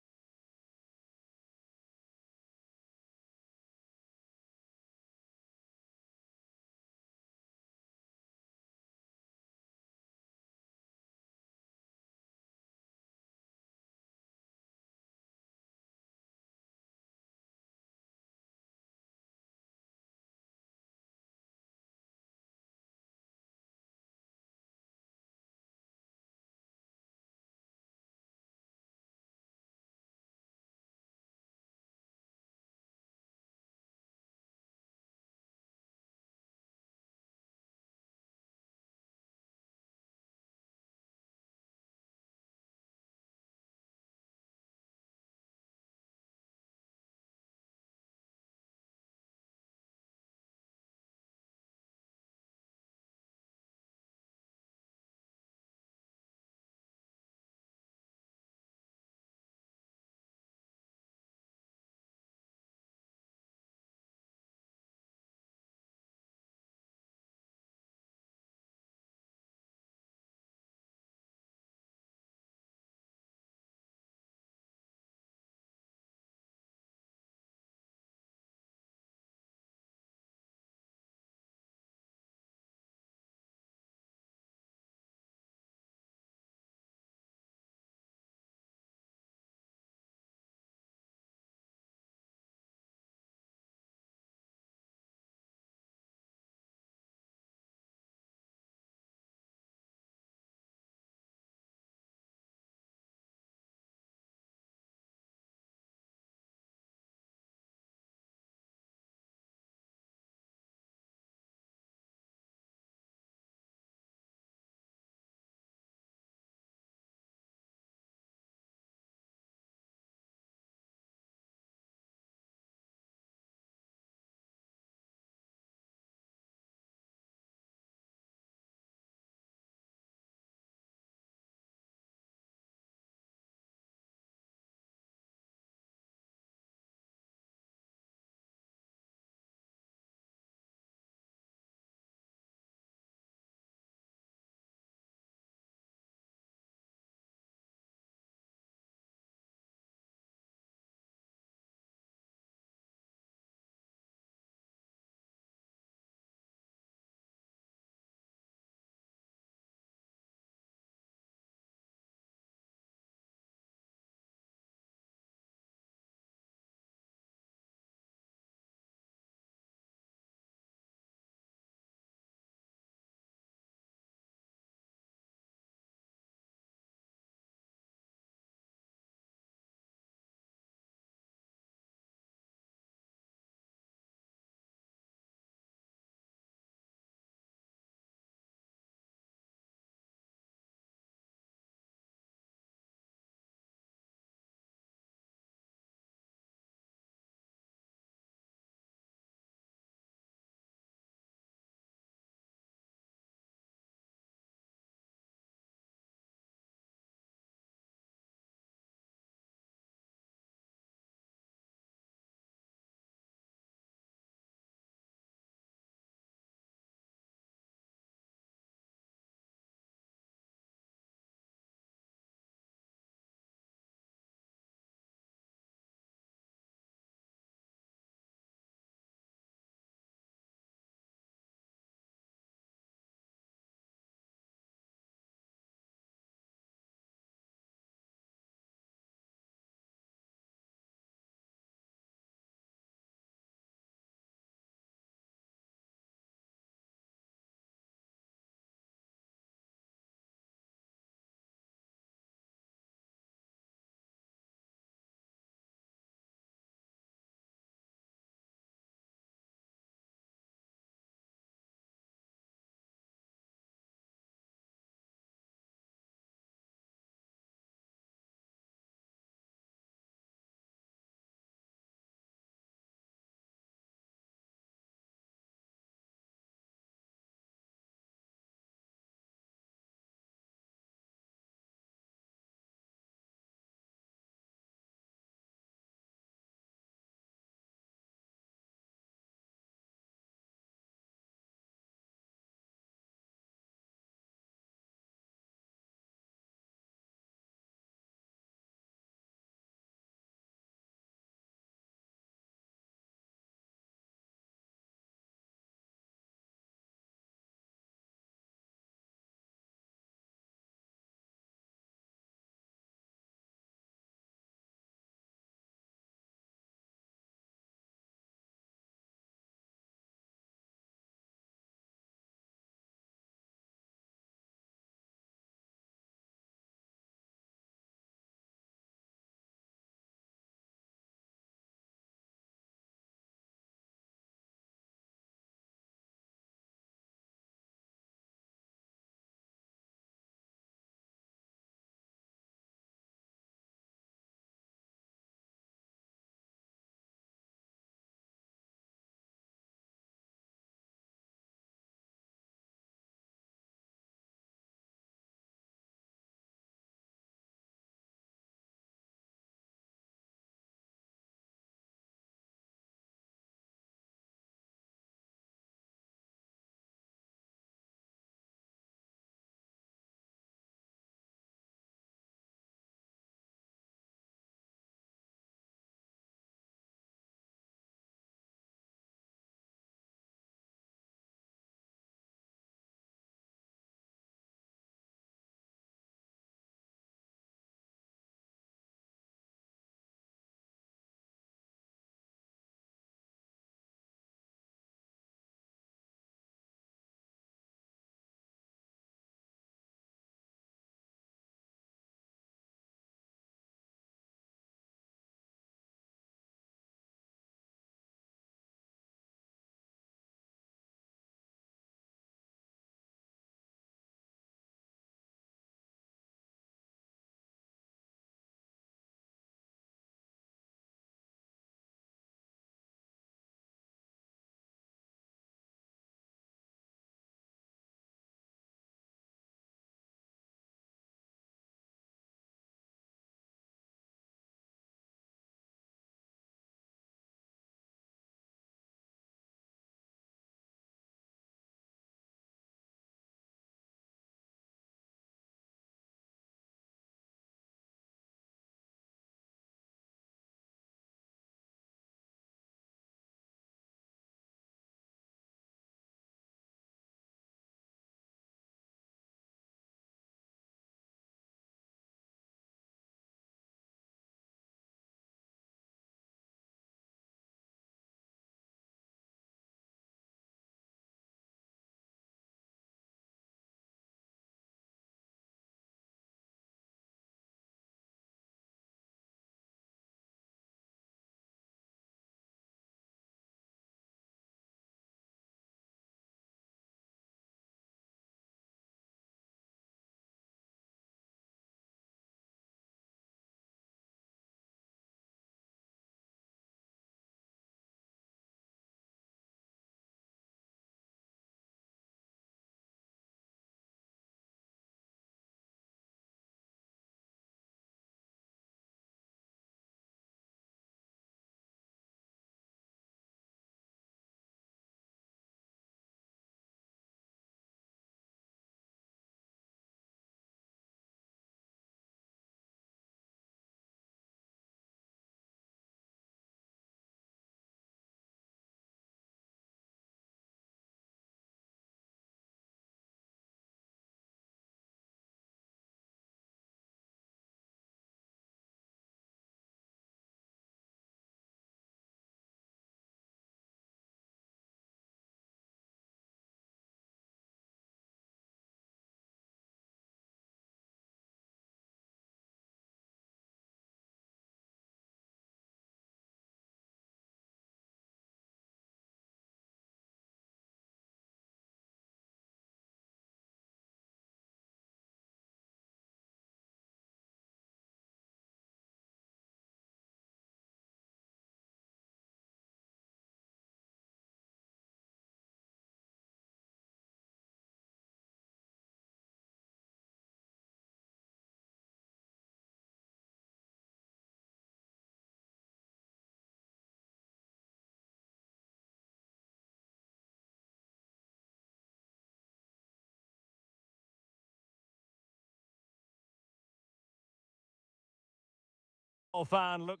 Fan look.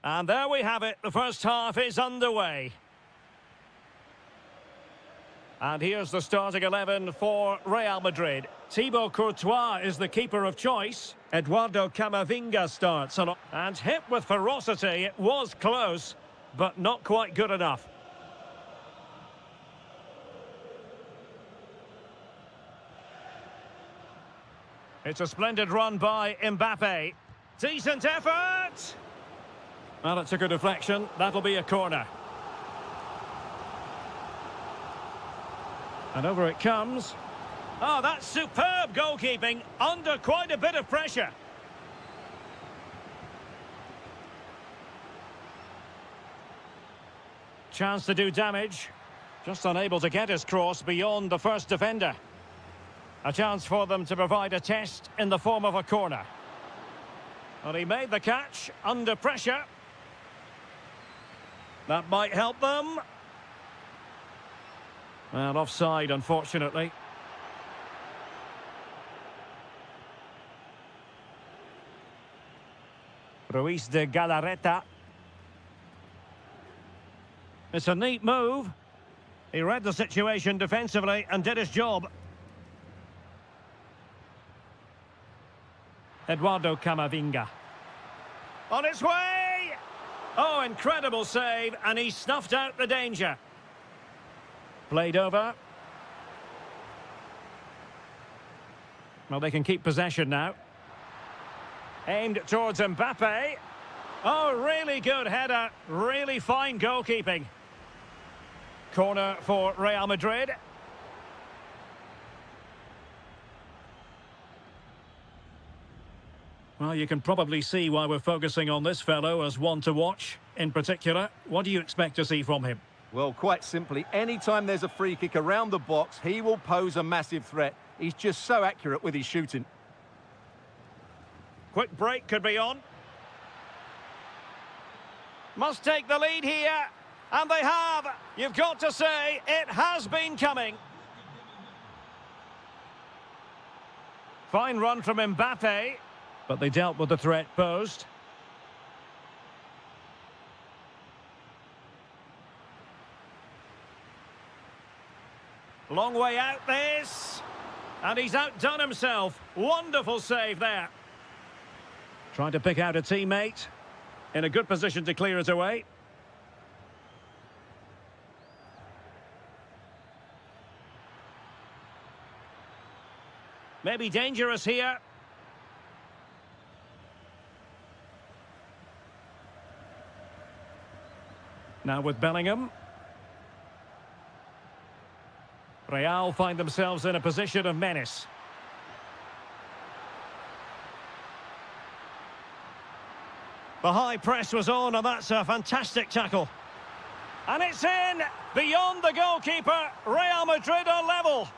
And there we have it. The first half is underway. And here's the starting 11 for Real Madrid. Thibaut Courtois is the keeper of choice. Eduardo Camavinga starts. And hit with ferocity. It was close, but not quite good enough. It's a splendid run by Mbappe. Decent effort! Well, it took a deflection. That'll be a corner. And over it comes. Oh, that's superb goalkeeping under quite a bit of pressure. Chance to do damage. Just unable to get his cross beyond the first defender. A chance for them to provide a test in the form of a corner. Well, he made the catch under pressure. That might help them. Well, offside, unfortunately. Ruiz de Galarreta. It's a neat move. He read the situation defensively and did his job. Eduardo Camavinga. On its way! Oh, incredible save, and he snuffed out the danger. Played over. Well, they can keep possession now. Aimed towards Mbappe. Oh, really good header. Really fine goalkeeping. Corner for Real Madrid. Well, you can probably see why we're focusing on this fellow as one to watch. In particular, what do you expect to see from him? Well, quite simply, anytime there's a free kick around the box, he will pose a massive threat. He's just so accurate with his shooting. Quick break could be on. Must take the lead here. And they have. You've got to say, it has been coming. Fine run from Mbappe. But they dealt with the threat posed. Long way out this. And he's outdone himself. Wonderful save there. Trying to pick out a teammate. In a good position to clear it away. Maybe dangerous here. Now with Bellingham. Real find themselves in a position of menace. The high press was on, and that's a fantastic tackle. And it's in! Beyond the goalkeeper, Real Madrid are level.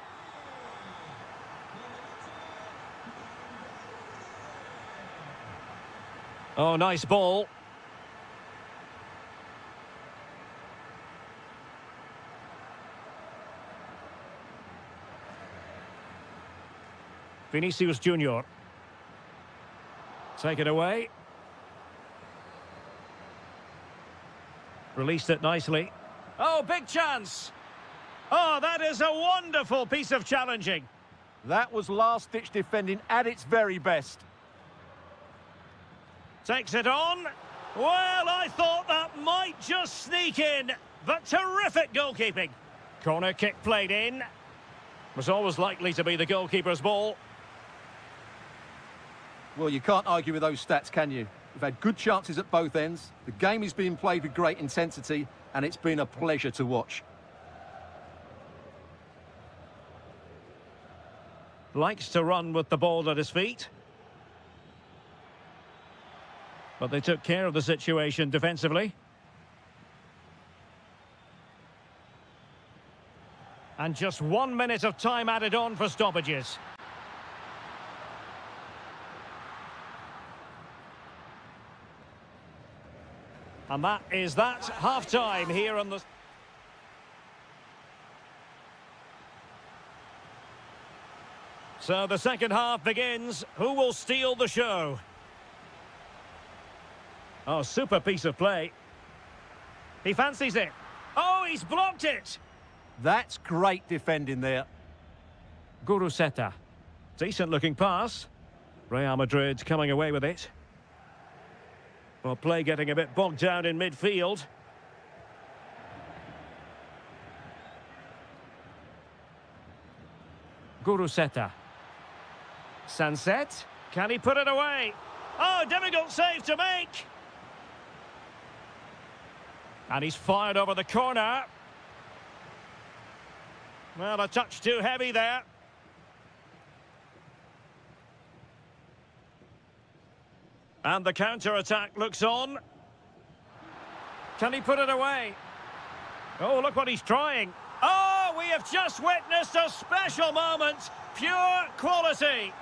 Oh, nice ball. Vinicius Junior. Take it away. Released it nicely. Oh, big chance. Oh, that is a wonderful piece of challenging. That was last-ditch defending at its very best. Takes it on. Well, I thought that might just sneak in, but terrific goalkeeping. Corner kick played in. Was always likely to be the goalkeeper's ball. Well, you can't argue with those stats, can you? We've had good chances at both ends. The game is being played with great intensity, and it's been a pleasure to watch. Likes to run with the ball at his feet. But they took care of the situation defensively. And just 1 minute of time added on for stoppages. And that is that. Half-time here on the... So the second half begins. Who will steal the show? Oh, super piece of play. He fancies it. Oh, he's blocked it. That's great defending there. Guruseta. Decent looking pass. Real Madrid coming away with it. Well, play getting a bit bogged down in midfield. Guruseta. Sunset. Can he put it away? Oh, difficult save to make. And he's fired over the corner. Well, a touch too heavy there. And the counter-attack looks on. Can he put it away? Oh, look what he's trying. Oh, we have just witnessed a special moment. Pure quality.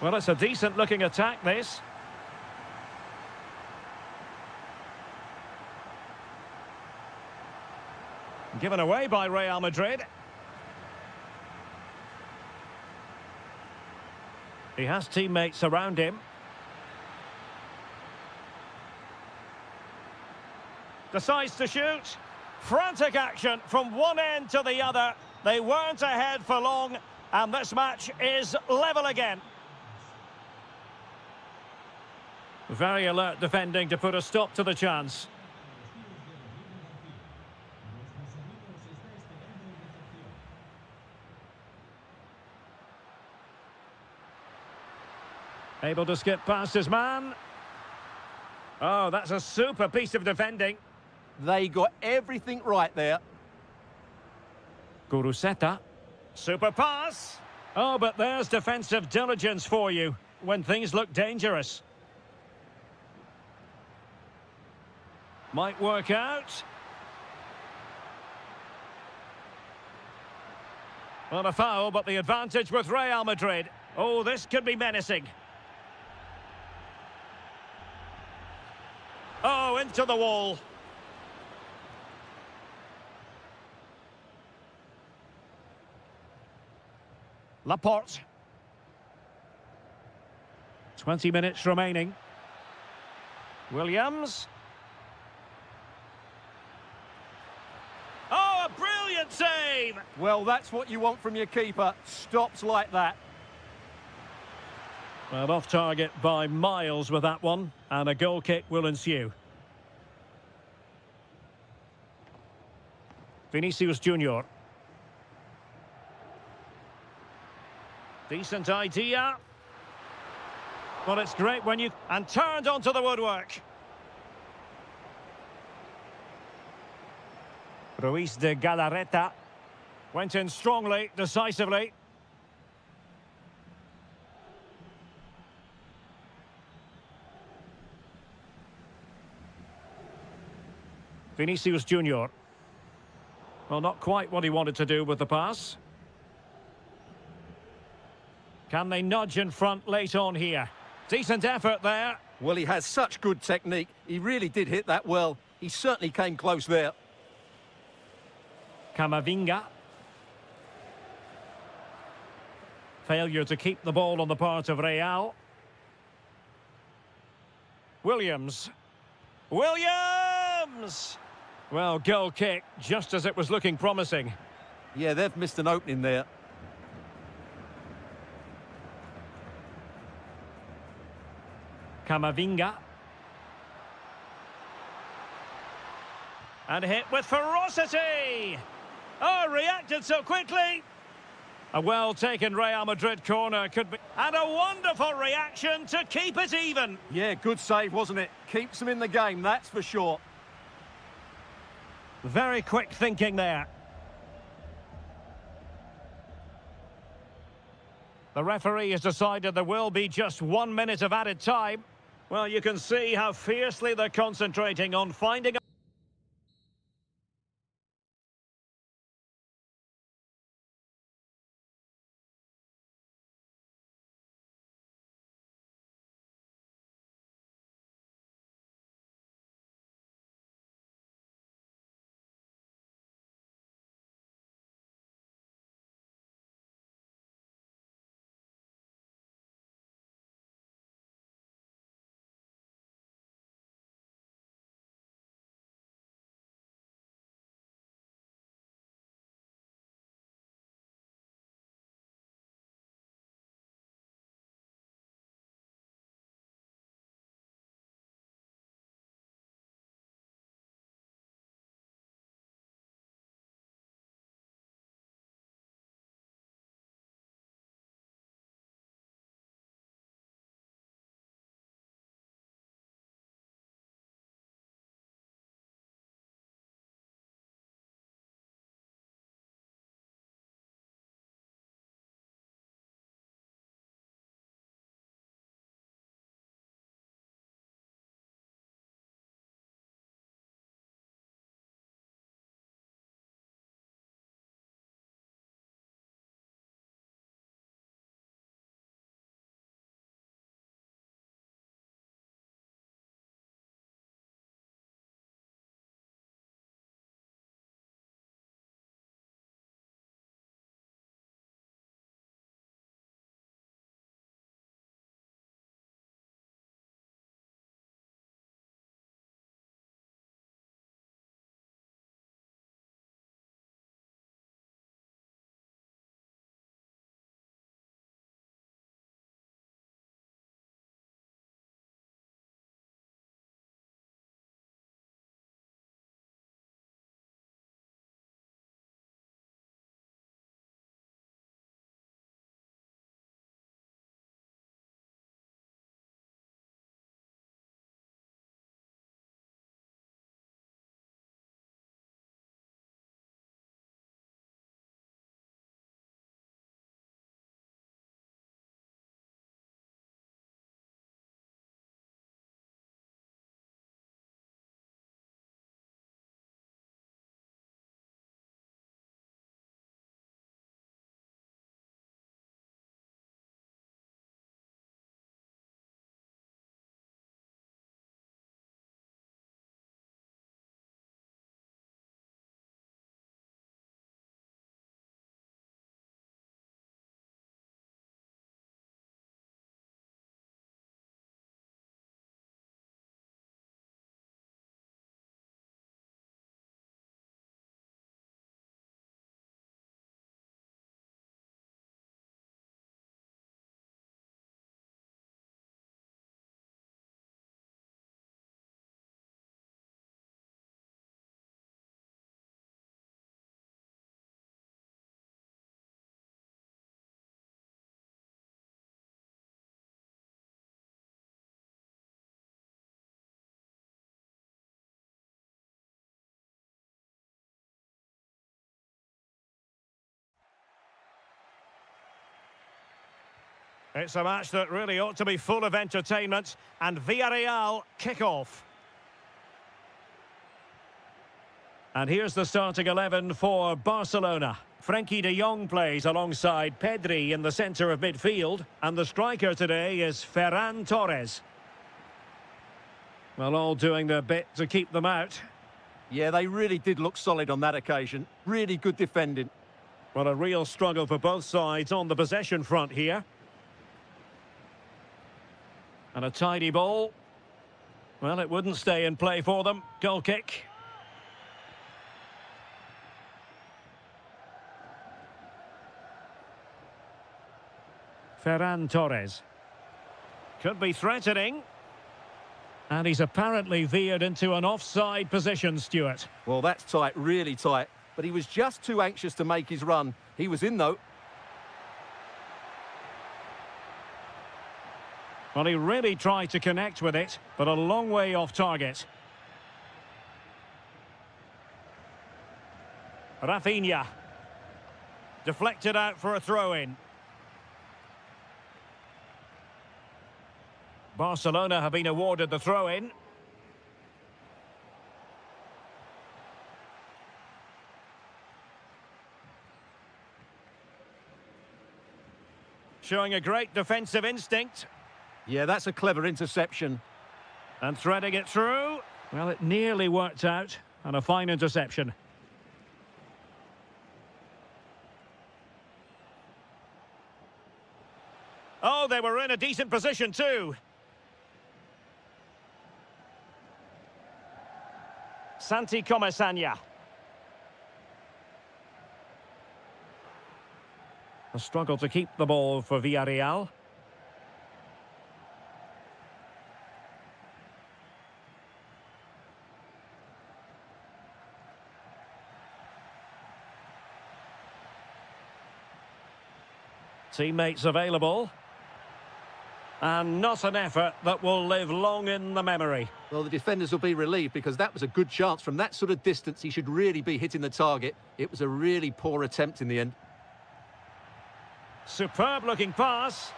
Well, it's a decent-looking attack, this. Given away by Real Madrid. He has teammates around him. Decides to shoot. Frantic action from one end to the other. They weren't ahead for long, and this match is level again. Very alert defending to put a stop to the chance. Able to skip past his man. Oh, that's a super piece of defending. They got everything right there. Guruseta. Super pass. Oh, but there's defensive diligence for you when things look dangerous. Might work out. Well, a foul, but the advantage with Real Madrid. Oh, this could be menacing. Oh, into the wall. Laporte. 20 minutes remaining. Williams. Oh, a brilliant save! Well, that's what you want from your keeper. Stops like that. Well, off target by miles with that one, and a goal kick will ensue. Vinicius Junior. Decent idea. Well, it's great when you... And turned onto the woodwork. Ruiz de Galarreta. Went in strongly, decisively. Vinicius Junior. Well, not quite what he wanted to do with the pass. Can they nudge in front late on here? Decent effort there. Well, he has such good technique. He really did hit that well. He certainly came close there. Camavinga. Failure to keep the ball on the part of Real. Williams. Williams! Well, goal kick, just as it was looking promising. Yeah, they've missed an opening there. Camavinga. And hit with ferocity! Oh, reacted so quickly! A well-taken Real Madrid corner could be... And a wonderful reaction to keep it even! Yeah, good save, wasn't it? Keeps them in the game, that's for sure. Very quick thinking there. The referee has decided there will be just 1 minute of added time. Well, you can see how fiercely they're concentrating on finding a... It's a match that really ought to be full of entertainment. And Villarreal kick-off. And here's the starting 11 for Barcelona. Frenkie de Jong plays alongside Pedri in the centre of midfield. And the striker today is Ferran Torres. Well, all doing their bit to keep them out. Yeah, they really did look solid on that occasion. Really good defending. Well, a real struggle for both sides on the possession front here. And a tidy ball. Well, it wouldn't stay in play for them. Goal kick. Ferran Torres. Could be threatening. And he's apparently veered into an offside position, Stuart. Well, that's tight, really tight. But he was just too anxious to make his run. He was in, though. Well, he really tried to connect with it, but a long way off target. Rafinha. Deflected out for a throw-in. Barcelona have been awarded the throw-in. Showing a great defensive instinct. Yeah, that's a clever interception. And threading it through. Well, it nearly worked out. And a fine interception. Oh, they were in a decent position too. Santi Comesaña. A struggle to keep the ball for Villarreal. Teammates available. And not an effort that will live long in the memory. Well, the defenders will be relieved because that was a good chance. From that sort of distance, he should really be hitting the target. It was a really poor attempt in the end. Superb looking pass.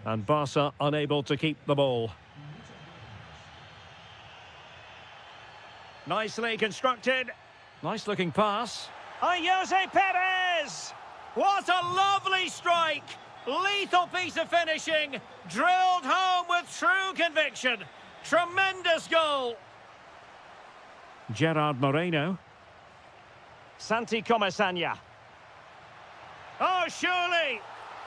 And Barca unable to keep the ball. Nicely constructed. Nice looking pass. Jose Perez! What a lovely strike! Lethal piece of finishing. Drilled home with true conviction. Tremendous goal. Gerard Moreno. Santi Comesaña. Oh, surely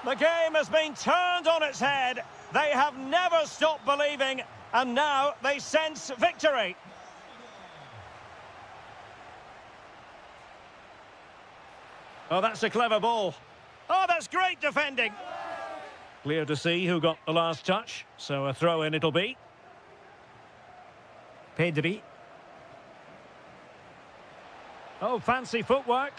the game has been turned on its head. They have never stopped believing, and now they sense victory. Oh, that's a clever ball. Oh, that's great defending. Clear to see who got the last touch, so a throw-in it'll be. Pedri. Oh, fancy footwork.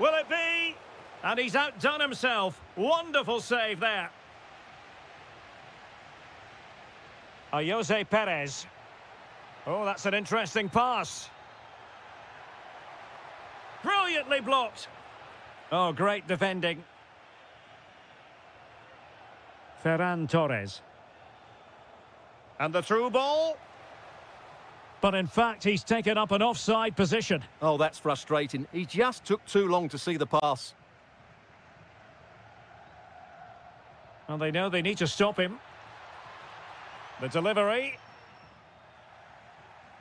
Will it be? And he's outdone himself. Wonderful save there. Jose Perez. Oh, that's an interesting pass. Brilliantly blocked. Oh, great defending. Ferran Torres. And the through ball. But in fact, he's taken up an offside position. Oh, that's frustrating. He just took too long to see the pass. Well, they know they need to stop him. The delivery.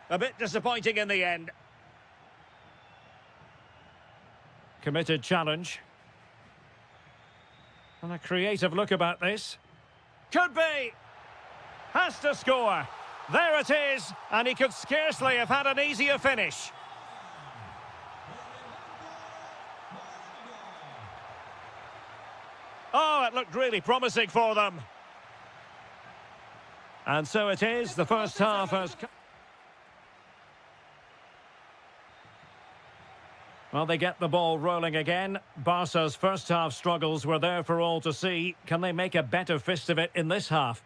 A bit disappointing in the end. Committed challenge. And a creative look about this. Could be. Has to score. There it is. And he could scarcely have had an easier finish. Oh, it looked really promising for them. And so it is. The first half has come. Well, they get the ball rolling again. Barca's first half struggles were there for all to see. Can they make a better fist of it in this half?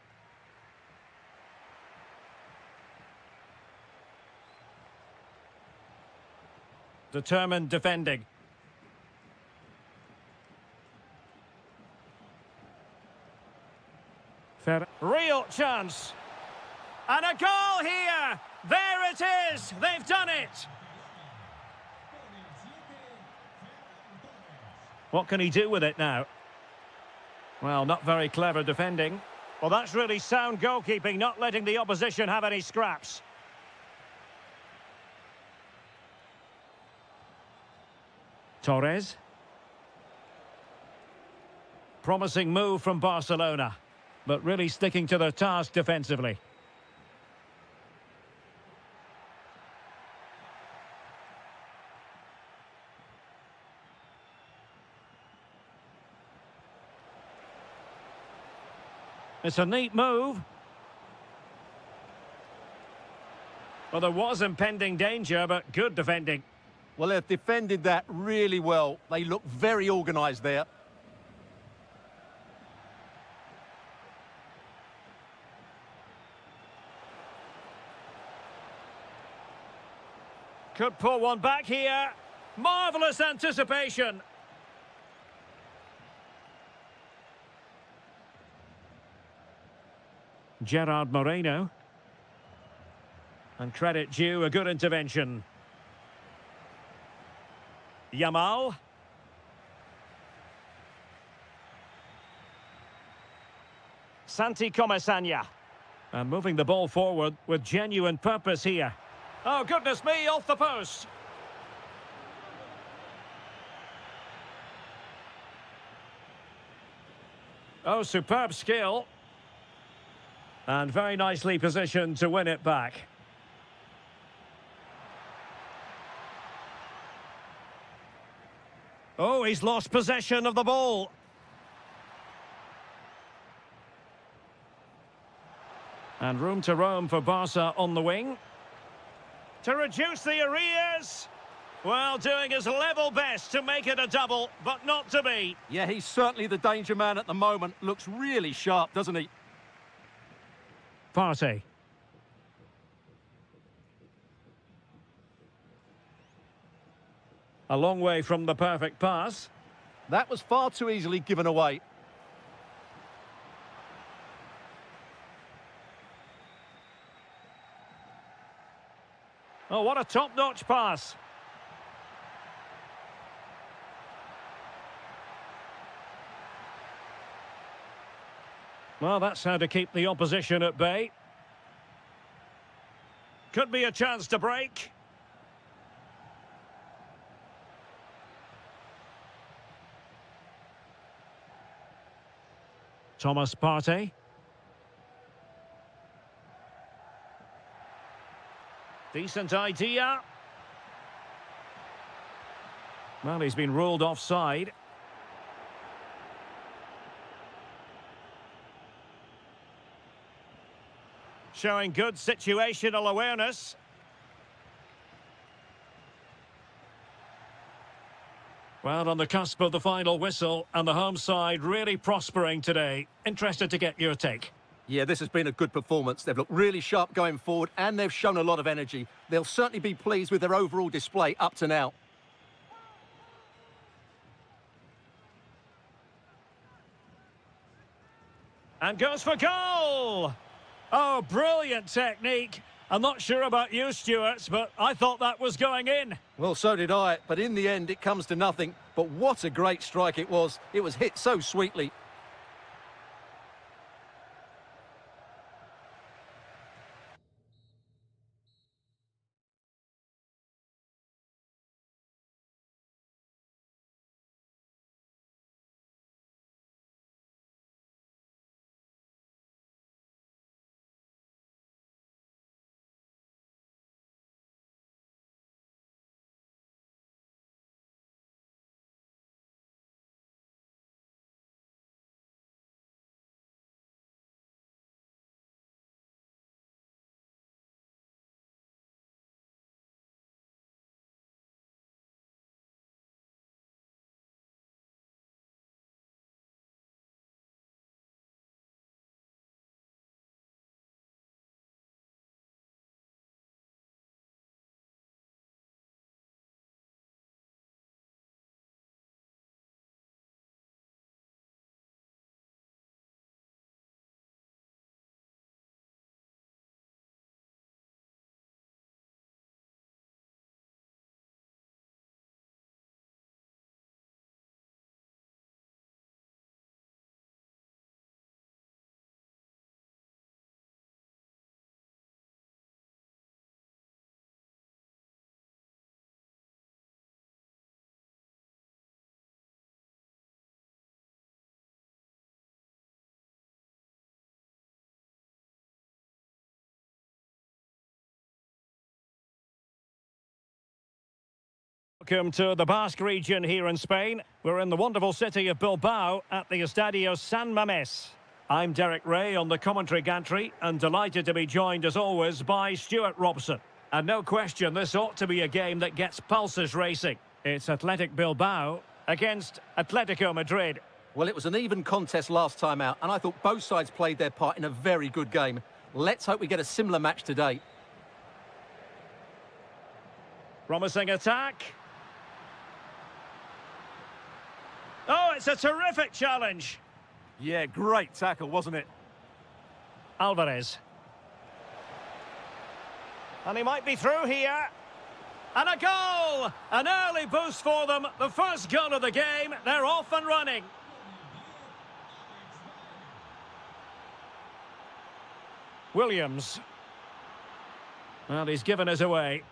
Determined defending. Real chance. And a goal here! There it is! They've done it! What can he do with it now? Well, not very clever defending. Well, that's really sound goalkeeping, not letting the opposition have any scraps. Torres. Promising move from Barcelona, but really sticking to their task defensively. It's a neat move. Well, there was impending danger, but good defending. Well, they've defended that really well. They look very organised there. Could pull one back here. Marvellous anticipation. Gerard Moreno. And credit due, a good intervention. Yamal. Santi Comesaña. And moving the ball forward with genuine purpose here. Oh, goodness me, off the post. Oh, superb skill. And very nicely positioned to win it back. Oh, he's lost possession of the ball. And room to roam for Barca on the wing. To reduce the arrears. Well, doing his level best to make it a double, but not to be. Yeah, he's certainly the danger man at the moment. Looks really sharp, doesn't he? Partey. A long way from the perfect pass. That was far too easily given away. Oh, what a top-notch pass. Well, that's how to keep the opposition at bay. Could be a chance to break. Thomas Partey. Decent idea. Well, he's been ruled offside. Showing good situational awareness. Well, on the cusp of the final whistle, and the home side really prospering today. Interested to get your take. Yeah, this has been a good performance. They've looked really sharp going forward, and they've shown a lot of energy. They'll certainly be pleased with their overall display up to now. And goes for goal! Oh, brilliant technique. I'm not sure about you, Stuart, but I thought that was going in. Well, so did I, but in the end, it comes to nothing. But what a great strike it was. It was hit so sweetly. Welcome to the Basque region here in Spain. We're in the wonderful city of Bilbao at the Estadio San Mamés. I'm Derek Ray on the commentary gantry and delighted to be joined as always by Stuart Robson. And no question, this ought to be a game that gets pulses racing. It's Athletic Bilbao against Atletico Madrid. Well, it was an even contest last time out, and I thought both sides played their part in a very good game. Let's hope we get a similar match today. Promising attack. Oh, it's a terrific challenge. Yeah, great tackle, wasn't it? Alvarez. And he might be through here. And a goal! An early boost for them. The first goal of the game. They're off and running. Williams. Well, he's given us away.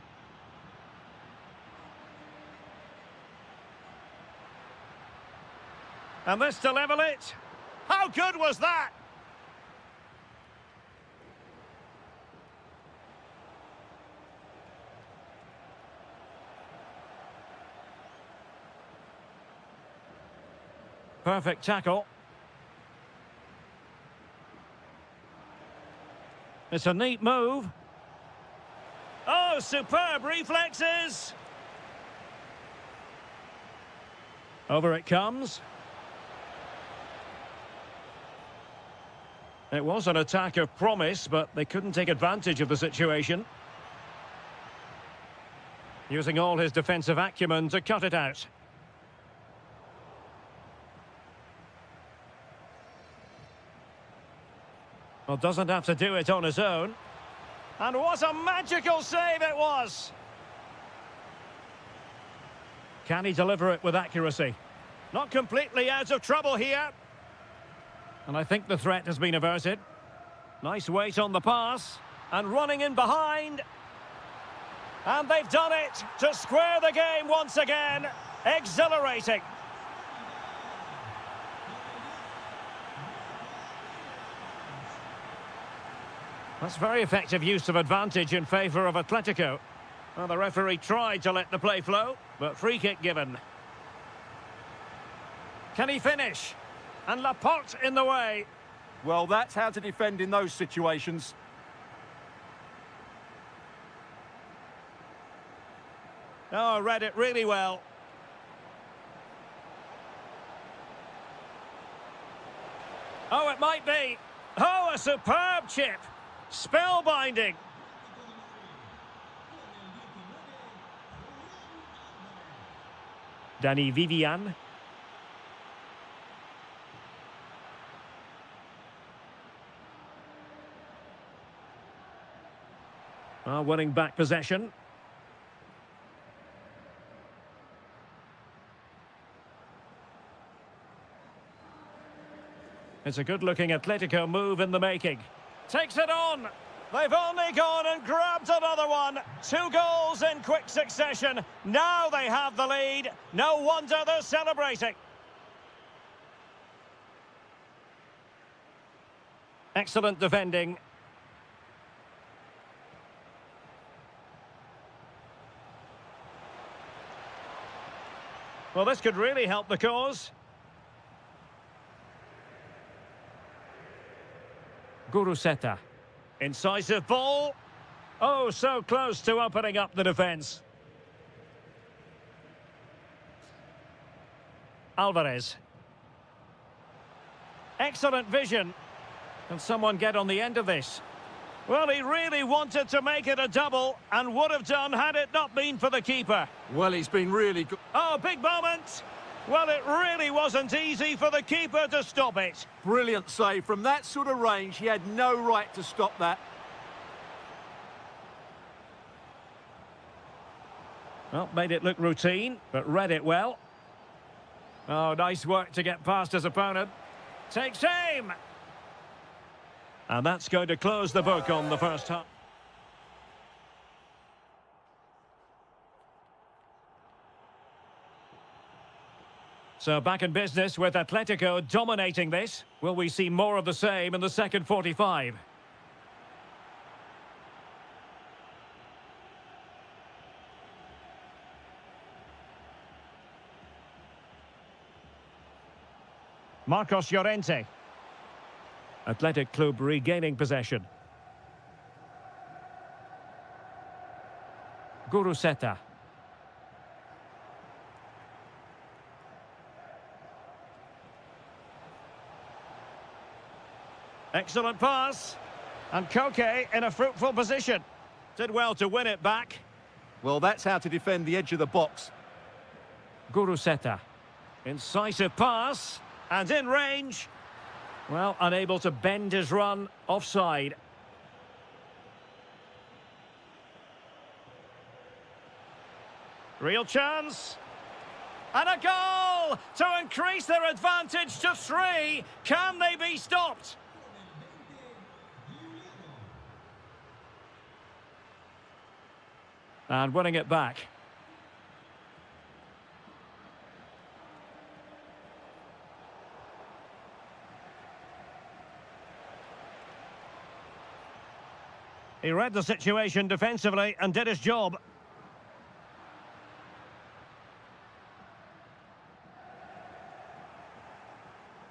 And this to level it. How good was that? Perfect tackle. It's a neat move. Oh, superb reflexes. Over it comes. It was an attack of promise, but they couldn't take advantage of the situation. Using all his defensive acumen to cut it out. Well, doesn't have to do it on his own. And what a magical save it was! Can he deliver it with accuracy? Not completely out of trouble here. And I think the threat has been averted. Nice weight on the pass. And running in behind. And they've done it to square the game once again. Exhilarating. That's very effective use of advantage in favour of Atletico. Well, the referee tried to let the play flow, but free kick given. Can he finish? And Laporte in the way. Well, that's how to defend in those situations. Oh, read it really well. Oh, it might be. Oh, a superb chip. Spellbinding. Danny Vivian. Winning back possession. It's a good-looking Atletico move in the making. Takes it on. They've only gone and grabbed another one. 2 goals in quick succession. Now they have the lead. No wonder they're celebrating. Excellent defending. Well, this could really help the cause. Guruseta. Incisive ball. Oh, so close to opening up the defence. Alvarez. Excellent vision. Can someone get on the end of this? Well, he really wanted to make it a double and would have done had it not been for the keeper. Well, he's been really good. Oh, big moment. Well, it really wasn't easy for the keeper to stop it. Brilliant save. From that sort of range, he had no right to stop that. Well, made it look routine, but read it well. Oh, nice work to get past his opponent. Takes aim. And that's going to close the book on the first half. So back in business with Atletico dominating this. Will we see more of the same in the second 45? Marcos Llorente. Athletic Club regaining possession. Guruseta. Excellent pass. And Koke in a fruitful position. Did well to win it back. Well, that's how to defend the edge of the box. Guruseta. Incisive pass. And in range. Well, unable to bend his run. Offside. Real chance. And a goal to increase their advantage to 3. Can they be stopped? And winning it back. He read the situation defensively and did his job.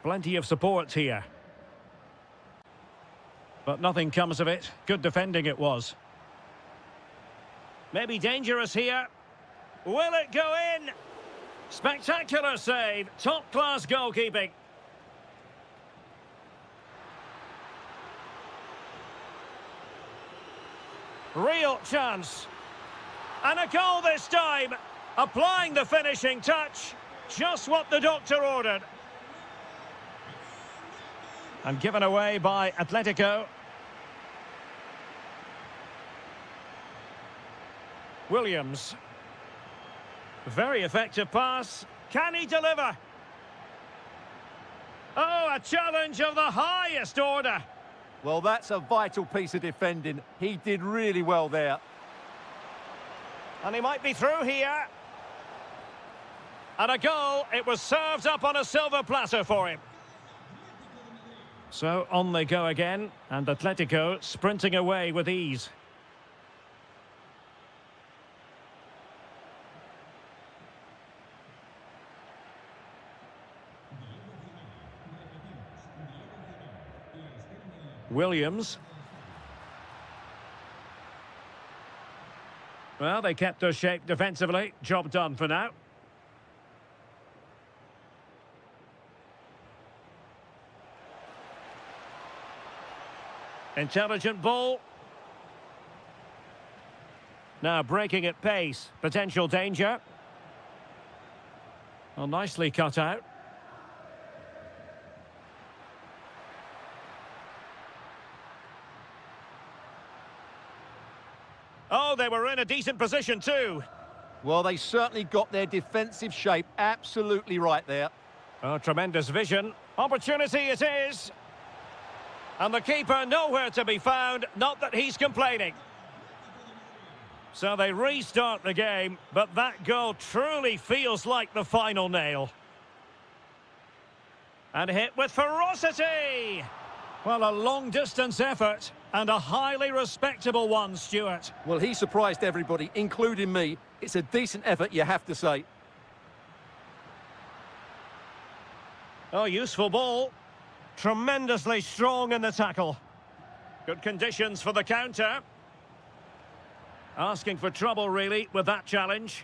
Plenty of support here. But nothing comes of it. Good defending it was. Maybe dangerous here. Will it go in? Spectacular save. Top-class goalkeeping. Real chance. And a goal this time. Applying the finishing touch. Just what the doctor ordered. And given away by Atletico. Williams. Very effective pass. Can he deliver? Oh, a challenge of the highest order. Well, that's a vital piece of defending. He did really well there. And he might be through here. And a goal. It was served up on a silver platter for him. So on they go again. And Atletico sprinting away with ease. Williams. Well, they kept their shape defensively. Job done for now. Intelligent ball. Now breaking at pace. Potential danger. Well, nicely cut out. Oh, they were in a decent position too. Well, they certainly got their defensive shape absolutely right there. Oh, tremendous vision. Opportunity it is. And the keeper nowhere to be found. Not that he's complaining. So they restart the game, but that goal truly feels like the final nail. And hit with ferocity. Well, a long-distance effort. And a highly respectable one, Stuart. Well, he surprised everybody, including me. It's a decent effort, you have to say. Oh, useful ball. Tremendously strong in the tackle. Good conditions for the counter. Asking for trouble, really, with that challenge.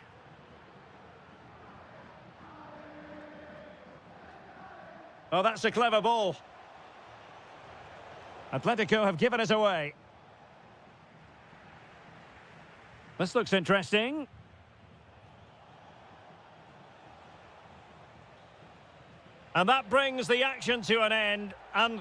Oh, that's a clever ball. Atletico have given it away. This looks interesting. And that brings the action to an end. And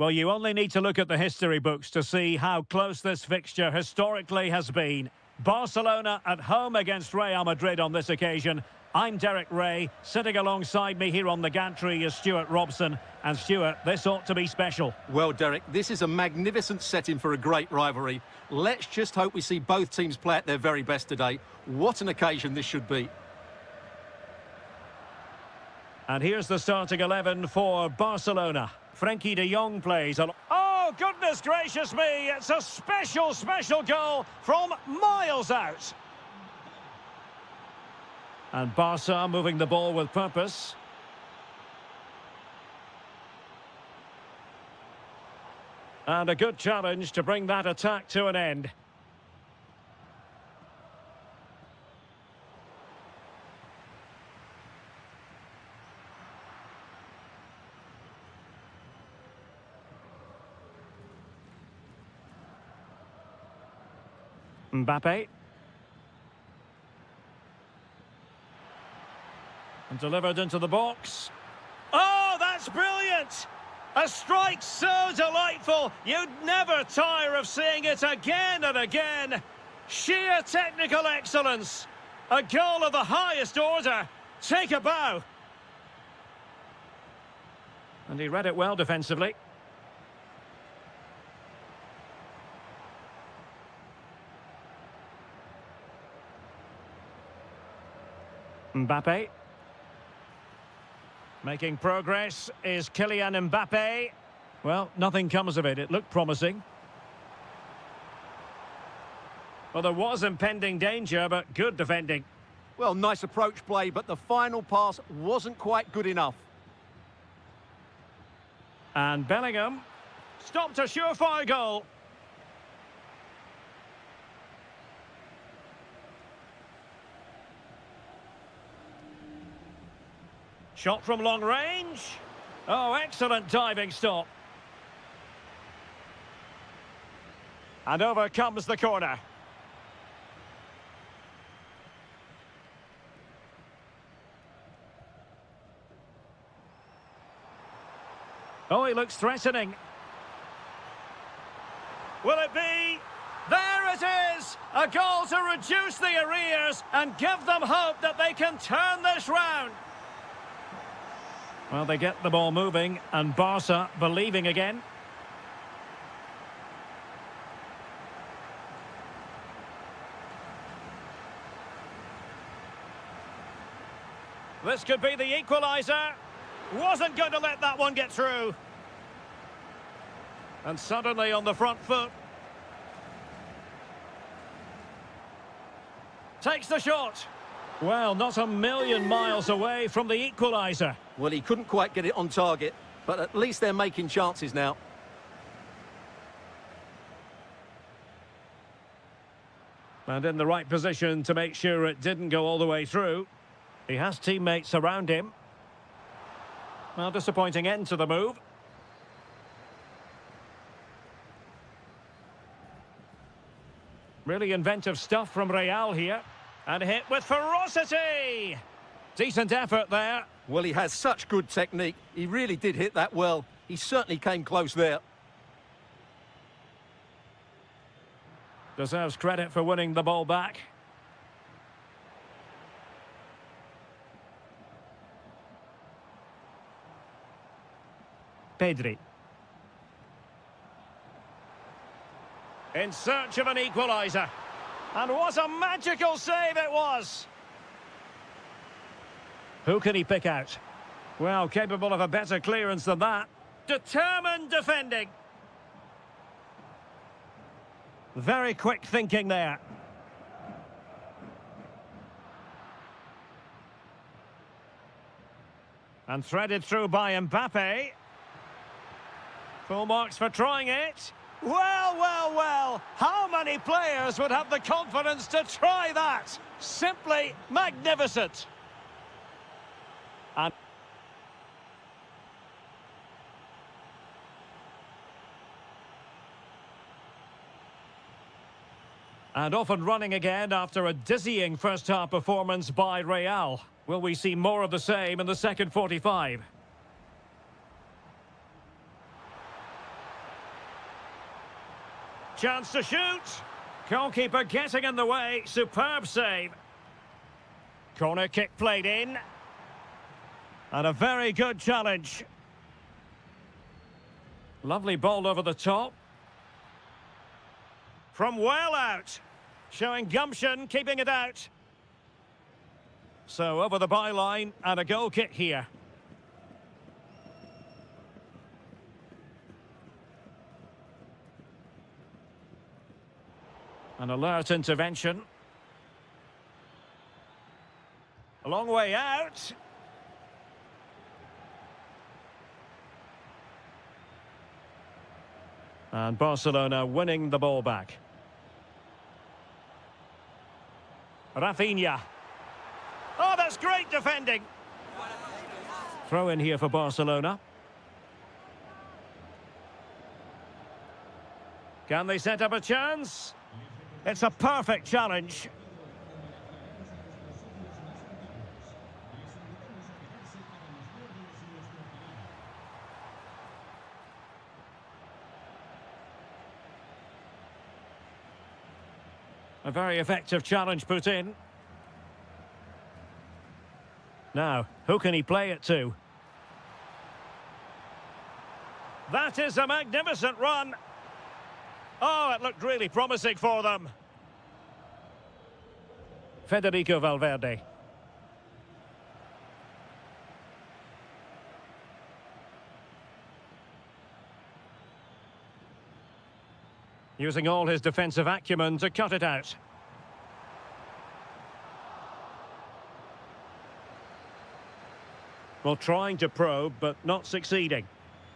Well, you only need to look at the history books to see how close this fixture historically has been. Barcelona at home against Real Madrid on this occasion. I'm Derek Ray. Sitting alongside me here on the gantry is Stuart Robson. And Stuart, this ought to be special. Well, Derek, this is a magnificent setting for a great rivalry. Let's just hope we see both teams play at their very best today. What an occasion this should be. And here's the starting 11 for Barcelona. Frenkie de Jong plays. Oh, goodness gracious me! It's a special, special goal from miles out. And Barca moving the ball with purpose. And a good challenge to bring that attack to an end. Mbappe. And delivered into the box. Oh, that's brilliant! A strike so delightful, you'd never tire of seeing it again and again. Sheer technical excellence. A goal of the highest order. Take a bow. And he read it well defensively. Mbappe. Making progress is Kylian Mbappe. Well, nothing comes of it. It looked promising. Well, there was impending danger, but good defending. Well, nice approach play, but the final pass wasn't quite good enough. And Bellingham stopped a surefire goal. Shot from long range. Oh, excellent diving stop. And over comes the corner. Oh, he looks threatening. Will it be? There it is! A goal to reduce the arrears and give them hope that they can turn this round. Well, they get the ball moving, and Barca believing again. This could be the equaliser. Wasn't going to let that one get through. And suddenly on the front foot. Takes the shot. Well, not a million miles away from the equaliser. Well, he couldn't quite get it on target, but at least they're making chances now. And in the right position to make sure it didn't go all the way through. He has teammates around him. Well, disappointing end to the move. Really inventive stuff from Real here. And hit with ferocity! Decent effort there. Well, he has such good technique. He really did hit that well. He certainly came close there. Deserves credit for winning the ball back. Pedri. In search of an equaliser. And what a magical save it was! Who can he pick out? Well, capable of a better clearance than that. Determined defending. Very quick thinking there. And threaded through by Mbappe. Full marks for trying it. Well, well, well, how many players would have the confidence to try that? Simply magnificent. And off and running again after a dizzying first-half performance by Real. Will we see more of the same in the second 45? Chance to shoot. Goalkeeper getting in the way. Superb save. Corner kick played in. And a very good challenge. Lovely ball over the top. From well out. Showing gumption, keeping it out. So over the byline and a goal kick here. An alert intervention. A long way out. And Barcelona winning the ball back. Rafinha. Oh, that's great defending. Throw in here for Barcelona. Can they set up a chance? It's a perfect challenge. A very effective challenge put in. Now, who can he play it to? That is a magnificent run. Oh, it looked really promising for them. Federico Valverde. Using all his defensive acumen to cut it out. Well, trying to probe, but not succeeding.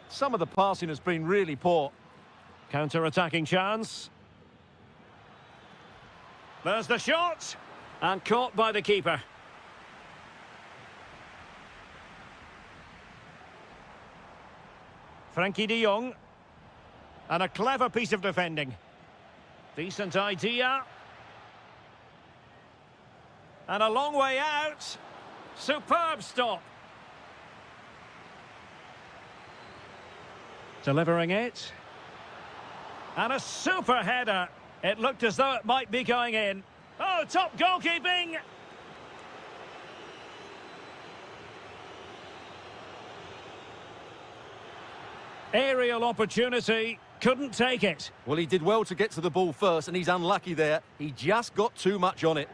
Some of the passing has been really poor. Counter-attacking chance. There's the shot. And caught by the keeper. Frankie de Jong. And a clever piece of defending. Decent idea. And a long way out. Superb stop. Delivering it. And a super header. It looked as though it might be going in. Oh, top goalkeeping. Aerial opportunity. Couldn't take it. Well, he did well to get to the ball first, and he's unlucky there. He just got too much on it.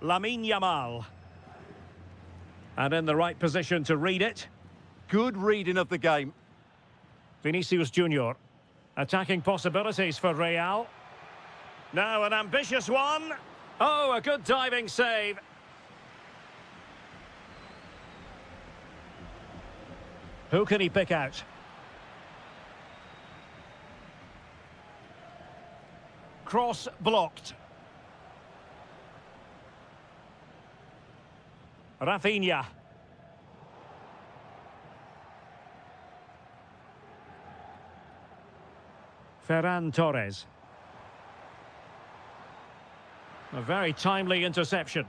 Lamine Yamal. And in the right position to read it. Good reading of the game. Vinicius Junior. Attacking possibilities for Real. Now an ambitious one. Oh, a good diving save. Who can he pick out? Cross blocked. Rafinha. Ferran Torres. A very timely interception.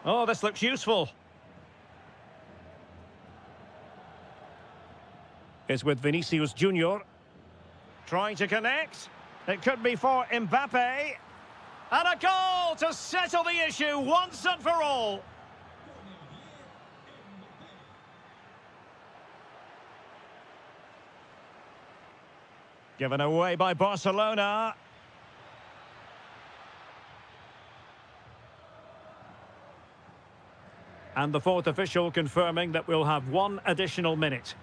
Oh, this looks useful. It's with Vinicius Junior. Trying to connect. It could be for Mbappe. And a goal to settle the issue once and for all. Given away by Barcelona. And the fourth official confirming that we'll have one additional minute.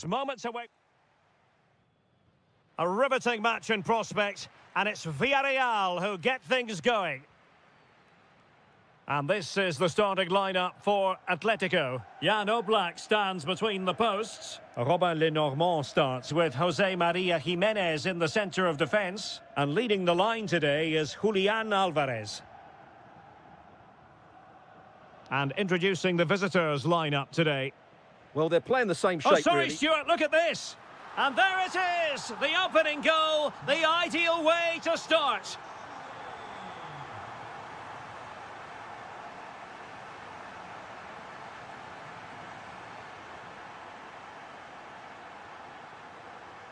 It's moments away. A riveting match in prospect, and it's Villarreal who get things going. And this is the starting lineup for Atletico. Jan Oblak stands between the posts. Robin Lenormand starts with Jose Maria Jimenez in the centre of defence. And leading the line today is Julian Alvarez. And introducing the visitors' lineup today. Well, they're playing the same shape, Oh, sorry, really. Stuart, look at this. And there it is, the opening goal, the ideal way to start.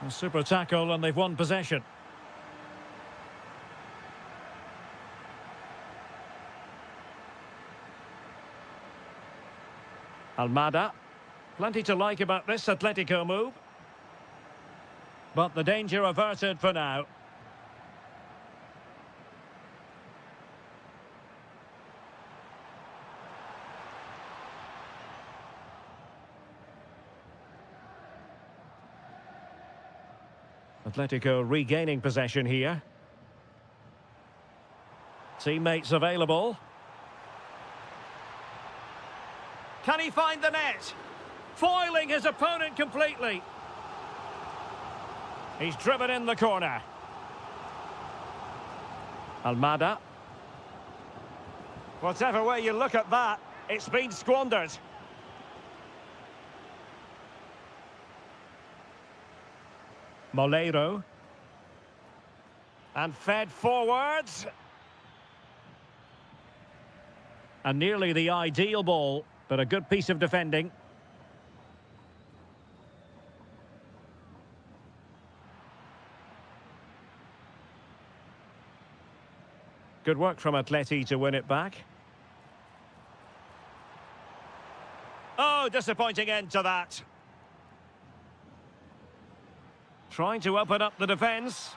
A super tackle, and they've won possession. Almada. Plenty to like about this Atletico move. But the danger averted for now. Atletico regaining possession here. Teammates available. Can he find the net? Foiling his opponent completely. He's driven in the corner. Almada. Whatever way you look at that, it's been squandered. Moleiro. And fed forwards. And nearly the ideal ball, but a good piece of defending. Good work from Atleti to win it back. Oh, disappointing end to that. Trying to open up the defence.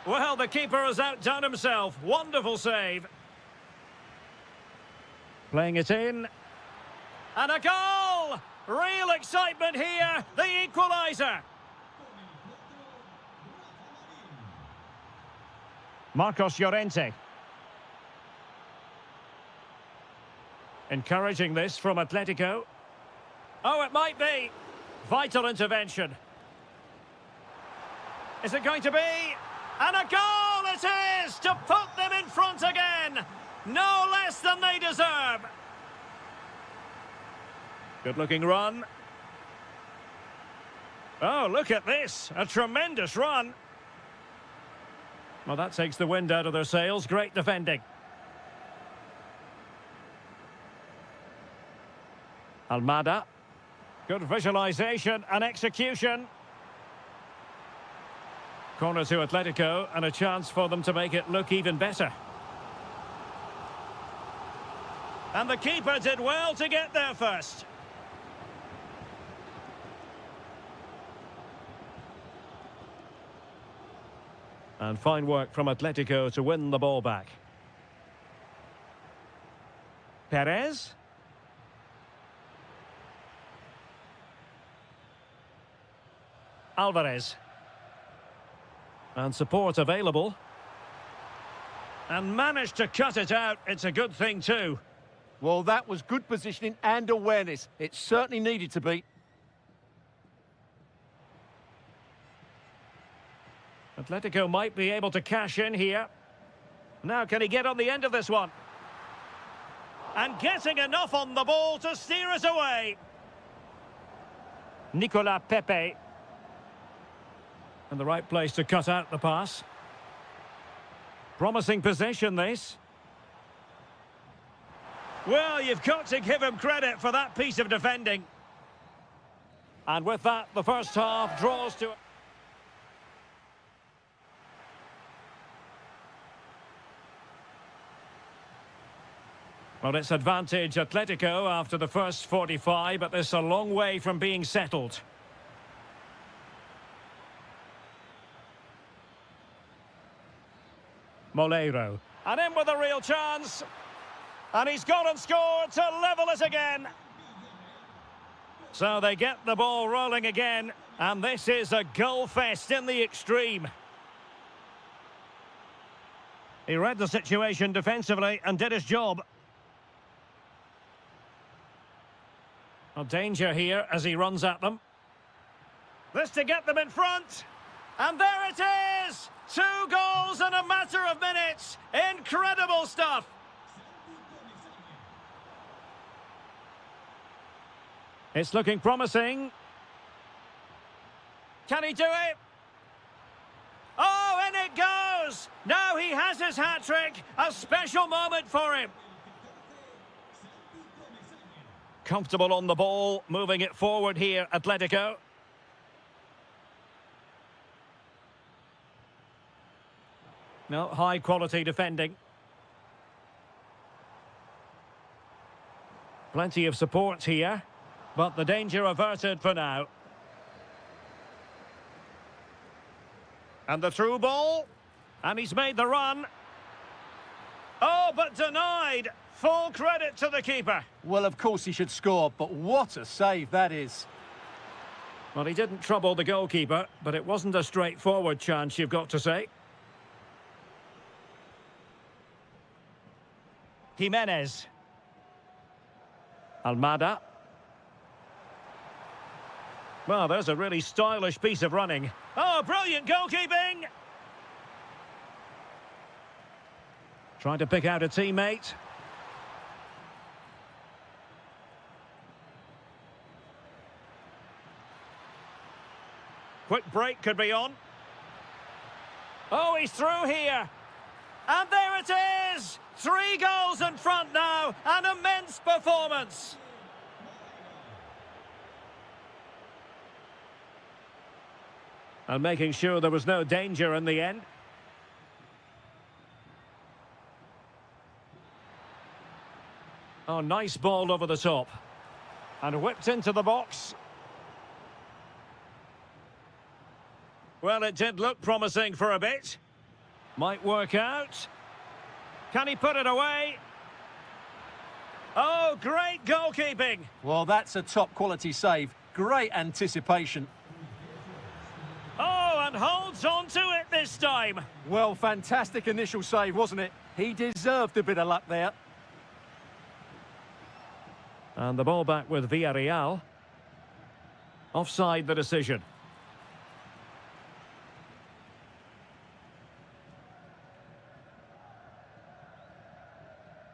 Well, the keeper has outdone himself. Wonderful save. Playing it in. And a goal! Real excitement here. The equaliser. Marcos Llorente. Encouraging this from Atletico. Oh, it might be. Vital intervention. Is it going to be? And a goal it is to put them in front again. No less than they deserve. Good looking run. Oh, look at this. A tremendous run. Well, that takes the wind out of their sails. Great defending. Almada. Good visualization and execution. Corner to Atletico, and a chance for them to make it look even better. And the keeper did well to get there first. And fine work from Atletico to win the ball back. Perez. Alvarez. And support available. And managed to cut it out. It's a good thing too. Well, that was good positioning and awareness. It certainly needed to be. Atletico might be able to cash in here. Now, can he get on the end of this one? And getting enough on the ball to steer it away. Nicolas Pepe. And the right place to cut out the pass. Promising possession, this. Well, you've got to give him credit for that piece of defending. And with that, the first half draws to... Well, it's advantage Atletico after the first 45, but this a long way from being settled. Moleiro. And in with a real chance. And he's gone and scored to level it again. So they get the ball rolling again, and this is a goal fest in the extreme. He read the situation defensively and did his job. A danger here as he runs at them. This to get them in front. And there it is! 2 goals in a matter of minutes. Incredible stuff. It's looking promising. Can he do it? Oh, in it goes! Now he has his hat-trick. A special moment for him. Comfortable on the ball, moving it forward here, Atletico. No, high-quality defending. Plenty of support here, but the danger averted for now. And the through ball. And he's made the run. Oh, but denied. Full credit to the keeper. Well, of course he should score, but what a save that is. Well, he didn't trouble the goalkeeper, but it wasn't a straightforward chance, you've got to say. Jimenez. Almada. Well, there's a really stylish piece of running. Oh, brilliant goalkeeping! Trying to pick out a teammate. Quick break could be on. Oh, he's through here. And there it is! 3 goals in front now. An immense performance. And making sure there was no danger in the end. Oh, nice ball over the top. And whipped into the box. Well, it did look promising for a bit. Might work out. Can he put it away? Oh, great goalkeeping. Well, that's a top-quality save. Great anticipation. Oh, and holds on to it this time. Well, fantastic initial save, wasn't it? He deserved a bit of luck there. And the ball back with Villarreal. Offside the decision.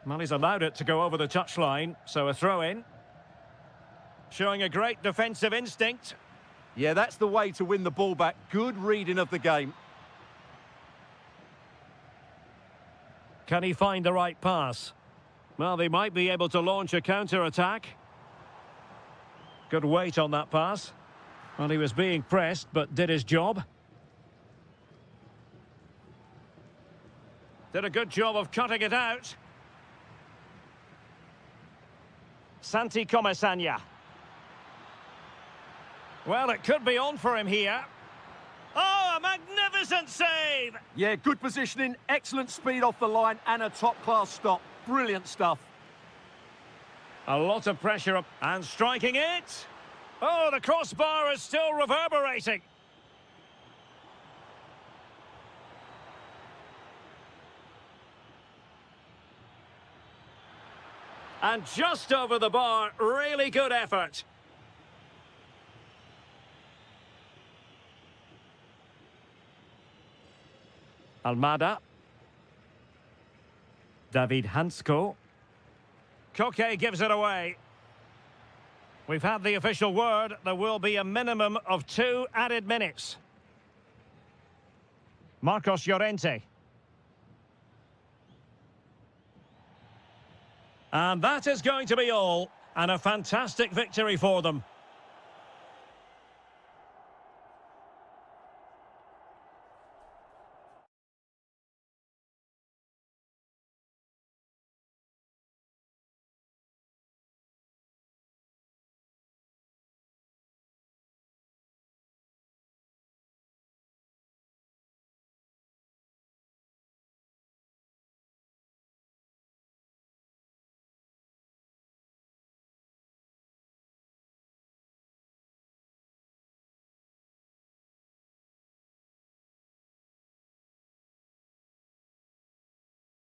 Well, he's allowed it to go over the touchline, so a throw-in. Showing a great defensive instinct. Yeah, that's the way to win the ball back. Good reading of the game. Can he find the right pass? Well, they might be able to launch a counter-attack. Good weight on that pass. Well, he was being pressed, but did his job. Did a good job of cutting it out. Santi Comesaña. Well, it could be on for him here. Oh, a magnificent save! Yeah, good positioning, excellent speed off the line, and a top-class stop. Brilliant stuff. A lot of pressure up and striking it. Oh, the crossbar is still reverberating. And just over the bar, really good effort. Almada. David Hansko. Koke gives it away. We've had the official word. There will be a minimum of 2 added minutes. Marcos Llorente. And that is going to be all. And a fantastic victory for them.